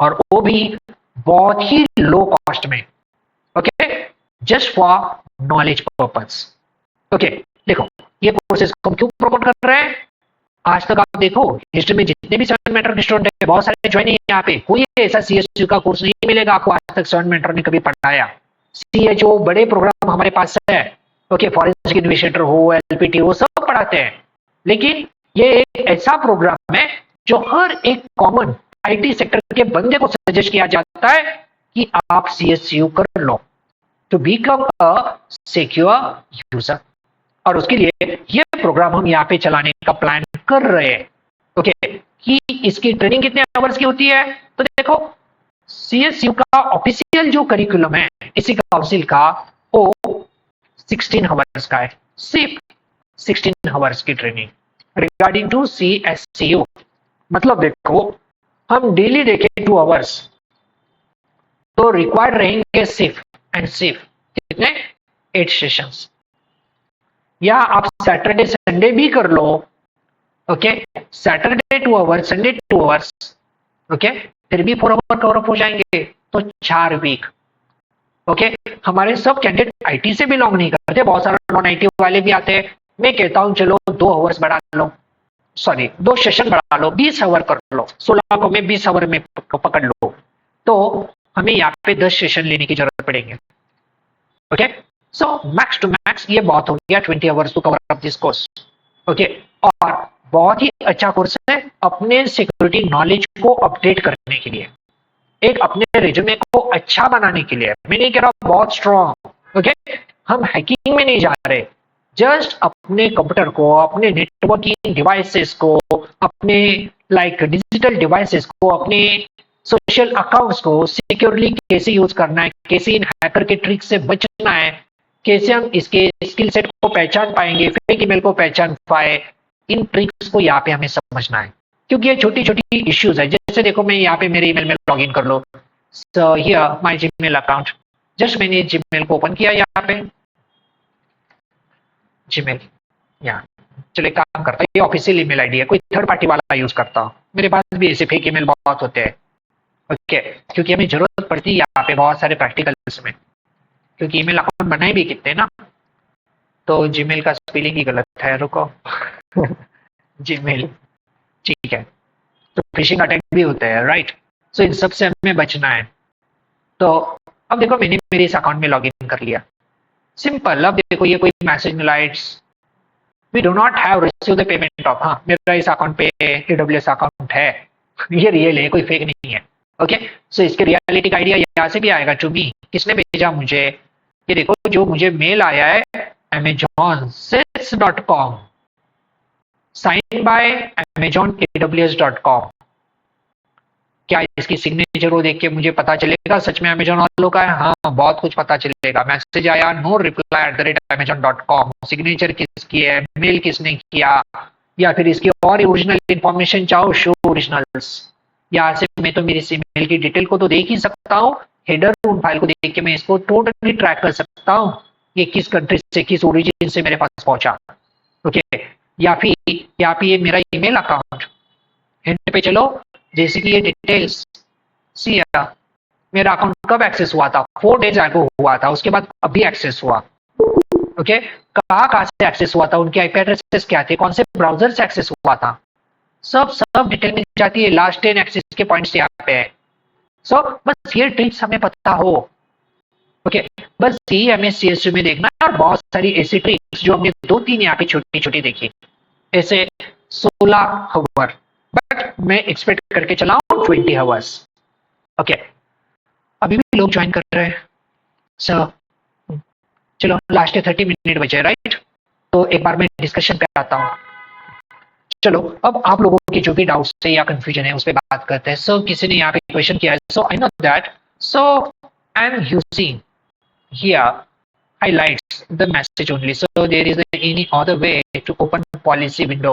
और वो भी बहुत ही लो कॉस्ट में। Okay, just for knowledge purpose. Okay, देखो ये कोर्सेज को हम क्यों प्रमोट कर रहे हैं, आज तक आप देखो हिस्ट्री में जितने भी 7 मेंटर स्टूडेंट है बहुत सारे ज्वाइन है यहाँ पे, कोई ऐसा CSU का कोर्स नहीं मिलेगा आपको आज तक 7 मेंटर ने कभी पढ़ाया। CHO बड़े प्रोग्राम हमारे पास है, ओके, फॉरेंसिक इन्वेस्टिगेटर हो, LPT हो, सब पढ़ाते हैं, लेकिन ये एक ऐसा प्रोग्राम है जो हर एक कॉमन IT सेक्टर के बंदे को सजेस्ट किया जाता है कि आप CSU कर लो to become a secure user. और उसके लिए ये प्रोग्राम हम यहाँ पे चलाने का प्लान कर रहे हैं। ओके, कि इसकी ट्रेनिंग कितने आवर्स की होती है, तो देखो CSU का ऑफिशियल जो करिकुलम है इसी काउंसिल का वो 16 आवर्स का है, सिर्फ 16 आवर्स की ट्रेनिंग रिगार्डिंग टू CSU। मतलब देखो हम डेली देखें 2 आवर्स तो रिक्वायर्ड रहेंगे सिर्फ एंड सिर्फ कितने 8 सेशंस, या आप सैटरडे संडे भी कर लो। Okay, Saturday 2 hours, Sunday 2 hours, okay, फिर भी 4 आवर कवर अप हो जाएंगे, तो 4 वीक। ओके, हमारे सब कैंडिडेट IT से बिलोंग नहीं करते, बहुत सारे नॉन IT वाले भी आते हैं। मैं कहता हूं चलो 2 आवर्स बढ़ा लो, सॉरी 2 सेशन बढ़ा लो, 20 आवर कर लो, 16 को मैं 20 आवर में पकड़ लो, तो हमें यहाँ पे 10 सेशन लेने की जरूरत पड़ेगी। Okay, so max to max ये बहुत हो गया 20 hours to cover up this course. Okay, और बहुत ही अच्छा कोर्स है अपने सिक्योरिटी नॉलेज को अपडेट करने के लिए, एक अपने रिज्यूमे को अच्छा बनाने के लिए। मैं नहीं कह रहा बहुत स्ट्रॉन्ग, ओके, हम हैकिंग में नहीं जा रहे, जस्ट अपने कंप्यूटर को, अपने नेटवर्किंग डिवाइसेस को, अपने डिजिटल डिवाइसेस को, अपने सोशल अकाउंट्स को सिक्योरली कैसे यूज करना है, कैसे इन हैकर के ट्रिक से बचना है, कैसे हम इसके स्किल सेट को पहचान पाएंगे, फेक ईमेल को पहचान पाए, इन ट्रिक्स को यहाँ पे हमें समझना है। क्योंकि ये छोटी छोटी इश्यूज है, जैसे देखो मैं यहाँ पे मेरे ईमेल में लॉग इन कर लो, so here my Gmail account, just मैंने जीमेल को ओपन किया यहाँ पे, जीमेल यहाँ, चलो एक काम करता है, ये ऑफिशियल ईमेल आईडी है, कोई थर्ड पार्टी वाला यूज करता हूँ, मेरे पास भी ऐसे फेक ईमेल बहुत होते हैं। ओके, क्योंकि हमें जरूरत पड़ती है यहाँ पे बहुत सारे प्रैक्टिकल्स में, क्योंकि ईमेल अकाउंट बनाए भी कितने ना, तो जीमेल का स्पेलिंग ही गलत है, रुको जीमेल, ठीक है, तो फिशिंग अटैक भी होते हैं, राइट, सो इन सब से हमें बचना है। तो अब देखो मैंने मेरे इस अकाउंट में लॉग इन कर लिया, सिंपल। अब देखो ये कोई मैसेज मिला, we do not have receive the payment of, हाँ मेरा इस अकाउंट पे AWS अकाउंट है, ये रियल है, कोई फेक नहीं है। ओके, सो इसके रियलिटी का आइडिया यहाँ से भी आएगा। टू मी, किसने भेजा मुझे, ये देखो जो मुझे मेल आया है amazonsys.com, साइन बाय amazonaws.com। क्या इसकी सिग्नेचर को देख के मुझे पता चलेगा सच में अमेजोन वालों का है? हाँ, बहुत कुछ पता चलेगा। मैसेज आया नो रिप्लाई @amazon.com, सिग्नेचर किसकी है, मेल किसने किया, या फिर इसकी और ओरिजिनल इंफॉर्मेशन चाहो, शो ओरिजिनल्स। यहाँ से मैं तो मेरी ईमेल की डिटेल को तो देख ही सकता हूँ, हेडर उन फाइल को देख के मैं इसको टोटली ट्रैक कर सकता हूँ, ये किस कंट्री से, किस ओरिजिन से मेरे पास पहुंचा। ओके, या फिर यहाँ पे ये मेरा ईमेल अकाउंट, एंड पे चलो, जैसे कि ये डिटेल्स सी, मेरा अकाउंट कब एक्सेस हुआ था, 4 days ago हुआ था, उसके बाद अभी एक्सेस हुआ। ओके, कहाँ से एक्सेस हुआ था, उनके आईपी एड्रेसेस क्या थे, कौन से ब्राउजर से एक्सेस हुआ था, सब डिटेल मिल जाती है। लास्ट 10 एक्सेस के पॉइंट्स यहाँ पे है। सो बस ये ट्रिक्स हमें पता हो। ओके, बस ये हमें CSU में देखना है, और बहुत सारी ऐसी ट्रिक्स जो हमने 2-3 यहाँ पे छोटी छोटी देखी, ऐसे 16 आवर, बट मैं एक्सपेक्ट करके चला हूँ 20 आवर्स। ओके, अभी भी लोग ज्वाइन कर रहे हैं। सो चलो, लास्ट के 30 मिनट बचे, राइट? तो एक बार मैं डिस्कशन पे आता हूँ। चलो, अब आप लोगों के जो भी डाउट्स है या कंफ्यूजन है उस पर बात करते हैं। सो किसी ने यहाँ पे क्वेश्चन किया है, so I know that, so I am using here highlights the message only, so there is any other way to open policy window.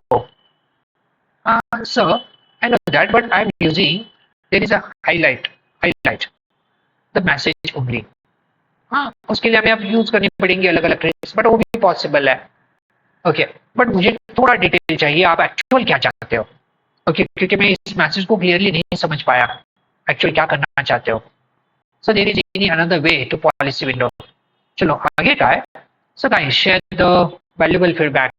So I know that, but I'm using, there is a highlight the message only. हाँ, उसके लिए हमें अब use करनी पड़ेंगी अलग अलग tricks, but वो भी पॉसिबल है। ओके, बट मुझे थोड़ा डिटेल चाहिए, आप एक्चुअल क्या चाहते हो। ओके, क्योंकि मैं इस मैसेज को क्लियरली नहीं समझ पाया, एक्चुअल क्या करना चाहते हो। So there is any another way to policy window. चलो आगे का है। So guys, share the valuable feedback.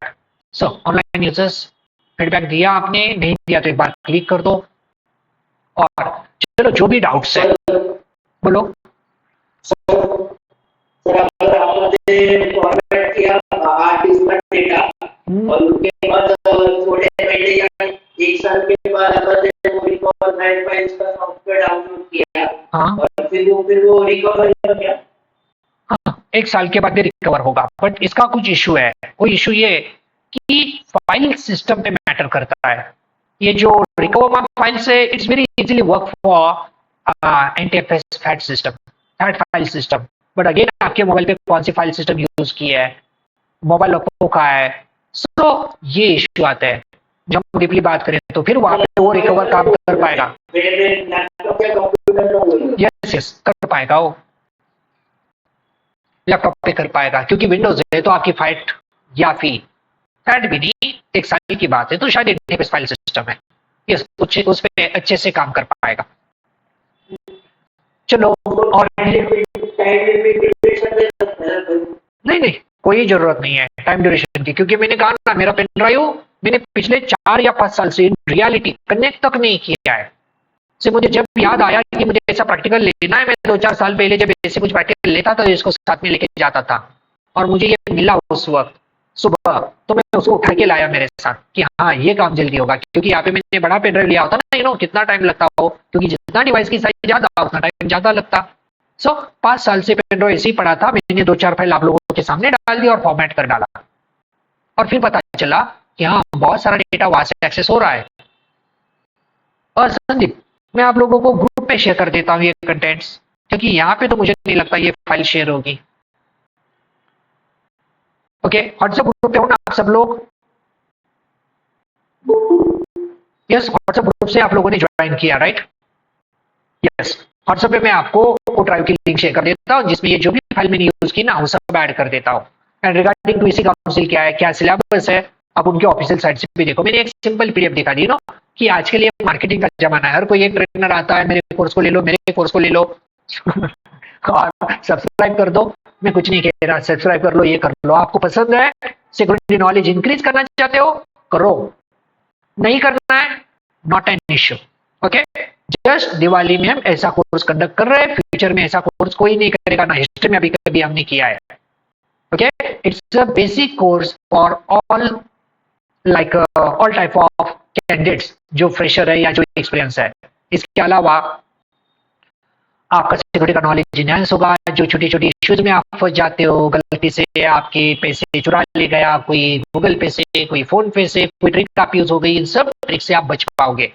So online users, feedback दिया आपने, नहीं दिया तो एक बार क्लिक कर दो। और चलो, जो भी डाउट्स है बोलो। अगर आपने फॉर्मेट किया आर्टिस्ट का डेटा, और उसके बाद थोड़े महीने या 1 साल के बाद अगर रिकवर फाइल्स का सॉफ्टवेयर डाउनलोड किया, हाँ, और फिर वो रिकवर हो गया, हाँ, 1 साल के बाद रिकवर होगा, बट इसका कुछ इशू है। कोई इशू ये कि फाइल सिस्टम पे मैटर करता है। ये जो रिकवर फाइल्स है, it's very easily work for NTFS fat system, fat file system. But again, आपके मोबाइल पे कौन सी फाइल सिस्टम यूज की है, मोबाइल ओप्पो का है, सो ये इशू आता है। जब हम डीपली बात करें तो फिर वहां पे वो रिकवर काम कर पाएगा। मेरे लैपटॉप या कंप्यूटर में यस, कर पाएगा, वो लैपटॉप पे कर पाएगा, क्योंकि विंडोज है तो आपकी फाइट, या फिर फैट भी नहीं, 1 साल की बात है तो शायद NTFS फाइल सिस्टम है, यस, उस पे अच्छे से काम कर पाएगा। चलो, और नहीं, कोई जरूरत नहीं है टाइम ड्यूरेशन की, क्योंकि मैंने कहा ना, मेरा पेन ड्राइव मैंने पिछले 4 या 5 साल से रियलिटी कनेक्ट तक नहीं किया है। से मुझे जब याद आया कि मुझे ऐसा प्रैक्टिकल लेना है, मैं 2-4 साल पहले जब ऐसे कुछ प्रैक्टिकल लेता था, इसको साथ में लेके जाता था, और मुझे ये मिला उस वक्त सुबह, तो मैं उसको उठा के लाया मेरे साथ कि हाँ, ये काम जल्दी होगा। क्योंकि यहाँ पे मैंने बड़ा पेन ड्राइव लिया होता ना, कितना टाइम लगता हो, क्योंकि जितना डिवाइस की साइज ज्यादा उतना टाइम ज्यादा लगता। सो 5 साल से पेन ड्राइव ऐसे ही पड़ा था, मैंने 2-4 फाइल आप लोगों के सामने डाल दिया और फॉर्मेट कर डाला, और फिर पता चला कि हाँ, बहुत सारा डेटा वहां से एक्सेस हो रहा है। और संदीप, मैं आप लोगों को ग्रुप पे शेयर कर देता हूँ ये कंटेंट्स, क्योंकि यहाँ पे तो मुझे नहीं लगता ये फाइल शेयर होगी। ओके, व्हाट्सएप ग्रुप पे हो ना आप सब लोग? यस, व्हाट्सएप ग्रुप से आप लोगों ने ज्वाइन किया, राइट? यस, व्हाट्सएप पे मैं आपको वो ड्राइव की लिंक शेयर कर देता हूँ, जिसमें ये जो भी फाइल मैंने यूज की ना, वो सब ऐड कर देता हूँ। एंड रिगार्डिंग टू इसी काउंसिल क्या है, क्या सिलेबस है, आप उनके ऑफिशियल साइट से भी देखो। मैंने एक सिंपल PDF दिखा दी ना, कि आज के लिए मार्केटिंग का जमाना है, हर कोई एक ट्रेनर आता है, मेरे कोर्स को ले लो, मेरे कोर्स को ले लो और सब्सक्राइब कर दो। मैं कुछ नहीं कह रहा, सब्सक्राइब कर लो, ये कर लो, आपको पसंद है, सिक्योरिटी नॉलेज इंक्रीज करना चाहते हो, करो, नहीं करना है, not an issue. Okay, just Diwali में हम ऐसा कोर्स कंडक्ट कर रहे हैं, फ्यूचर में ऐसा कोर्स कोई नहीं करेगा, ना हिस्ट्री में अभी कभी हमने किया है। Okay, it's a basic course for all like all type of candidates, जो फ्रेशर है या जो एक्सपीरियंस है। इसके अलावा आपका सिक्योरिटी का नॉलेज इनहेंस होगा। जो छोटी छोटी इश्यूज में आप फंस जाते हो, गलती से आपके पैसे चुरा ले गया, कोई गूगल पे से, कोई फोन पे से, कोई ट्रिक आप यूज हो गई, इन सब ट्रिक से आप बच पाओगे।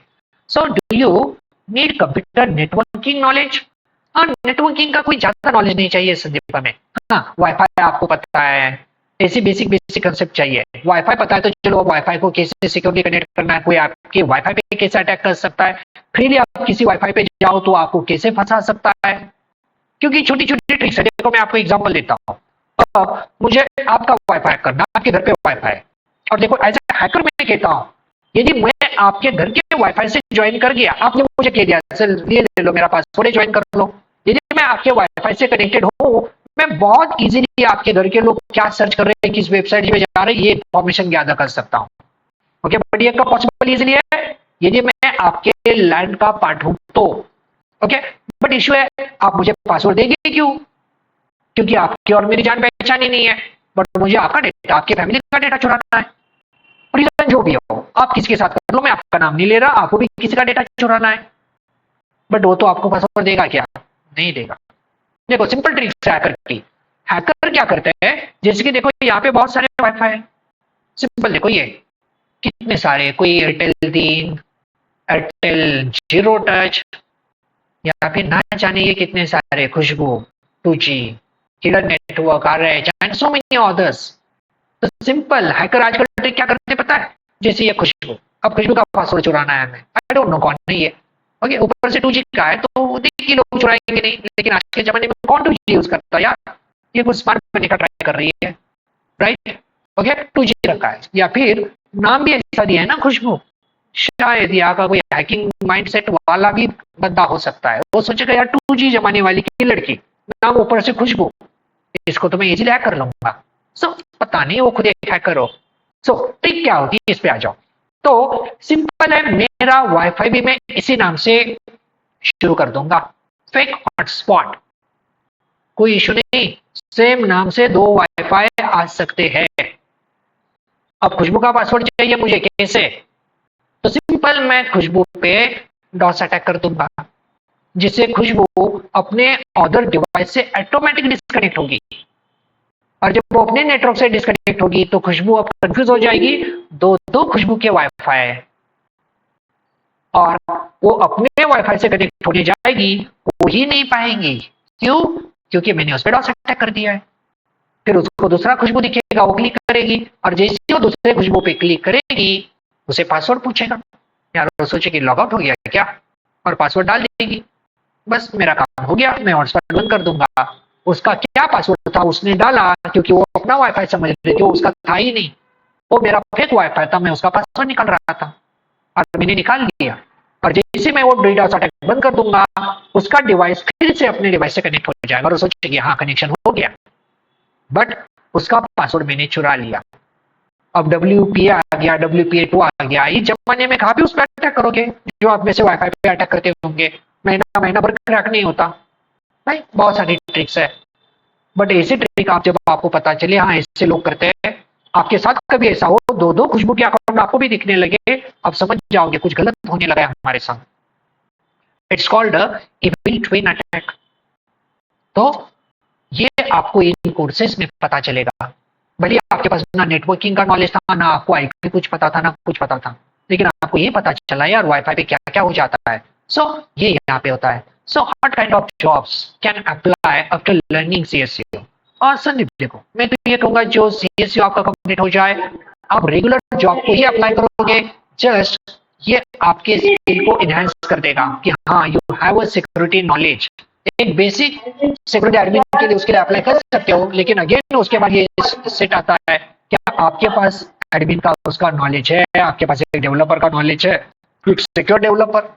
सो do you need computer networking knowledge? हाँ, नेटवर्किंग का कोई ज्यादा नॉलेज नहीं चाहिए संदीप हमें। हाँ, वाईफाई आपको पता है, ऐसी बेसिक बेसिक कंसेप्ट चाहिए। वाईफाई पता है तो चलो, वाईफाई को कैसे सिक्योरली कनेक्ट करना है, कोई आपके वाईफाई पे कैसे अटैक कर सकता है, फिर आप किसी वाईफाई पे जाओ तो आपको कैसे फंसा सकता है, क्योंकि छोटी छोटी ट्रिक्स है। देखो मैं आपको एग्जांपल देता हूँ। मुझे आपका वाईफाई करना, आपके घर पे वाईफाई है, और देखो एज ए हैकर मैं कहता हूँ, यदि मैं आपके घर के वाईफाई से ज्वाइन कर गया, आपने मुझे कह दिया सर ये ले लो मेरा पासवर्ड, ज्वाइन कर लो, यदि मैं आपके वाईफाई से कनेक्टेड हूँ, मैं बहुत इजीली आपके घर के लोग क्या सर्च कर रहे हैं, किस वेबसाइट पे जा रहे हैं, ये इंफॉर्मेशन गैदर कर सकता हूँ। ओके, बट ये कब पॉसिबल इजीली है? यदि मैं आपके लैंड का पार्ट हूं तो। ओके, बट इश्यू है आप मुझे पासवर्ड देंगे क्यों? क्योंकि आपकी और मेरी जान पहचान ही नहीं है, बट मुझे आपका डेटा, आपके फैमिली का डेटा चुराना है। रीजन जो भी हो, आप किसी के साथ कर लो, मैं आपका नाम नहीं ले रहा, आपको भी किसी का डेटा चुराना है, बट वो तो आपको पासवर्ड देगा क्या? नहीं देगा। देखो सिंपल ट्रिक्स है हैकर की। हैकर क्या करते हैं, जैसे कि देखो यहाँ पे बहुत सारे वाईफाई है, सिंपल देखो ये कितने सारे, कोई एयरटेल 3, एयरटेल जीरो टच, या फिर ना जाने ये कितने सारे, खुशबू 2G, हिडन नेटवर्क आ रहे हैं, सो मेनी अदर्स। तो सिंपल हैकर आजकल ट्रिक क्या करते हैं पता है? जैसे ये खुशबू, अब खुशबू का पासवर्ड चुराना है हमें, आई डोंट नो कौन है ये, ओके, ऊपर से 2G का है तो देखिए लोग चुराएंगे नहीं, लेकिन आज के जमाने में कौन 2G यूज करता है यार? ये कुछ स्मार्ट बनने का ट्राई कर रही है, राइट? ओके, 2G रखा है, या फिर नाम भी ऐसा दिया है ना खुशबू, शायद यहाँ का कोई हैकिंग माइंडसेट वाला भी बंदा हो सकता है, वो सोचेगा यार 2G जमाने वाली की लड़की, नाम ऊपर से खुशबू, इसको तो मैं इजीली हैक कर लूंगा। सो पता नहीं वो खुद एक हैकर हो। सो ट्रिक क्या होती है, इस पे आ जाओ। तो सिंपल है, मेरा वाईफाई भी मैं इसी नाम से शुरू कर दूंगा, फेक हॉटस्पॉट, कोई इशू नहीं, सेम नाम से दो वाईफाई आ सकते हैं। अब खुशबू का पासवर्ड चाहिए मुझे कैसे? तो सिंपल मैं खुशबू पे डॉस अटैक कर दूंगा, जिससे खुशबू अपने अदर डिवाइस से ऑटोमेटिक डिस्कनेक्ट होगी, और जब वो अपने नेटवर्क से डिस्कनेक्ट होगी तो खुशबू अब कंफ्यूज हो जाएगी, दो दो खुशबू के वाईफाई है, और वो अपने वाईफाई से कनेक्ट होने जाएगी, वो ही नहीं पाएंगी। क्यों? क्योंकि मैंने उस पर डॉस अटैक कर दिया है। फिर उसको दूसरा खुशबू दिखेगा, वो क्लिक करेगी, और जैसे वो दूसरे खुशबू पे क्लिक करेगी, उसे पासवर्ड पूछेगा, यार वो सोचेगी लॉग आउट हो गया क्या, और पासवर्ड डाल देगी, बस मेरा काम हो गया, मैं हॉटस्पॉट बंद कर दूंगा। उसका क्या पासवर्ड था उसने डाला, क्योंकि वो अपना वाईफाई समझ रही थी, उसका था ही नहीं, वो मेरा फेक वाईफाई था, मैं उसका पासवर्ड निकाल रहा था, और मैंने निकाल दिया, और जैसे मैं वो डीडॉस अटैक बंद कर दूंगा, उसका डिवाइस फिर से अपने डिवाइस से कनेक्ट हो जाएगा, और सोचेगी हाँ कनेक्शन हो गया, बट उसका पासवर्ड मैंने चुरा लिया। अब WPA आ गया, WPA2 आ गया, इस जमाने में कहाँ पे उस पर अटैक करोगे? जो आप में से वाईफाई पे अटैक करते होंगे, महीना महीना भर क्रैक नहीं होता भाई, बहुत सारी ट्रिक्स है, बट ऐसे ट्रिक आप जब आपको पता चले हाँ ऐसे लोग करते हैं, आपके साथ कभी ऐसा हो, दो दो खुशबू के अकाउंट आपको भी दिखने लगे, आप समझ जाओगे कुछ गलत होने लगा है हमारे साथ। It's called evil twin attack. तो ये आपको इन कोर्सेज में पता चलेगा। भले आपके पास ना नेटवर्किंग का नॉलेज था, ना आपको आईटी कुछ पता था, ना कुछ पता था, लेकिन आपको ये पता चला यार वाईफाई पे क्या क्या हो जाता है। सो ये यहाँ पे होता है। So what kind of jobs can apply after learning CSU? और संदीप देखो, मैं तो ये कहूंगा जो CSU आपका कंप्लीट हो जाए, आप रेगुलर जॉब को ही अप्लाई करोगे, जस्ट ये आपके स्किल को इनहेंस कर देगा कि हाँ you have a security knowledge. एक बेसिक सिक्योरिटी एडमिन के लिए उसके लिए अप्लाई कर सकते हो, लेकिन अगेन उसके बाद ये सेट आता है क्या आपके पास एडमिन का उसका नॉलेज है, आपके पास एक डेवलपर का नॉलेज है, सिक्योर डेवलपर।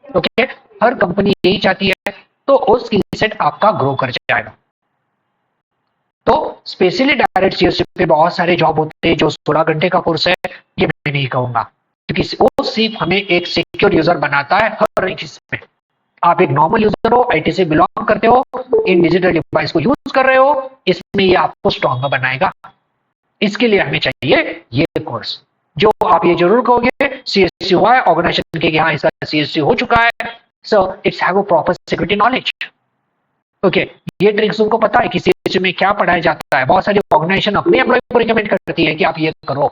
ओके, हर कंपनी यही चाहती है, तो उस स्किल सेट आपका ग्रो कर जाएगा। तो स्पेशली डायरेक्ट CSU पे बहुत सारे जॉब होते हैं, जो 16 घंटे का कोर्स है, ये मैं नहीं कहूंगा, क्योंकि वो सिर्फ हमें एक सिक्योर यूजर बनाता है हर एक चीज में। आप एक नॉर्मल यूजर हो, IT से बिलोंग करते हो, इन डिजिटल डिवाइस को यूज कर रहे हो, इसमें ये आपको स्ट्रॉन्गर बनाएगा। इसके लिए हमें चाहिए ये कोर्स। जो आप ये जरूर कहोगे CSC हुआ है ऑर्गेनाइजेशन के यहाँ इसका CSC हो चुका है, so it's have a proper security knowledge. Okay, ये ट्रिक्स उनको पता है कि CSC में क्या पढ़ाया जाता है। बहुत सारी ऑर्गेनाइजेशन अपने एम्प्लॉय को रिकमेंड करती है कि आप ये करो।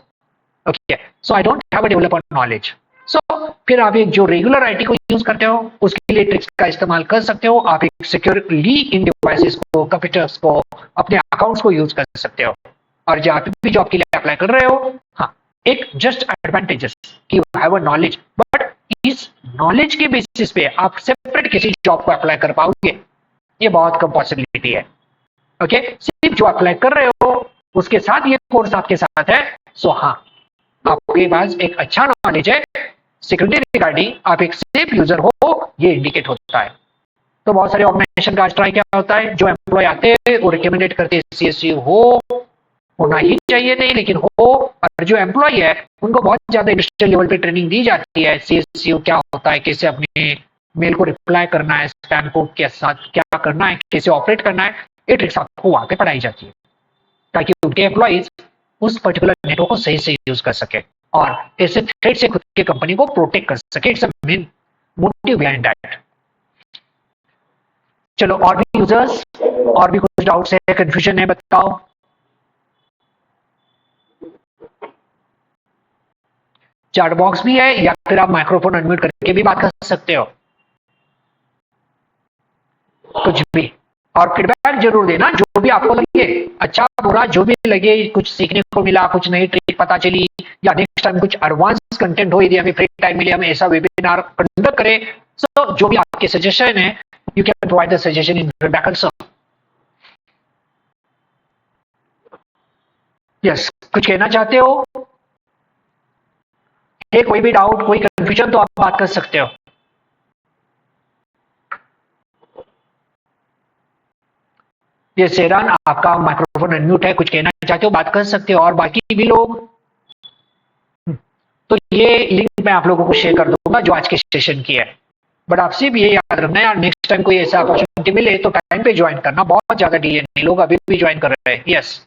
Okay, so I don't have a developer knowledge. So फिर आप एक जो रेगुलर आईटी को यूज करते हो उसके लिए ट्रिक्स का इस्तेमाल कर सकते हो। आप एक सिक्योरली इन डिवाइसेस को, कंप्यूटर्स को, अपने अकाउंट्स को यूज कर सकते हो। और जब आप भी जॉब के लिए अप्लाई कर रहे हो, हाँ, एक जस्ट एडवांटेजेस कि you have a knowledge, but इस नॉलेज के बेसिस पे आप सेपरेट किसी जॉब को अप्लाई कर पाओगे, ये बहुत कम पॉसिबिलिटी है। ओके, सिर्फ जो अप्लाई कर रहे हो उसके साथ ये कोर्स आपके साथ है, सो हाँ, आपके पास एक अच्छा नॉलेज है सिक्योरिटी रिगार्डिंग, आप एक सेफ यूजर हो, ये इंडिकेट होता है। तो बहुत सारे ऑर्गेनाइजेशन का ट्राई क्या होता है, जो एम्प्लॉय आते हैं वो रिकमेंडेड करते हैं CSC होना ही चाहिए नहीं, लेकिन हो। और जो एम्प्लॉय है उनको बहुत ज्यादा इंडस्ट्रियल लेवल पे ट्रेनिंग दी जाती है, CSC क्या होता है, कैसे अपने मेल को रिप्लाई करना है, स्पैम को के साथ क्या करना है, कैसे ऑपरेट करना है, ये ट्रिक्स आपको वहां पे पढ़ाई जाती है, ताकि उनके एम्प्लॉइज उस पर्टिकुलर नेटवर्क को सही से यूज कर सके और ऐसे थ्रेट से खुद की कंपनी को प्रोटेक्ट कर सके। It's a main motive behind that. चलो, और भी यूजर्स, और भी कुछ डाउट्स है, कंफ्यूजन है, बताओ। चैट बॉक्स भी है या फिर आप माइक्रोफोन अनम्यूट करके भी बात कर सकते हो, कुछ भी। और फीडबैक जरूर देना, जो भी आपको लगे, अच्छा बुरा जो भी लगे, कुछ सीखने को मिला, कुछ नई ट्रिक पता चली, या नेक्स्ट टाइम कुछ एडवांस कंटेंट हो, यदि हमें फ्री टाइम मिले, हम ऐसा वेबिनार कंडक्ट करें, सो जो भी आपके सजेशन है, you can provide the suggestion in feedback also. Yes, कुछ कहना चाहते हो? है कोई भी डाउट, कोई कंफ्यूजन, तो आप बात कर सकते हो। ये सेरान, आपका माइक्रोफोन अनम्यूट है, कुछ कहना चाहते हो, बात कर सकते हो। और बाकी भी लोग, तो ये लिंक मैं आप लोगों को शेयर कर दूंगा जो आज के सेशन की है। बट आपसे भी ये याद रखना है, नेक्स्ट टाइम कोई ऐसा अपॉर्चुनिटी मिले तो टाइम पे ज्वाइन करना, बहुत ज्यादा डिले नहीं, लोग अभी भी ज्वाइन कर रहे हैं। यस,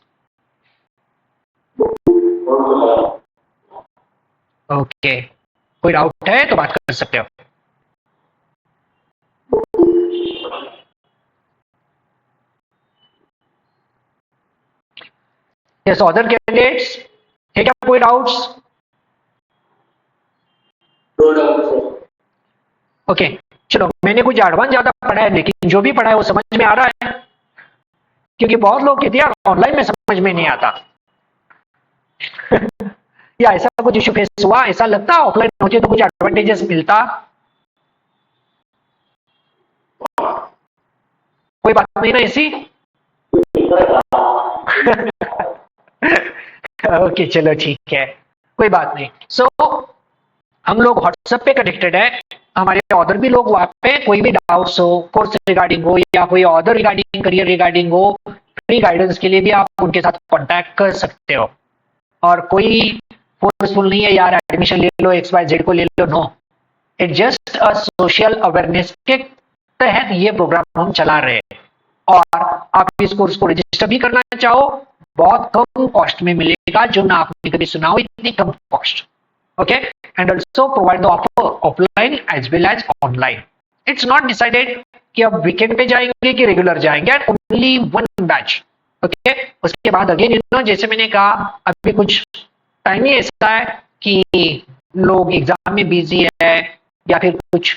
ओके, कोई डाउट है तो बात कर सकते हो। यस, अदर कैंडिडेट्स, है क्या कोई डाउट्स? ओके, चलो, मैंने कुछ एडवांस ज्यादा पढ़ा है, लेकिन जो भी पढ़ा है वो समझ में आ रहा है, क्योंकि बहुत लोग कहते हैं यार ऑनलाइन में समझ में नहीं आता। या ऐसा कुछ इश्यू फेस हुआ, ऐसा लगता ऑफलाइन होते तो कुछ एडवांटेजेस मिलता? कोई बात नहीं ना ऐसी? ओके, चलो ठीक है, कोई बात नहीं। सो हम लोग व्हाट्सएप पे कनेक्टेड है, हमारे ऑर्डर भी लोग वहां पे, कोई भी डाउट्स हो, कोर्स रिगार्डिंग हो या कोई ऑर्डर रिगार्डिंग, करियर रिगार्डिंग हो, फ्री गाइडेंस के लिए भी आप उनके साथ कांटेक्ट कर सकते हो। और कोई फोर्सफुल नहीं है यार एडमिशन ले लो, XYZ को ले लो, no, it just a social awareness के तहत ये प्रोग्राम हम चला रहे हैं। और आप इस कोर्स को रजिस्टर भी करना चाहो, बहुत कम कॉस्ट में मिलेगा, जो ना आपने कभी सुना हो, इतनी कम cost. Okay, and also provide the offer offline as well as online. It's not decided कि अब वीकेंड पे जाएंगे कि रेगुलर जाएंगे, and only one batch. Okay, उसके बाद अगेन जैसे मैंने कहा, अभी कुछ टाइम ही ऐसा है कि लोग एग्जाम में बिजी है या फिर कुछ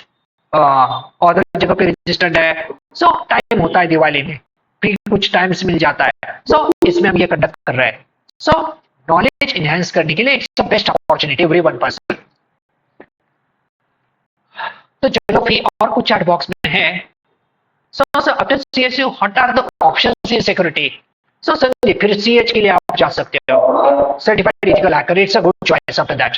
और जगह पे रजिस्टर्ड है, सो टाइम होता है दिवाली में, फिर कुछ टाइम से मिल जाता है, सो इसमें हम ये कंडक्ट कर रहे हैं। सो नॉलेज इनहेंस करने के लिए it's the best opportunity every one person. तो चलो, फिर और कुछ चैट बॉक्स में है। So after CSU what are the options in security? So Sandeep, फिर CH के लिए आप जा सकते हो, certified ethical hacker, it's a good choice after that.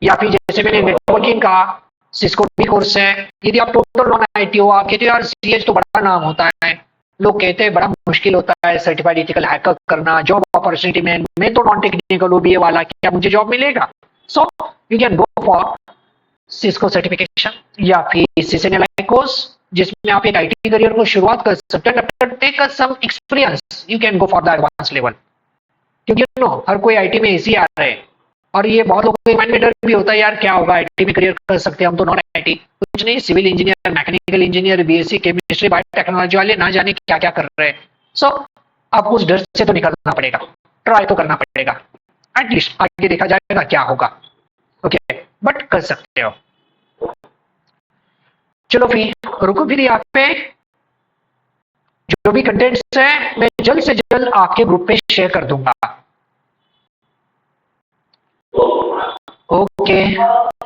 या फिर जैसे मैंने नेटवर्किंग का सिस्को भी कोर्स है, यदि आप टोटल नॉन IT हो, आप कहते हो यार CH तो बड़ा नाम होता है, लोग कहते हैं बड़ा मुश्किल होता है सर्टिफाइड एथिकल हैकर करना, जॉब अपॉर्चुनिटी में, मैं तो नॉन टेक्निकल हूँ BA वाला, क्या मुझे जॉब मिलेगा? So you can go for Cisco certification या फिर CCNA कोर्स, जिसमें आप एक IT करियर को शुरुआत कर सकते हैं। Take some experience, you can go for the advance level, क्योंकि हर कोई आईटी में इसी आ रहे हैं और ये बहुत लोगों के माइंड में डर भी होता है, यार क्या होगा, आईटी में करियर कर सकते हैं हम तो, नॉन आईटी कुछ नहीं, civil engineer, mechanical engineer, BSc chemistry, biotechnology वाले ना जाने क्या क्या कर रहे हैं। सो आपको उस डर से तो निकलना पड़ेगा, ट्राई तो करना पड़ेगा, एटलीस्ट आगे देखा जाएगा क्या होगा। ओके, बट कर सकते हो। चलो फिर रुको, फिर यहाँ पे जो भी कंटेंट्स है मैं जल्द से जल्द आपके ग्रुप पे शेयर कर दूंगा। ओके,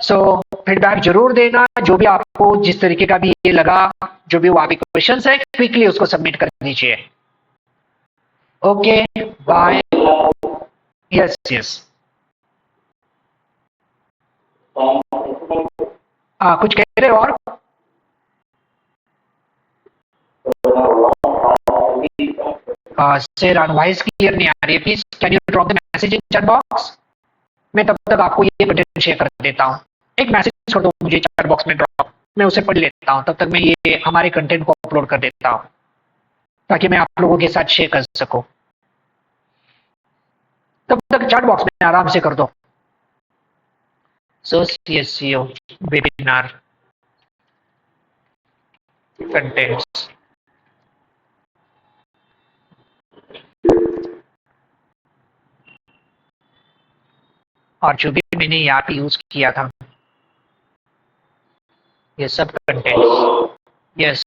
सो फीडबैक जरूर देना, जो भी आपको जिस तरीके का भी ये लगा, जो भी वो आपके क्वेश्चन है क्विकली उसको सबमिट कर दीजिए। Okay bye. यस यस, कुछ कह रहे हो और? सर वॉइस क्लियर नहीं आ रही है, please can you drop the message in chat box. मैं तब तक आपको ये कंटेंट शेयर कर देता हूँ, एक मैसेज कर दो मुझे चैट बॉक्स में ड्रॉप, मैं उसे पढ़ लेता हूँ, तब तक मैं ये हमारे कंटेंट को अपलोड कर देता हूँ ताकि मैं आप लोगों के साथ शेयर कर सकूं। तब तक चैट बॉक्स में आराम से कर दो। सो सीएससीओ वेबिनार कंटेंट्स, और जो भी मैंने यहाँ पे यूज किया था ये सब कंटेंट्स। यस,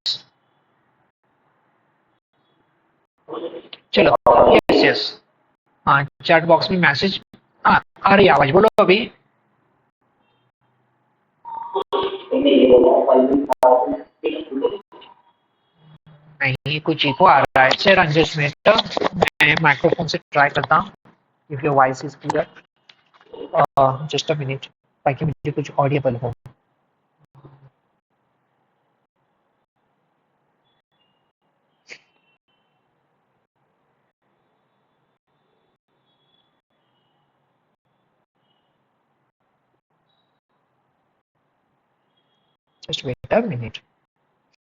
चलो, यस यस, हाँ चैट बॉक्स में मैसेज, हाँ आ रही आवाज, बोलो अभी। नहीं, कुछ इको आ रहा है सर, जस्ट मिनट, मैं माइक्रोफोन से ट्राई करता हूँ if your voice is clear, just a minute, ताकि मुझे कुछ ऑडियबल हो। Just wait a minute.